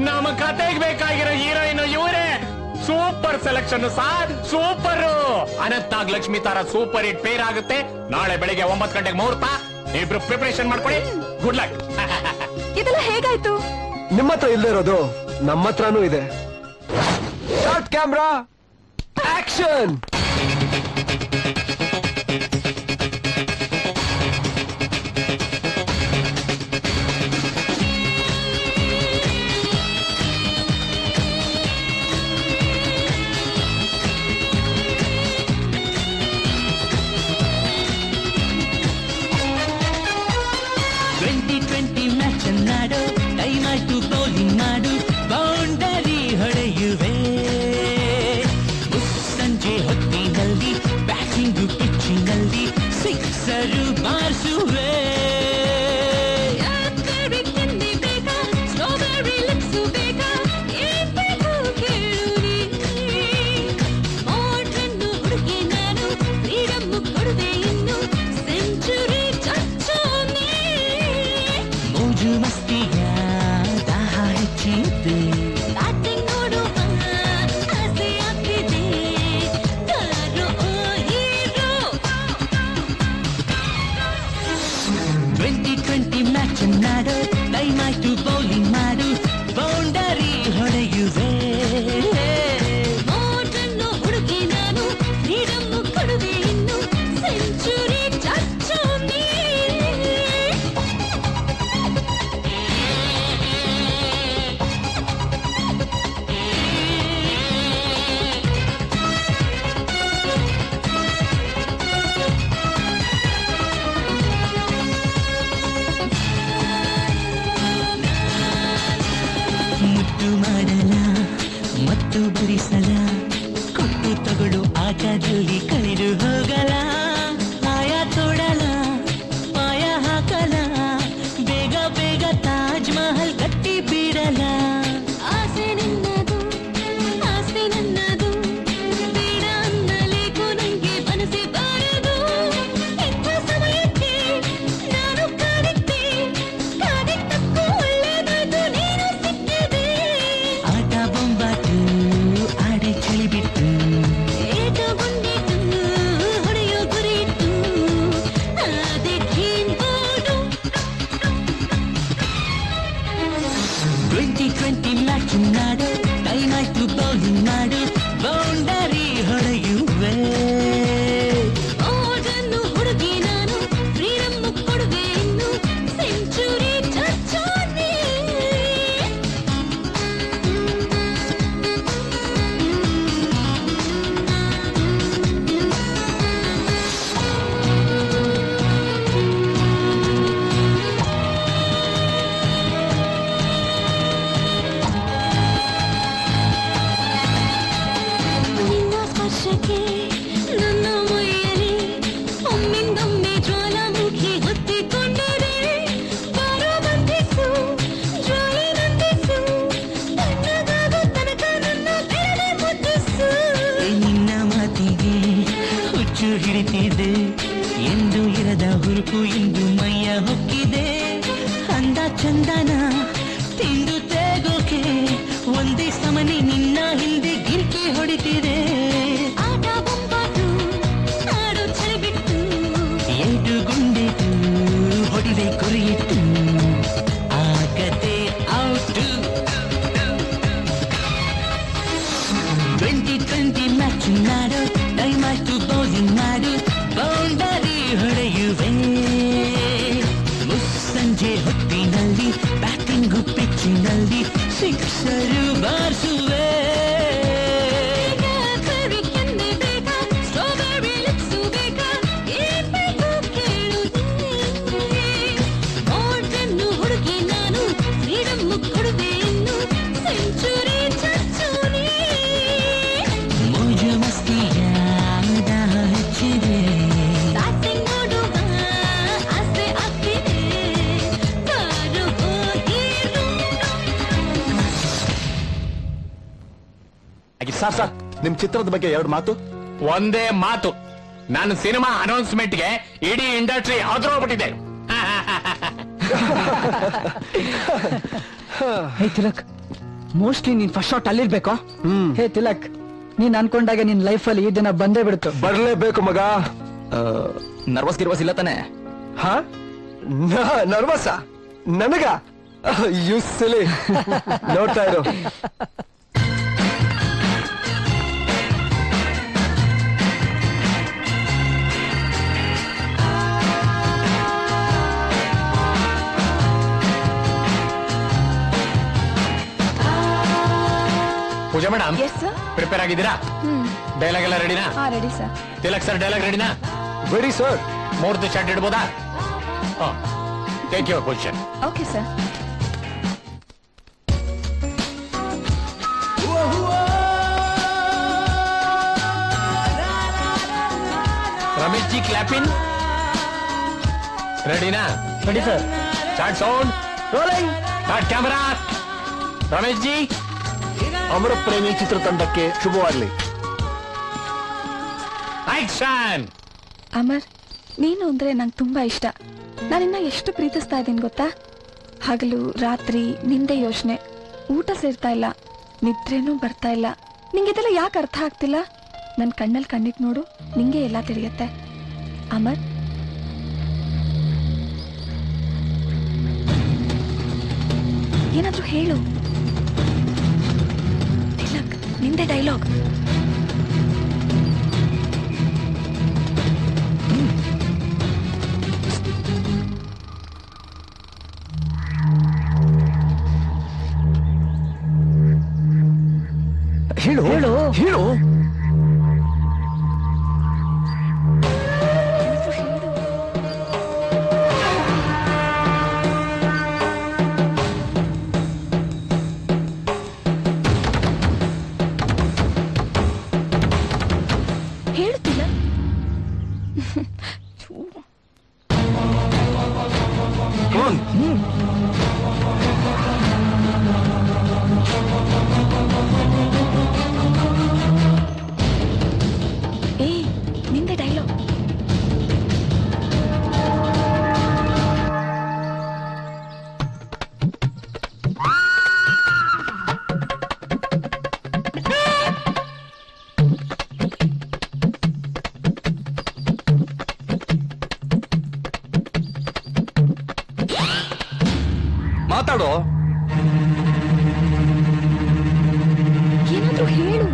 [SPEAKER 4] ನಮ್ಮ ಕತೆಗೆ ಬೇಕಾಗಿರೋ ಹೀರೋಯಿನ್ ಇವರೇ. Super selection sir, super. Anantnag Lakshmi ತರ ಸೂಪರ್ ಹಿಟ್ ಪೇರ್ ಆಗುತ್ತೆ. ನಾಳೆ ಬೆಳಿಗ್ಗೆ 9 ಗಂಟೆಗೆ ಮುಹೂರ್ತ. ಇಬ್ರು ಪ್ರಿಪರೇಷನ್ ಮಾಡ್ಕೊಳ್ಳಿ. Good luck.
[SPEAKER 9] ಇದೆಲ್ಲ ಹೇಗಾಯ್ತು?
[SPEAKER 11] ನಿಮ್ಮ ಹತ್ರ ಇಲ್ಲದೆ ಇರೋದು ನಮ್ಮ ಹತ್ರನೂ ಇದೆ. Start camera, action.
[SPEAKER 10] ಮ್ಯಾಚನ್ನಾಡೋ, ಟೈಮಾಯ್ತು ಬೌಲಿಂಗ್ ಮಾಡು, ಬೌಂಡರಿ ಹೊಡೆಯುವೆ. ಸಂಜೆ ಹೊತ್ತಿನಲ್ಲಿ ಬ್ಯಾಟಿಂಗು ಪಿಚ್ಚಿನಲ್ಲಿ ಸಿಕ್ಸರು ಬಾರಿಸುವೆ. ನಾಡು ದಯಮಾಯ್ತು ಬೌಲಿಂಗ್ ಮಾಡು ಬೌಂಡರಿ ಹೊಡೆಯುವೆ ಮೋಜನ್ನು ಹುಡುಗಿ ನಾನು ಫ್ರೀಡಮ್ಮು ಕೊಡುವೆ ಇನ್ನು ಸೆಂಚುರಿ ಚಚ್ಚು ನೀ ಮುಟ್ಟು ಮಾಡಲ ಮತ್ತು ಬರಿಸಲ ಕೊಟ್ಟು ತಗೊಡು ಆಟದಲ್ಲಿ ಕಳೆದು ಹೋಗಲ ಆಯ ತೋಡಲ ಪಾಯ ಹಾಕಲ ಬೇಗ ಬೇಗ ತಾಜ್ ಮಹಲ್ ಕಟ್ಟಿ ಬಿಡಲ ಆಸೆ ನಿನ್ನದು ಆಸೆ ನನ್ನದು ಬೇಡ ಅನ್ನಲೇಕು ನಂಗೆ ಮನಸ್ಸೆ ಬಾರದು ಇಂಥ ಸಮಯಕ್ಕೆ ನಾನು ಕಾದಿದ್ದೆ ಕಾದಿದ್ದಕ್ಕೂ ಒಳ್ಳೆದಾಯ್ತು ನೀನು ಸಿಕ್ಕಿದೆ ಆಟ ಬೊಂಬಾಟು ಆಡೆ ಚಳಿ ಬಿಟ್ಟು ಏಟು ಗುಂಡಿಟ್ಟು ಹೊಡೆಯೋ ಗುರಿ ಇಟ್ಟು ಅದೇ ಟೀಮ್ ಬೋರ್ಡು 2020 ಮ್ಯಾಚ್ ನಾಡು ಟೈಮಾಯ್ತು ಬೌಲಿಂಗ್ ಮಾಡು ಬೌಂಡರಿ ಹೊಡೆಯುವೆ ಓಡನ್ನು ಹುಡುಗಿ ನಾನು ಫ್ರೀಡಮ್ಮು ಕೊಡುವೆ ಇನ್ನು ಸೆಂಚುರಿ ಚಚ್ಚಾನೆ ನಿನ್ನ ಸ್ಪರ್ಶಕ್ಕೆ ನನ್ನ ಮೈಯಲ್ಲಿ ಒಮ್ಮಿಂದೊಮ್ಮೆ ಜ್ವಾಲಾಮುಖಿ ಹೊತ್ತಿಕೊಂಡರೆ ಬಾರೋ ಬಂಧಿಸು ಜ್ವಾಲೆ ನಂದಿಸು ತಣ್ಣಗಾಗೋ ತನಕ ನನ್ನ ಬೆರಳೆ ಮುದ್ದಿಸು ನಿನ್ನ ಮಾತಿಗೆ ಹುಚ್ಚು ಹಿಡಿತಿದೆ ಎಂದು ಇರದ ಹುರುಪು ಇಂದು ಮೈಯ ಹೊಕ್ಕಿದೆ ಅಂದ ಚಂದನ ತಿಂದು ತೇಗೋಕೆ ಒಂದೇ ಸಮನೆ ನಿನ್ನ ಹಿಂದೆ ಗಿರ್ಕಿ ಹೊಡಿತಿದೆ ಆಟ ಬೊಂಬಾಟು ಆಡು ಚಳಿ ಬಿಟ್ಟು ಎಂಟು ಗುಂಡಿಟ್ಟು ಹೊಡಿದೆ ಗುರಿಯಿಟ್ಟು ಆಗದೆ ಔಟು 2020 ಮ್ಯಾಚ್ ನಾಡು ದಯಮಾಯ್ತು ಬೌಲಿಂಗ್ ಮಾಡು ಬೌಂಡರಿ ಹೊಡೆಯುವೆ ಮುಸ್ಸಂಜೆ ಹೊತ್ತಿನಲ್ಲಿ ಬ್ಯಾಟಿಂಗು ಪಿಚ್ಚಿನಲ್ಲಿ ಸಿಕ್ಸರು ಬಾರಿಸುವೆ ಹುಡುಗಿ ನಾನು ಫ್ರೀಡಮ್ಮು ಕೊಡುವೆ ಇನ್ನು ಸೆಂಚುರಿ ಚಚ್ಚು ನೀ ಮೋಜು ಮಸ್ತಿಯ ದಾಹ ಹೆಚ್ಚಿದೆ ಬ್ಯಾಟಿಂಗ್ ನೋಡುವ ಆಸೆ ಆಗ್ತಿದೆ ಬಾರು ಹೋಗಿರು
[SPEAKER 7] ಸರ್ ನಿಮ್ ಚಿತ್ರದ ಬಗ್ಗೆ 2 ಮಾತು.
[SPEAKER 4] ಒಂದೇ ಮಾತು, ನನ್ನ ಸಿನಿಮಾ ಅನೌನ್ಸ್ಮೆಂಟ್ಗೆ ಇಡೀ ಇಂಡಸ್ಟ್ರಿ ಹೋಗ್ಬಿಟ್ಟಿದೆ.
[SPEAKER 3] ಹೇ ತಿಲಕ್, ಮೋಸ್ಟ್ಲಿ ನೀನ್ ಫಸ್ಟ್ ಶಾಟ್ ಅಲ್ಲಿರ್ಬೇಕು. ಹೇ ತಿಲಕ್, ನೀನ್ ಅನ್ಕೊಂಡಾಗ ನಿನ್ ಲೈಫಲ್ಲಿ ಈ ದಿನ ಬಂದೇ ಬಿಡ್ತು.
[SPEAKER 11] ಬರ್ಲೇಬೇಕು ಮಗ.
[SPEAKER 5] ನರ್ವಸ್ ಗಿರ್ವಸ್ ಇಲ್ಲ ತಾನೆ?
[SPEAKER 11] ಹಾ ನರ್ವಸ ನನಗ ಯೂಸ್ಲಿ ನೋಡ್ತಾ ಇರು.
[SPEAKER 4] Pooja madam,
[SPEAKER 9] yes sir.
[SPEAKER 4] Prepare ಆಗಿದ್ದೀರಾ? ಡೈಲಾಗ್ ಎಲ್ಲ ರೆಡಿನಾ?
[SPEAKER 9] Ready sir.
[SPEAKER 4] Tilak sir dialogue ರೆಡಿನಾ?
[SPEAKER 11] Ready sir.
[SPEAKER 4] ಮೂರ್ತಿ ಶಾಟ್ ಇಡ್ಬೋದಾ? Take your position.
[SPEAKER 9] Okay sir.
[SPEAKER 4] Ramesh ji ಕ್ಲಾಪಿನ್ ರೆಡಿನಾ?
[SPEAKER 3] Ready sir.
[SPEAKER 4] Start sound rolling, start camera. Ramesh ji.
[SPEAKER 7] Amara Premi ಚಿತ್ರತಂಡಕ್ಕೆ ಶುಭವಾಗಲಿ.
[SPEAKER 4] ಆಕ್ಷನ್.
[SPEAKER 9] ಅಮರ್, ನೀನು ಅಂದ್ರೆ ನಂಗೆ ತುಂಬಾ ಇಷ್ಟ. ನಾನಿನ್ನ ಎಷ್ಟು ಪ್ರೀತಿಸ್ತಾ ಇದ್ದೀನಿ ಗೊತ್ತಾ? ಹಗಲು ರಾತ್ರಿ ನಿಂದೆ ಯೋಚನೆ, ಊಟ ಸೇರ್ತಾ ಇಲ್ಲ, ನಿದ್ರೇನೂ ಬರ್ತಾ ಇಲ್ಲ. ನಿಂಗೆದೆಲ್ಲ ಯಾಕೆ ಅರ್ಥ ಆಗ್ತಿಲ್ಲ? ನನ್ನ ಕಣ್ಣಲ್ಲಿ ಕಣ್ಣಿಟ್ ನೋಡು, ನಿಂಗೆ ಎಲ್ಲ ತಿಳಿಯತ್ತೆ. ಅಮರ್, ಏನಾದ್ರೂ ಹೇಳು. ತಿಲಕ್, ನಿಂದೆ ಡೈಲಾಗ್.
[SPEAKER 5] ಹೇಳು ಹೇಳು ಹೇಳು.
[SPEAKER 9] ಹೇಳ್ತಿಲ್ಲ. ಏ, ನಿಂದೆ ಡೈಲಾಗ್.
[SPEAKER 1] ಮಾತಾಡೋ.
[SPEAKER 9] ಏನಾದ್ರೂ ಹೇಳು.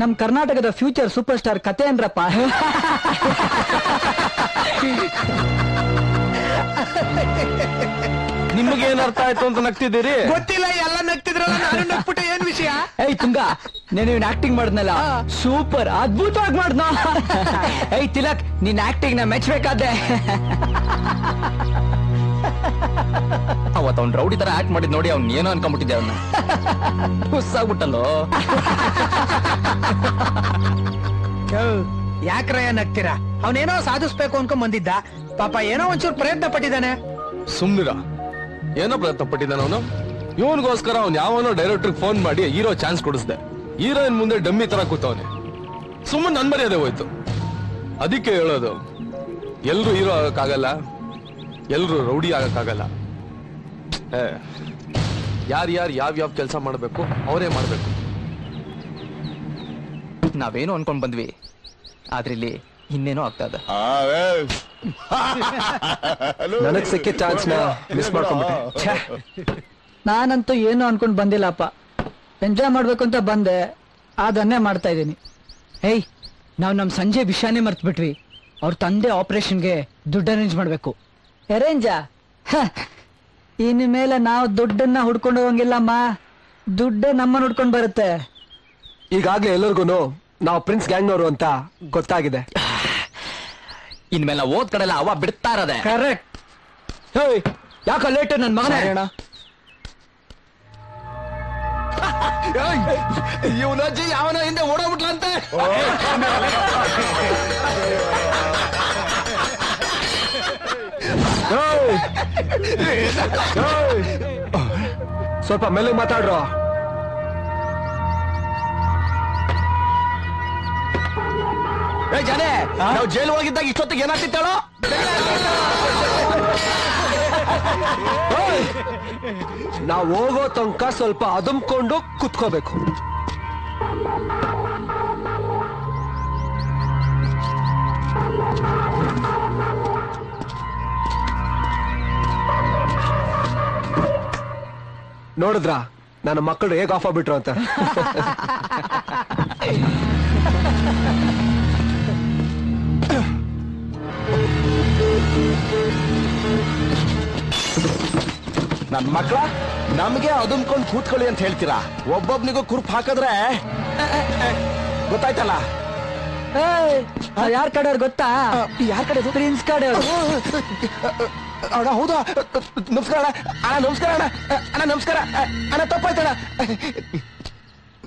[SPEAKER 3] ನಮ್ ಕರ್ನಾಟಕದ ಫ್ಯೂಚರ್ ಸೂಪರ್ ಸ್ಟಾರ್ ಕತೆ ಅಂದ್ರಪ್ಪ.
[SPEAKER 1] ನಿಮ್ಗೆ ಏನ್ ಅರ್ಥ ಆಯ್ತು ಅಂತ ನಗ್ತಿದ್ದೀರಿ?
[SPEAKER 15] ಗೊತ್ತಿಲ್ಲ, ಎಲ್ಲ ನಗ್ತಿದ್ರಲ್ಲ, ನಾನು ನಗ್ಬಿಟ್ಟೆ. ಏನ್ ವಿಷಯ?
[SPEAKER 3] ಏಯ್ ತುಂಗ, ನೀನು ಆಕ್ಟಿಂಗ್ ಮಾಡಿದ್ನಲ್ಲ ಸೂಪರ್, ಅದ್ಭುತವಾಗಿ ಮಾಡ್ದ. ಏಯ್ ತಿಲಕ್, ನಿನ್ ಆಕ್ಟಿಂಗ್ ನ ಮೆಚ್ಚಬೇಕಾದೆ.
[SPEAKER 1] ಅವತ್ತು ಅವ್ನ್ ರೌಡಿ ತರ ಆಕ್ಟ್ ಮಾಡಿದ್ ನೋಡಿ ಅವ್ನ್ ಏನೋ ಅನ್ಕೊಂಡ್ಬಿಟ್ಟಿದ್ದೆ. ಅವ್ನ ಹುಸ್ಸಾಗ್ಬಿಟ್ಟಲ್ಲೋ.
[SPEAKER 15] ಯಾಕ್ರಯ್ಯ ನಗ್ತೀರಾ? ಅವನೇನೋ ಸಾಧಿಸ್ಬೇಕು ಅನ್ಕೊಂಡ್ ಬಂದಿದ್ದ. ಪಾಪ ಏನೋ ಒಂಚೂರು ಪ್ರಯತ್ನ ಪಟ್ಟಿದ್ದಾನೆ.
[SPEAKER 14] ಸುಮ್ನಿರ. ಏನೋ ಪ್ರಯತ್ನ ಪಟ್ಟಿದ್ದಾನ ಅವನು. ಇವನ್ಗೋಸ್ಕರ ಅವ್ನು ಯಾವನೋ ಡೈರೆಕ್ಟರ್ ಫೋನ್ ಮಾಡಿ ಹೀರೋ ಚಾನ್ಸ್ ಕೊಡಿಸ್ದೆ. ಹೀರೋಯಿನ್ ಮುಂದೆ ಡಮ್ಮಿ ತರ ಕೂತವನೆ. ಸುಮ್ಮನೆ ನನ್ ಮರ್ಯಾದೆ ಹೋಯ್ತು. ಅದಕ್ಕೆ ಹೇಳೋದು, ಎಲ್ರು ಹೀರೋ ಆಗಕ್ಕಾಗಲ್ಲ, ಎಲ್ರು ರೌಡಿ ಆಗಕ್ಕಾಗಲ್ಲ. ಯಾರ್ಯಾರು ಯಾವ್ಯಾವ ಕೆಲಸ ಮಾಡ್ಬೇಕು ಅವರೇ ಮಾಡ್ಬೇಕು.
[SPEAKER 5] ನಾವೇನೋ ಅನ್ಕೊಂಡ್ ಬಂದ್ವಿ, ಆದ್ರೆ ಇಲ್ಲಿ ಇನ್ನೇನೋ ಆಗ್ತಾ ಇದೆ.
[SPEAKER 11] ನನಗ್ ಸಿಕ್ಕಿ ಚಾನ್ಸ್ ನ ಮಿಸ್ ಮಾಡ್ಕೊಂಡ್ಬಿಟ್ಟೆ.
[SPEAKER 3] ನಾನಂತೂ ಏನು ಅನ್ಕೊಂಡ್ ಬಂದಿಲ್ಲಪ್ಪ. ಎಂಜಾಯ್ ಮಾಡ್ಬೇಕು ಅಂತ ಬಂದೆ, ಅದನ್ನೇ ಮಾಡ್ತಾ ಇದ್ದೀನಿ. ಏಯ್, ನಾವು ನಮ್ ಸಂಜೆ ವಿಷಯನೇ ಮರ್ತ್ ಬಿಟ್ವಿ. ಅವ್ರ ತಂದೆ ಆಪರೇಷನ್ಗೆ ದುಡ್ಡು ಅರೇಂಜ್ ಮಾಡ್ಬೇಕು. ಅರೇಂಜಾ? ಇನ್ ಮೇಲೆ ನಾವು ದುಡ್ಡನ್ನ ಹುಡ್ಕೊಂಡು ಹೋಗಂಗಿಲ್ಲಮ್ಮ, ದುಡ್ಡೇ ನಮ್ಮನ್ನ ಹುಡ್ಕೊಂಡ್ ಬರುತ್ತೆ.
[SPEAKER 11] ಈಗಾಗ್ಲೇ ಎಲ್ಲರಿಗೂ ನಾವು ಪ್ರಿನ್ಸ್ ಗ್ಯಾಂಗ್ನವರು ಅಂತ ಗೊತ್ತಾಗಿದೆ.
[SPEAKER 5] ಇನ್ಮೇಲೆ ಓದ್ ಕಡೆಲ್ಲ ಅವ ಬಿಡ್ತಾ ಇರೋದೆ.
[SPEAKER 3] ಕರೆಕ್ಟ್. ಹೇಯ್, ಯಾಕ ಲೇಟ್ ನನ್ ಮಗನೇ?
[SPEAKER 1] ಇವನಜ್ಜಿ ಯಾವನ ಹಿಂದೆ ಓಡೋಗ್ಬಿಟ್ಲಂತೆ.
[SPEAKER 11] ಸ್ವಲ್ಪ ಮೆಲ್ಲಗೆ ಮಾತಾಡ್ರೋ.
[SPEAKER 1] ಜನೇ, ನಾವು ಜೈಲು ಹೋಗಿದ್ದಾಗ ಇಷ್ಟೊತ್ತಿಗೆ ಏನಾಗ್ತಿತ್ತೇಳೋ?
[SPEAKER 11] ನಾವು ಹೋಗೋ ತನಕ ಸ್ವಲ್ಪ ಅದುಮ್ಕೊಂಡು ಕುತ್ಕೋಬೇಕು. ನೋಡಿದ್ರ ನನ್ನ ಮಕ್ಕಳು ಹೇಗೆ ಆಫ್ ಆಗ್ಬಿಟ್ರು ಅಂತ.
[SPEAKER 1] ನನ್ ಮಕ್ಳ ನಮ್ಗೆ ಅದುಮ್ಕೊಂಡ್ ಕೂತ್ಕೊಳ್ಳಿ ಅಂತ ಹೇಳ್ತೀರಾ? ಒಬ್ಬೊಬ್ನಿಗೂ ಕುರ್ಪ್ ಹಾಕಿದ್ರೆ ಗೊತ್ತಾಯ್ತಲ್ಲ.
[SPEAKER 3] ಯಾರ್ ಕಡೆಯವ್ರು ಗೊತ್ತಾ?
[SPEAKER 1] ಯಾರ್ ಕಡೆ?
[SPEAKER 3] ಪ್ರಿನ್ಸ್ ಕಡೆಯವ್ರು.
[SPEAKER 1] ಅಣ್ಣ ಹೌದಾ? ನಮಸ್ಕಾರ ಅಣ್ಣ. ನಮಸ್ಕಾರ ಅಣ್ಣ. ಅಣ್ಣ ನಮಸ್ಕಾರ ಅಣ್ಣ. ತಪ್ಪಾಯ್ತಣ್ಣ.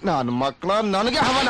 [SPEAKER 1] ನಾನು ಮಕ್ಕಳ ನನಗೆ ಹವನ.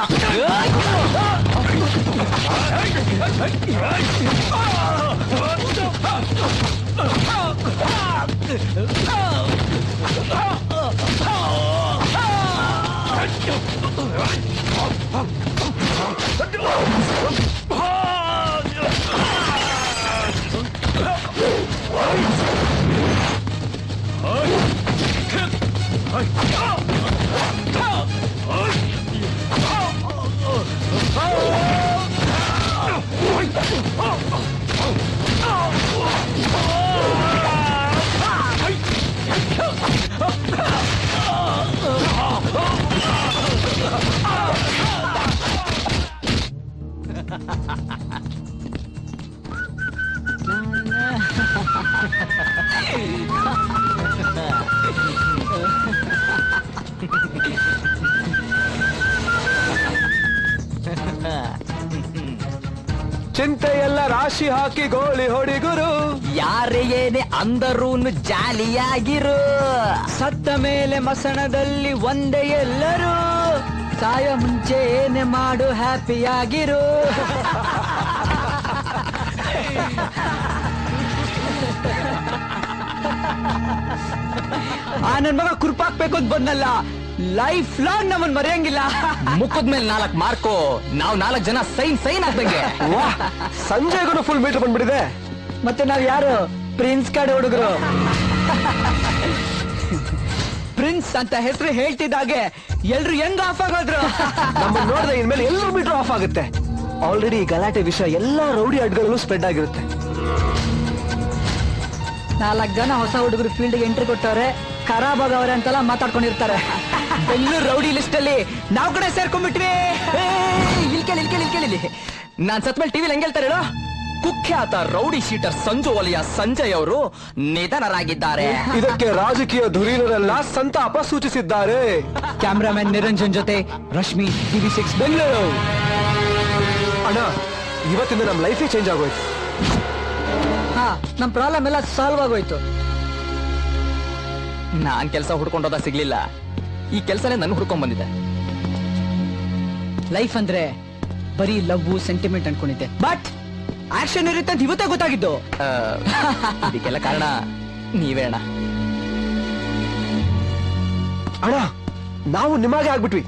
[SPEAKER 11] ಚಿಂತೆ ಎಲ್ಲ ರಾಶಿ ಹಾಕಿ ಗೋಳಿ ಹೊಡಿಗುರು,
[SPEAKER 5] ಯಾರೇ ಏನೇ ಅಂದರೂನು ಜಾಲಿಯಾಗಿರು.
[SPEAKER 3] ಸತ್ತ ಮೇಲೆ ಮಸಣದಲ್ಲಿ ಒಂದೇ ಎಲ್ಲರೂ, ಸಾಯ ಮುಂಚೆ ಏನೇ ಮಾಡು ಹ್ಯಾಪಿಯಾಗಿರು. ಆ ನನ್ ಮಗ ಕುರ್ಪಾಕ್ಬೇಕು ಅಂತ ಬಂದಲ್ಲ, ಲೈಫ್ ಲಾಂಗ್ ನಮ್ಮನ್ ಮರೆಯಂಗಿಲ್ಲ.
[SPEAKER 5] ಮುಖದ ಮೇಲೆ 4 ಮಾರ್ಕು, ನಾವು 4 ಜನ ಸೈನ್ ಆಗ್ದಂಗೆ.
[SPEAKER 11] ಸಂಜೆಗೂ ಫುಲ್ ಮೀಟರ್ ಬಂದ್ಬಿಟ್ಟಿದೆ.
[SPEAKER 3] ಮತ್ತೆ ನಾವ್ ಯಾರು? ಪ್ರಿನ್ಸ್ ಕಡೆ ಹುಡುಗರು. ಪ್ರಿನ್ಸ್ ಅಂತ ಹೆಸರು ಹೇಳ್ತಿದ್ದಾಗೆ ಎಲ್ರು ಹೆಂಗ್ ಆಫ್ ಆಗೋದ್ರು.
[SPEAKER 11] ನಮ್ಮನ್ನ ನೋಡಿದ್ರೆ ಇನ್ಮೇಲೆ ಎಲ್ಲರೂ ಮೀಟರ್ ಆಫ್ ಆಗುತ್ತೆ. ಆಲ್ರೆಡಿ ಈ ಗಲಾಟೆ ವಿಷಯ ಎಲ್ಲಾ ರೌಡಿ ಅಡ್ಗಳಲ್ಲೂ ಸ್ಪ್ರೆಡ್ ಆಗಿರುತ್ತೆ.
[SPEAKER 3] 4 ಜನ ಹೊಸ ಹುಡುಗರು ಫೀಲ್ಡ್ಗೆ ಎಂಟ್ರಿ ಕೊಟ್ಟವ್ರೆ, ಖರಾಬ್ ಆಗವ್ರೆ ಅಂತೆಲ್ಲ ಮಾತಾಡ್ಕೊಂಡಿರ್ತಾರೆ.
[SPEAKER 5] ಬೆಂಗಳೂರು ರೌಡಿ ಲಿಸ್ಟ್ ಅಲ್ಲಿ ನಾವ್ ಕಡೆ ಸೇರ್ಕೊಂಡ್ಬಿಟ್ವಿ. ಇಲ್ಲಿ ನಾನ್ ಸತ್ಮೇಲೆ ಟಿವಿಲಿ ಹೆಂಗ್ ಹೇಳ್ತಾರೆ ಹೇಳು, ಕುಖ್ಯಾತ ರೌಡಿ ಶೀಟರ್ ಸಂಜು ವಲಯ ಸಂಜಯ್ ಅವರು ನಿಧನರಾಗಿದ್ದಾರೆ.
[SPEAKER 11] ಇದಕ್ಕೆ ರಾಜಕೀಯ ಧುರೀಣರೆಲ್ಲ ಸಂತಾಪ ಸೂಚಿಸಿದ್ದಾರೆ.
[SPEAKER 3] ಕ್ಯಾಮ್ರಾಮನ್ ನಿರಂಜನ್ ಜೊತೆ ರಶ್ಮಿ, TV6 ಬೆಂಗಳೂರು.
[SPEAKER 11] ಅಣ್ಣ, ಇವತ್ತಿಂದ ನಮ್ ಲೈಫೇ ಚೇಂಜ್ ಆಗೋಯ್ತು.
[SPEAKER 3] ಹಾ, ನಮ್ ಪ್ರಾಬ್ಲಮ್ ಎಲ್ಲ ಸಾಲ್ವ್ ಆಗೋಯ್ತು.
[SPEAKER 5] ನಾನ್ ಕೆಲಸ ಹುಡ್ಕೊಂಡೋದ ಸಿಗ್ಲಿಲ್ಲ, ಈ ಕೆಲಸನೇ ನನ್ ಹುಡ್ಕೊಂಡ್ ಬಂದಿದೆ.
[SPEAKER 3] ಲೈಫ್ ಅಂದ್ರೆ ಬರೀ ಲವ್ ಸೆಂಟಿಮೆಂಟ್ ಅನ್ಕೊಂಡಿದ್ದೆ, ಬಟ್ ಆಕ್ಷನ್ ಇರುತ್ತೆ ಅಂತ ಇವತ್ತೇ ಗೊತ್ತಾಗಿದ್ದು.
[SPEAKER 5] ಇದಕ್ಕೆಲ್ಲ ಕಾರಣ ನೀವೇ ಅಣ್ಣ.
[SPEAKER 11] ಅಣ್ಣ, ನಾವು ನಿಮಗೆ ಆಗ್ಬಿಟ್ವಿ.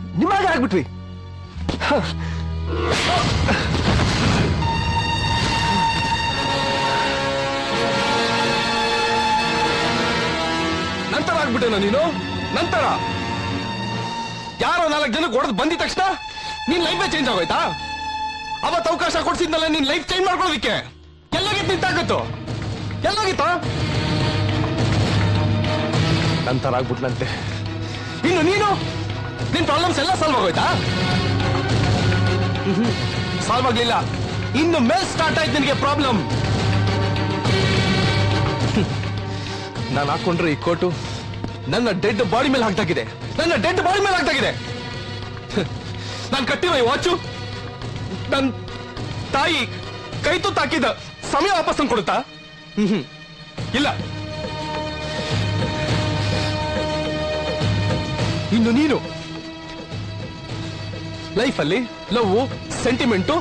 [SPEAKER 14] ನಂತರ ಆಗ್ಬಿಟ್ಟೇನ ನೀನು? ನಂತರ ಯಾರೋ 4 ಜನಕ್ಕೆ ಹೊಡೆದು ಬಂದಿದ ತಕ್ಷಣ ನಿನ್ ಲೈಫೇ ಚೇಂಜ್ ಆಗೋಯ್ತಾ? ಅವತ್ತು ಅವಕಾಶ ಕೊಡ್ಸಿದ್ನಲ್ಲ ನಿನ್ ಲೈಫ್ ಚೇಂಜ್ ಮಾಡ್ಕೊಳ್ಳೋದಿಕ್ಕೆ. ಎಲ್ಲೋಗಿತ್ತು ನಿಂತಾಗತ್ತು? ಎಲ್ಲೋಗಿತ್ತು? ನಂತರ ಆಗ್ಬಿಟ್ನಂತೆ. ಇನ್ನು ನೀನು ನಿನ್ ಪ್ರಾಬ್ಲಮ್ಸ್ ಎಲ್ಲ ಸಾಲ್ವ್ ಆಗೋಯ್ತಾ? ಸಾಲ್ವ್ ಆಗ್ಲಿಲ್ಲ. ಇನ್ನು ಮೇಲ್ ಸ್ಟಾರ್ಟ್ ಆಯ್ತು ನಿನಗೆ ಪ್ರಾಬ್ಲಮ್. ನಾನು ಹಾಕೊಂಡ್ರೆ ಈ ಕೋಟು ನನ್ನ ಡೆಡ್ ಬಾಡಿ ಮೇಲೆ ಹಾಕ್ತಾಗಿದೆ. ನಾನು ಕಟ್ಟಿರೋ ಈ ವಾಚು ನನ್ನ ತಾಯಿ ಕೈ ತುತ್ತು ಹಾಕಿದ ಸಮಯ ವಾಪಸ್ ತಂದು ಕೊಡುತ್ತಾ? ಇಲ್ಲ. ಇನ್ನು ನೀನು ಲೈಫಲ್ಲಿ ಲವ್ ಸೆಂಟಿಮೆಂಟು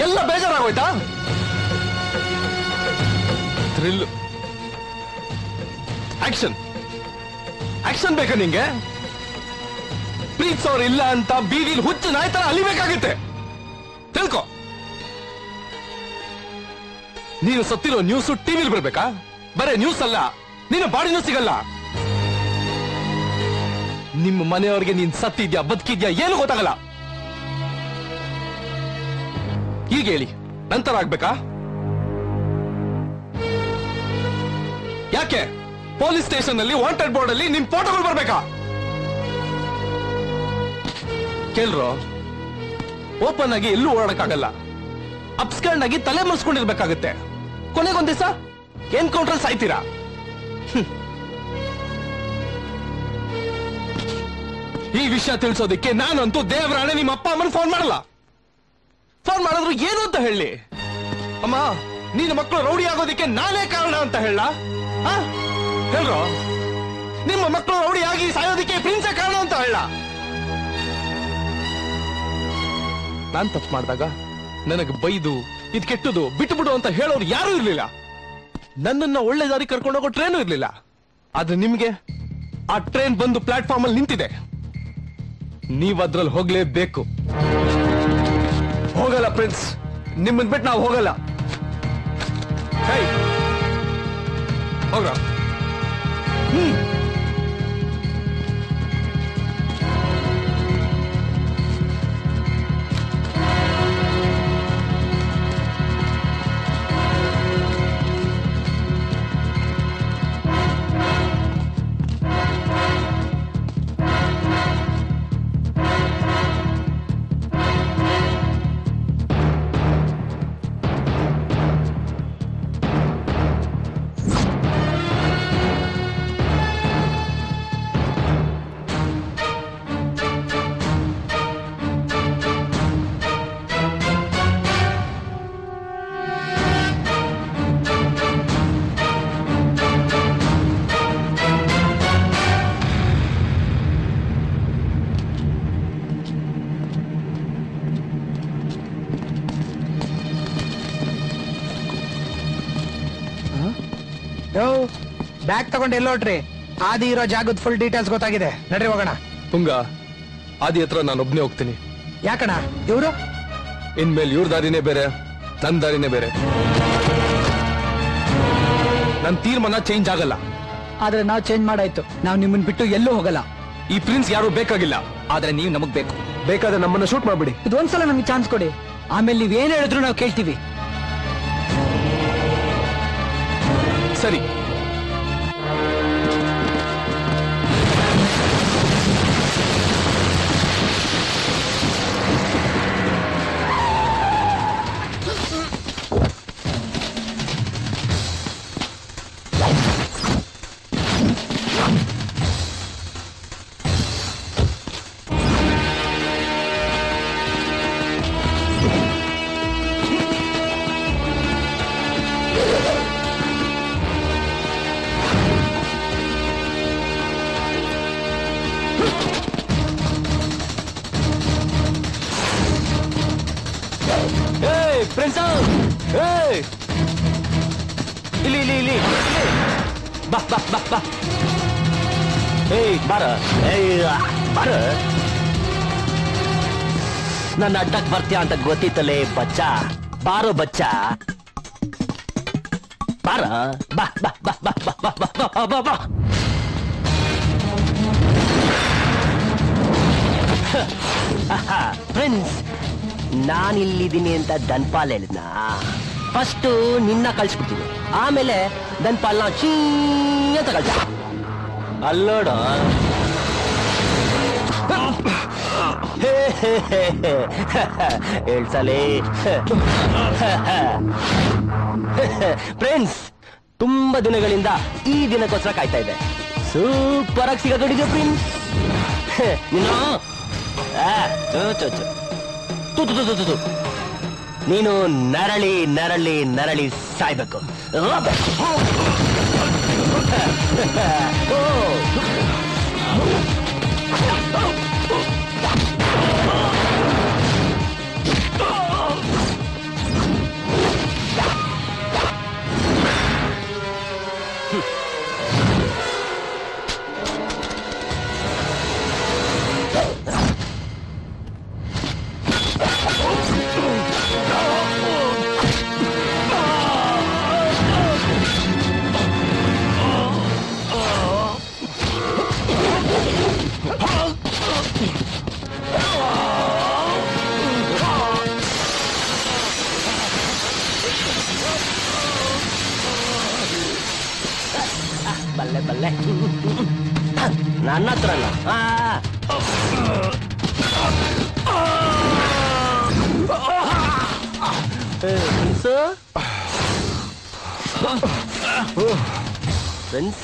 [SPEAKER 14] ಎಲ್ಲ ಬೇಜಾರಾಗೋಯ್ತಾ? ಥ್ರಿಲ್, ಆಕ್ಷನ್ ಬೇಕಾ ನಿಂಗೆ? ಪ್ರೀತ್ಸವ್ರು ಇಲ್ಲ ಅಂತ ಬೀದಿಲಿ ಹುಚ್ಚು ನಾಯಿ ತರ ಅಲಿಬೇಕಾಗುತ್ತೆ. ತಿಳ್ಕೊ. ನೀನು ಸತ್ತಿರೋ ನ್ಯೂಸ್ ಟಿವಿಲಿ ಬರ್ಬೇಕಾ? ಬರೇ ನ್ಯೂಸ್ ಅಲ್ಲ, ನಿನ್ನ ಬಾಡಿನೂ ಸಿಗಲ್ಲ. ನಿಮ್ಮ ಮನೆಯವ್ರಿಗೆ ನೀನ್ ಸತ್ತಿದ್ಯಾ ಬದುಕಿದ್ಯಾ ಏನು ಗೊತ್ತಾಗಲ್ಲ. ಈಗ ಹೇಳಿ, ನಂತರ ಆಗ್ಬೇಕಾ? ಯಾಕೆ ಪೊಲೀಸ್ ಸ್ಟೇಷನ್ ಅಲ್ಲಿ ವಾಂಟೆಡ್ ಬೋರ್ಡ್ ಅಲ್ಲಿ ನಿಮ್ ಫೋಟೋಗಳು ಬರ್ಬೇಕಾ? ಕೇಳ್ರೋ, ಓಪನ್ ಆಗಿ ಎಲ್ಲೂ ಓಡಾಡಕ್ಕಾಗಲ್ಲ. ಅಪ್ಸ್ಕಂಡ್ ಆಗಿ ತಲೆ ಮರ್ಸ್ಕೊಂಡಿರ್ಬೇಕಾಗತ್ತೆ. ಕೊನೆಗೊಂದ್ ದಿವಸ ಎನ್ಕೌಂಟರ್ ಸಾಯ್ತೀರಾ. ಈ ವಿಷಯ ತಿಳಿಸೋದಕ್ಕೆ ನಾನಂತೂ ದೇವರಾಣೆ ನಿಮ್ಮ ಅಪ್ಪ ಅಮ್ಮನ ಫೋನ್ ಮಾಡಲ್ಲ. ಫೋನ್ ಮಾಡಿದ್ರು ಏನು ಅಂತ ಹೇಳಿ? ಅಮ್ಮ, ನೀನು ಮಕ್ಕಳು ರೌಡಿ ಆಗೋದಕ್ಕೆ ನಾನೇ ಕಾರಣ ಅಂತ ಹೇಳ? ಹೇಳ್ರೋ, ನಿಮ್ಮ ಮಕ್ಕಳು ರೌಡಿ ಆಗಿ ಸಾಯೋದಕ್ಕೆ ಪ್ರಿನ್ಸೇ ಕಾರಣ ಅಂತ ಹೇಳ? ನಾನ್ ತಪ್ಪು ಮಾಡಿದಾಗ ನನಗೆ ಬೈದು ಇದು ಕೆಟ್ಟದು ಬಿಟ್ಟು ಅಂತ ಹೇಳೋರು ಯಾರು ಇರ್ಲಿಲ್ಲ. ನನ್ನನ್ನ ಒಳ್ಳೆ ದಾರಿ ಕರ್ಕೊಂಡೋಗೋ ಟ್ರೈನು ಇರ್ಲಿಲ್ಲ. ಆದ್ರೆ ನಿಮ್ಗೆ ಆ ಟ್ರೈನ್ ಬಂದು ಪ್ಲಾಟ್ಫಾರ್ಮ್ ಅಲ್ಲಿ ನಿಂತಿದೆ. ನೀವ್ ಅದ್ರಲ್ಲಿ ಹೋಗ್ಲೇಬೇಕು.
[SPEAKER 11] ಹೋಗಲ್ಲ ಪ್ರಿನ್ಸ್, ನಿಮ್ಮನ್ ಬಿಟ್ಟು ನಾವು ಹೋಗಲ್ಲ.
[SPEAKER 14] ಹೋಗ್ರ.
[SPEAKER 15] ಬ್ಯಾಗ್ ತಗೊಂಡು ಎಲ್ಲೋಟ್ರಿ? ಆದಿ ಇರೋ ಜಾಗದ ಫುಲ್ ಡೀಟೇಲ್ಸ್ ಗೊತ್ತಾಗಿದೆ, ನಡ್ರಿ ಹೋಗೋಣ.
[SPEAKER 14] ತುಂಗ, ಆದಿ ಹತ್ರ ನಾನು ಒಬ್ನೇ ಹೋಗ್ತೀನಿ.
[SPEAKER 15] ಯಾಕಣ? ಇವ್ರು
[SPEAKER 14] ಇನ್ಮೇಲೆ ಇವ್ರ ದಾರಿನೇ ಬೇರೆ, ನನ್ ದಾರಿನೇ ಬೇರೆ. ನನ್ ತೀರ್ಮಾನ ಚೇಂಜ್ ಆಗಲ್ಲ.
[SPEAKER 3] ಆದ್ರೆ ನಾವು ಚೇಂಜ್ ಮಾಡಾಯ್ತು. ನಾವು ನಿಮ್ಮನ್ ಬಿಟ್ಟು ಎಲ್ಲೂ ಹೋಗಲ್ಲ.
[SPEAKER 14] ಈ ಪ್ರಿನ್ಸ್ ಯಾರು ಬೇಕಾಗಿಲ್ಲ.
[SPEAKER 5] ಆದ್ರೆ ನೀವು ನಮಗ್ ಬೇಕು.
[SPEAKER 11] ಬೇಕಾದ್ರೆ ನಮ್ಮನ್ನ ಶೂಟ್ ಮಾಡ್ಬಿಡಿ.
[SPEAKER 3] ಇದೊಂದ್ಸಲ ನಮ್ಗೆ ಚಾನ್ಸ್ ಕೊಡಿ, ಆಮೇಲೆ ನೀವೇನ್ ಹೇಳಿದ್ರು ನಾವು ಕೇಳ್ತೀವಿ.
[SPEAKER 14] ಸರಿ.
[SPEAKER 12] ಫ್ರೆಂಡ್ಸ್, ಇಲ್ಲಿ ಇಲ್ಲಿ ಇಲ್ಲಿ ಬಾ ಬಾ ಬಾ ಬಾ. ಏಯ್ ಬಾರ, ಬಾರ. ನನ್ನ ಅಡ್ಡಕ್ ಬರ್ತೀಯ ಅಂತ ಗೊತ್ತಿತ್ತಲೇ ಬಚ್ಚ. ಬಾರೋ ಬಚ್ಚ, ಬಾರ. ಬಾ ಬಾ ಬಾ ಬಾ ಬಾ ಬಾ ಬಾ ಬಾ ಬಾ ಬಾ. ಫ್ರೆಂಡ್ಸ್, ನಾನಿಲ್ಲಿದ್ದೀನಿ ಅಂತ ಧನ್ಪಾಲ್ ಹೇಳಿದ್ನ. ಫಸ್ಟ್ ನಿನ್ನ ಕಳ್ಸ್ಬಿಡ್ತೀನಿ, ಆಮೇಲೆ ಧನ್ಪಾಲ್ನ ಚೀ ಅಂತ ಕಳ್ಸ. ಅಲ್ಲೋಡ, ಹೇಳ್ಸಲೇ. ಫ್ರೆಂಡ್ಸ್, ತುಂಬಾ ದಿನಗಳಿಂದ ಈ ದಿನಕ್ಕೋಸ್ಕರ ಕಾಯ್ತಾ ಇದೆ. ಸೂಪರ್ ಆಗಿ ಸಿಗಕೊಂಡಿದ್ದೆ ಪ್ರಿನ್ಸ್. ನೀನು ನೀನು ನರಳಿ ನರಳಿ ನರಳಿ ಸಾಯ್ಬೇಕು. ಬಲ್ಲೆ ಬಲ್ಲೆ ನನ್ನ ಹತ್ರಲ್ಲ. ಫ್ರೆಂಡ್ಸ್,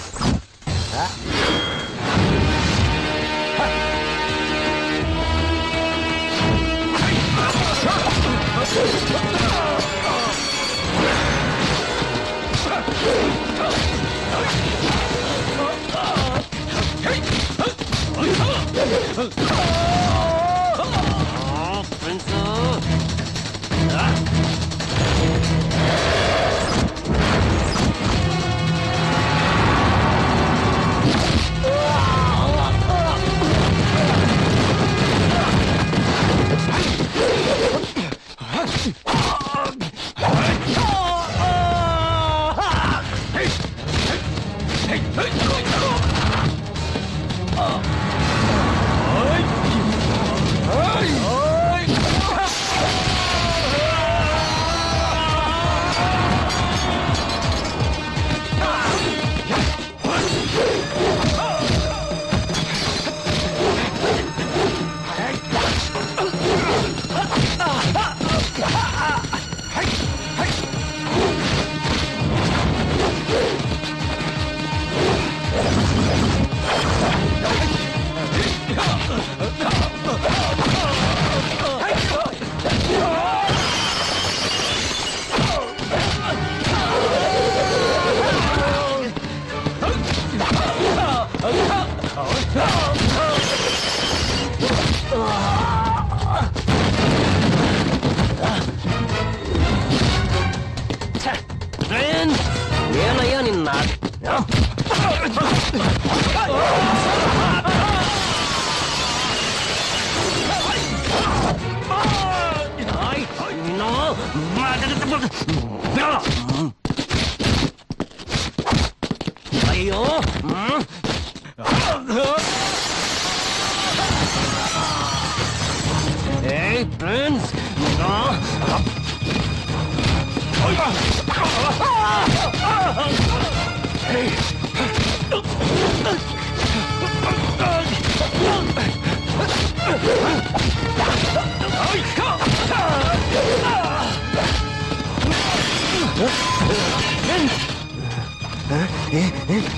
[SPEAKER 12] ಅಯ್ಯೋ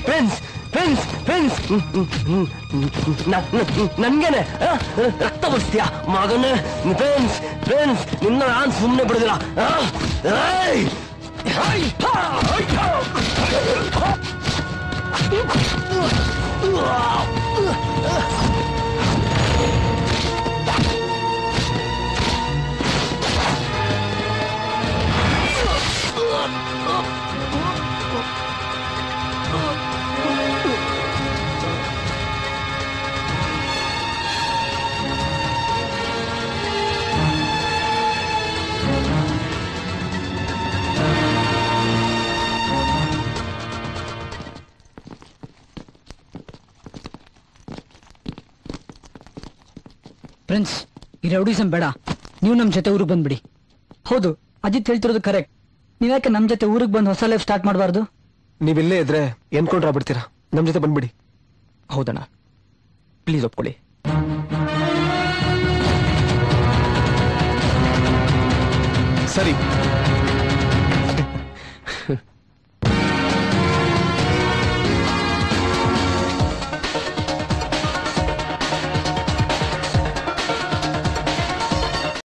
[SPEAKER 12] ಫ್ರೆಂಡ್ಸ್ ನನ್ಗೇನೆ ರಕ್ತ ಬರ್ಸ್ತೀಯ ಮಗನೇ ಫ್ರೆಂಡ್ಸ್ ನಿನ್ನ ನಾನ್ ಸುಮ್ಮನೆ ಬಿಡುದಿಲ್ಲ
[SPEAKER 3] ಪ್ರಿನ್ಸ್, ಈ ರೌಡಿಸಂ ಬೇಡ. ನೀವು ನಮ್ ಜೊತೆ ಊರಿಗೆ ಬಂದ್ಬಿಡಿ. ಹೌದು, ಅಜಿತ್ ಹೇಳ್ತಿರೋದು ಕರೆಕ್ಟ್. ನೀವ್ಯಾಕೆ ನಮ್ ಜೊತೆ ಊರಿಗೆ ಬಂದು ಹೊಸ ಲೈಫ್ ಸ್ಟಾರ್ಟ್ ಮಾಡಬಾರ್ದು?
[SPEAKER 11] ನೀವಿಲ್ಲೇ ಇದ್ರೆ ಎನ್ಕೊಂಡ್ರ ಬಿಡ್ತೀರಾ? ನಮ್ ಜೊತೆ ಬಂದ್ಬಿಡಿ.
[SPEAKER 5] ಹೌದಣ್ಣ, ಪ್ಲೀಸ್ ಒಪ್ಕೊಳ್ಳಿ.
[SPEAKER 1] ಸರಿ,